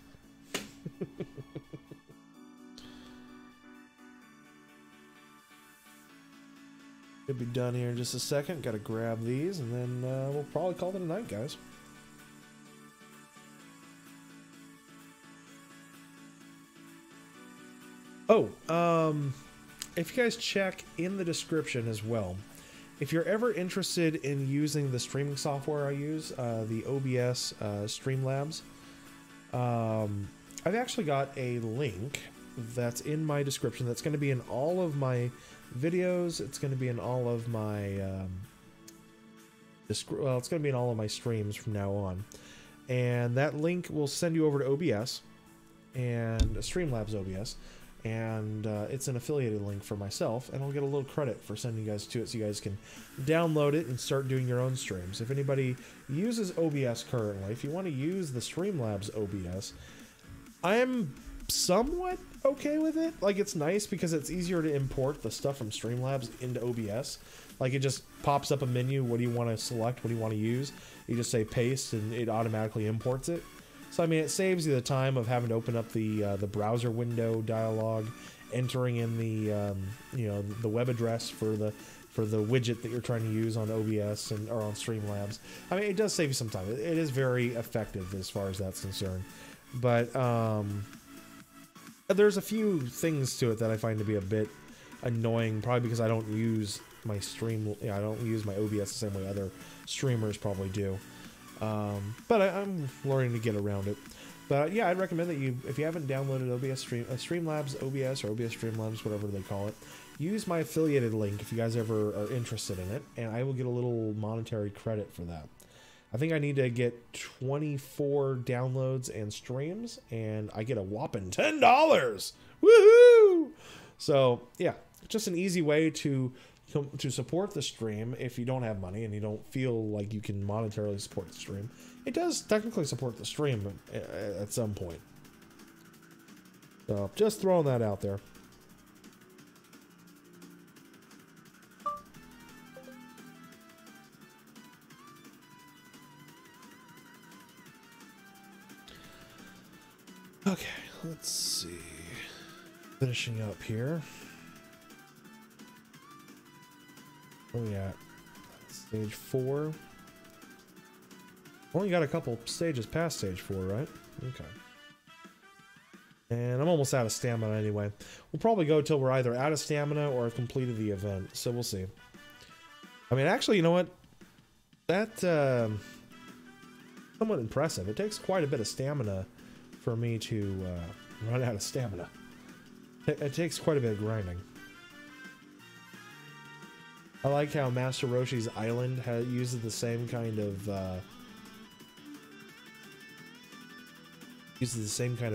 Should be done here in just a second. Gotta grab these, and then we'll probably call it a night, guys. Oh, if you guys check in the description as well, if you're ever interested in using the streaming software I use, the OBS Streamlabs, I've actually got a link that's in my description that's going to be in all of my videos. It's going to be in all of my it's going to be in all of my streams from now on, and that link will send you over to OBS and Streamlabs OBS, and it's an affiliated link for myself, and I'll get a little credit for sending you guys to it so you guys can download it and start doing your own streams. If anybody uses OBS currently, if you want to use the Streamlabs OBS, I'm somewhat okay with it. Like, it's nice because it's easier to import the stuff from Streamlabs into OBS. Like, it just pops up a menu. What do you want to select? What do you want to use? You just say paste, and it automatically imports it. So, I mean, it saves you the time of having to open up the browser window dialog, entering in the you know, the web address for the widget that you're trying to use on OBS or on Streamlabs. I mean, it does save you some time. It is very effective as far as that's concerned. But there's a few things to it that I find to be a bit annoying, probably because I don't use my I don't use my OBS the same way other streamers probably do. But I'm learning to get around it. But yeah, I'd recommend that if you haven't downloaded Streamlabs OBS or OBS Streamlabs, whatever they call it, use my affiliated link if you guys ever are interested in it, and I will get a little monetary credit for that. I think I need to get 24 downloads and streams, and I get a whopping $10. Woohoo! So yeah, just an easy way to support the stream if you don't have money and you don't feel like you can monetarily support the stream. It does technically support the stream at some point. So just throwing that out there. Okay, let's see. Finishing up here. Where we at? Stage 4. Only got a couple stages past stage 4, right? Okay. And I'm almost out of stamina anyway. We'll probably go till we're either out of stamina or have completed the event, so we'll see. I mean, actually, you know what? That, somewhat impressive. It takes quite a bit of stamina for me to run out of stamina. It takes quite a bit of grinding. I like how Master Roshi's island uses the same kind of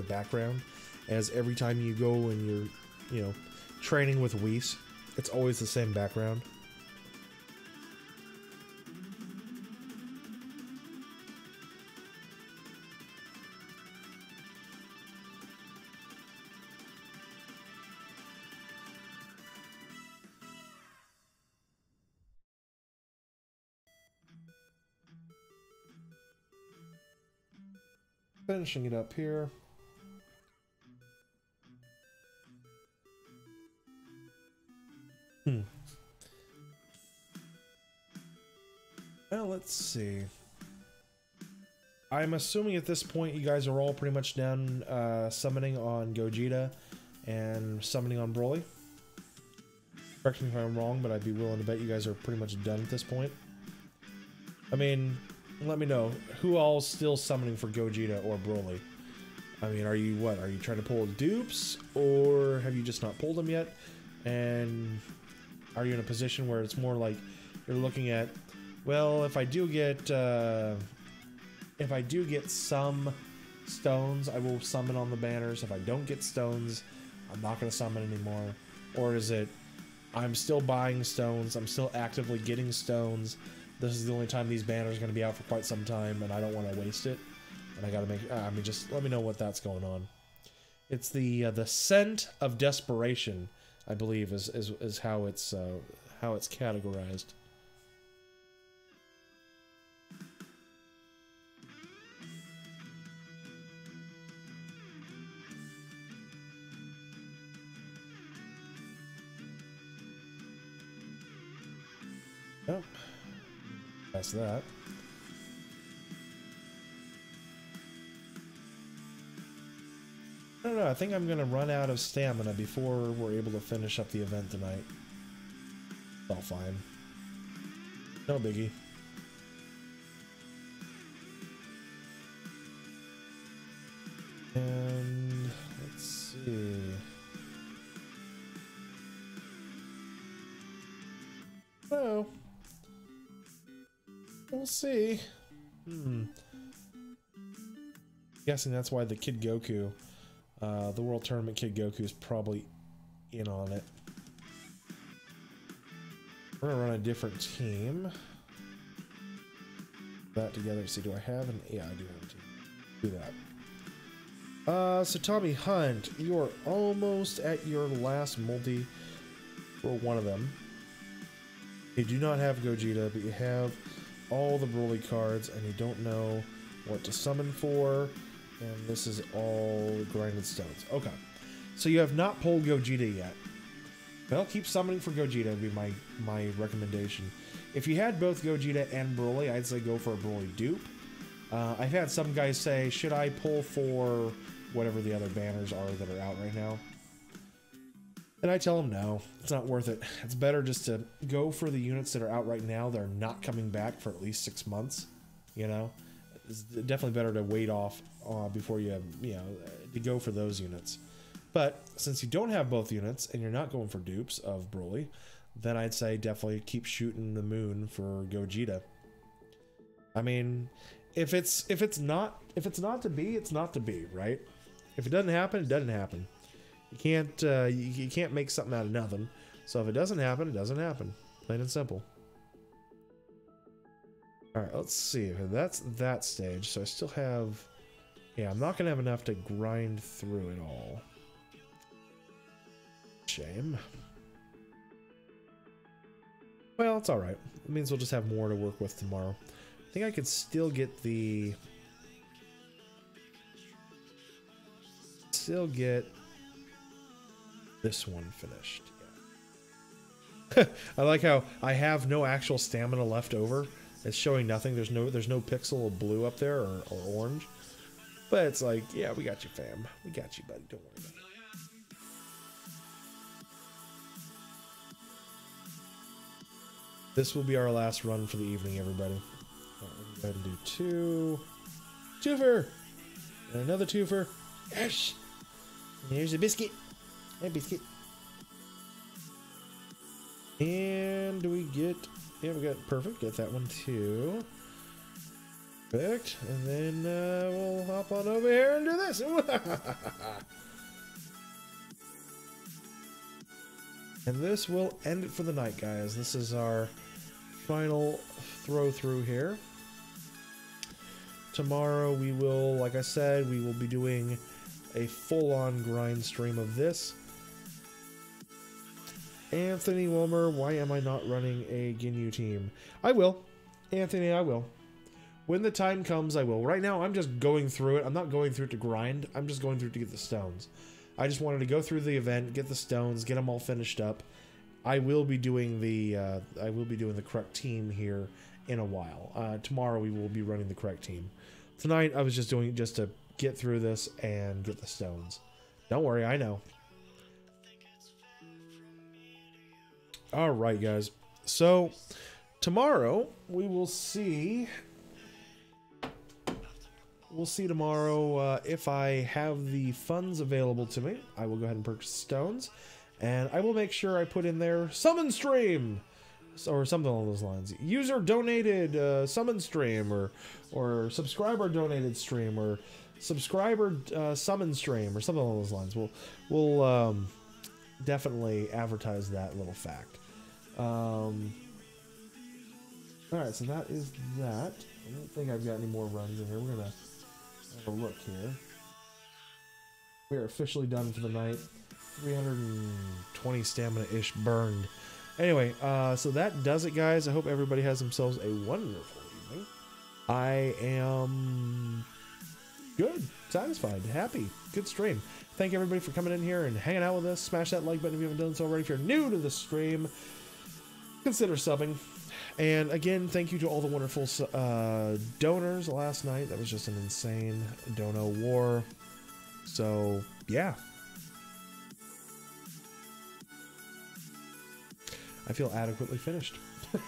background as every time you go and you're, you know, training with Whis. It's always the same background. Finishing it up here. Well, let's see. I'm assuming at this point you guys are all pretty much done summoning on Gogeta and summoning on Broly. Correct me if I'm wrong, but I'd be willing to bet you guys are pretty much done at this point. I mean, let me know. Who all's still summoning for Gogeta or Broly? I mean, are you what? Are you trying to pull dupes, or have you just not pulled them yet? And are you in a position where it's more like you're looking at, well, if I do get some stones, I will summon on the banners. If I don't get stones, I'm not going to summon anymore. Or is it, I'm still buying stones, I'm still actively getting stones. This is the only time these banners are going to be out for quite some time, and I don't want to waste it. And I got to make, I mean, just let me know what that's going on. It's the scent of desperation, I believe, is how it's categorized. Oh, that's that. I don't know, I think I'm gonna run out of stamina before we're able to finish up the event tonight. It's all fine. No biggie. And let's see. Oh. We'll see. Guessing that's why the Kid Goku, the World Tournament Kid Goku is probably in on it. We're gonna run a different team. That together. See, do I have an? Yeah, I do have a team. Do that. So Tommy Hunt, you're almost at your last multi for one of them. You do not have Gogeta, but you have all the Broly cards, and you don't know what to summon for, and this is all grinded stones. Okay, so you have not pulled Gogeta yet. Well, keep summoning for Gogeta would be my recommendation. If you had both Gogeta and Broly, I'd say go for a Broly dupe. I've had some guys say, should I pull for whatever the other banners are that are out right now? And I tell them no, it's not worth it. It's better just to go for the units that are out right now that are not coming back for at least 6 months. You know, it's definitely better to wait off before you know, to go for those units. But since you don't have both units and you're not going for dupes of Broly, then I'd say definitely keep shooting the moon for Gogeta. I mean, if it's not to be, it's not to be, right? If it doesn't happen, it doesn't happen. You can't make something out of nothing. So if it doesn't happen, it doesn't happen. Plain and simple. Alright, let's see. That's that stage. So I still have... Yeah, I'm not going to have enough to grind through it all. Shame. Well, it's alright. It means we'll just have more to work with tomorrow. I think I could still get the... Still get... this one finished. Yeah. I like how I have no actual stamina left over. It's showing nothing. There's no pixel of blue up there or orange. But it's like, yeah, we got you, fam. We got you, buddy. Don't worry about it. This will be our last run for the evening, everybody. All right, we'll go ahead and do two. Twofer! And another twofer. Yes. Here's a biscuit. Hey, biscuit. And do we get... Yeah, we got perfect. Get that one too. Perfect. And then we'll hop on over here and do this. And this will end it for the night, guys. This is our final throw through here. Tomorrow we will, like I said, we will be doing a full-on grind stream of this. Anthony Wilmer, why am I not running a Ginyu team? I will. Anthony, I will. When the time comes, I will. Right now, I'm just going through it. I'm not going through it to grind. I'm just going through it to get the stones. I just wanted to go through the event, get the stones, get them all finished up. I will be doing the correct team here in a while. Tomorrow we will be running the correct team. Tonight I was just doing it just to get through this and get the stones. Don't worry, I know. Alright, guys. So, tomorrow, we will see... We'll see tomorrow if I have the funds available to me. I will go ahead and purchase stones. And I will make sure I put in there summon stream! Or something along those lines. User donated summon stream, or subscriber donated stream, or subscriber summon stream, or something along those lines. We'll definitely advertise that little fact. Alright, so that is that. I don't think I've got any more runs in here. We're gonna have a look here. We are officially done for the night. 320 stamina-ish burned. Anyway, so that does it, guys. I hope everybody has themselves a wonderful evening. I am good, satisfied, happy. Good stream. Thank everybody for coming in here and hanging out with us. Smash that like button if you haven't done so already. If you're new to the stream, consider subbing. And again, thank you to all the wonderful donors last night. That was just an insane dono war. So, yeah. I feel adequately finished. Go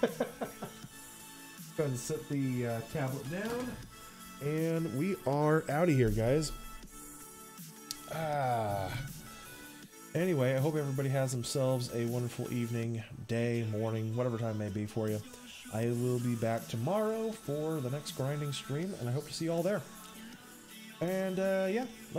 ahead and set the tablet down. And we are out of here, guys. Anyway, I hope everybody has themselves a wonderful evening, day, morning, whatever time may be for you. I will be back tomorrow for the next grinding stream, and I hope to see you all there. And, yeah.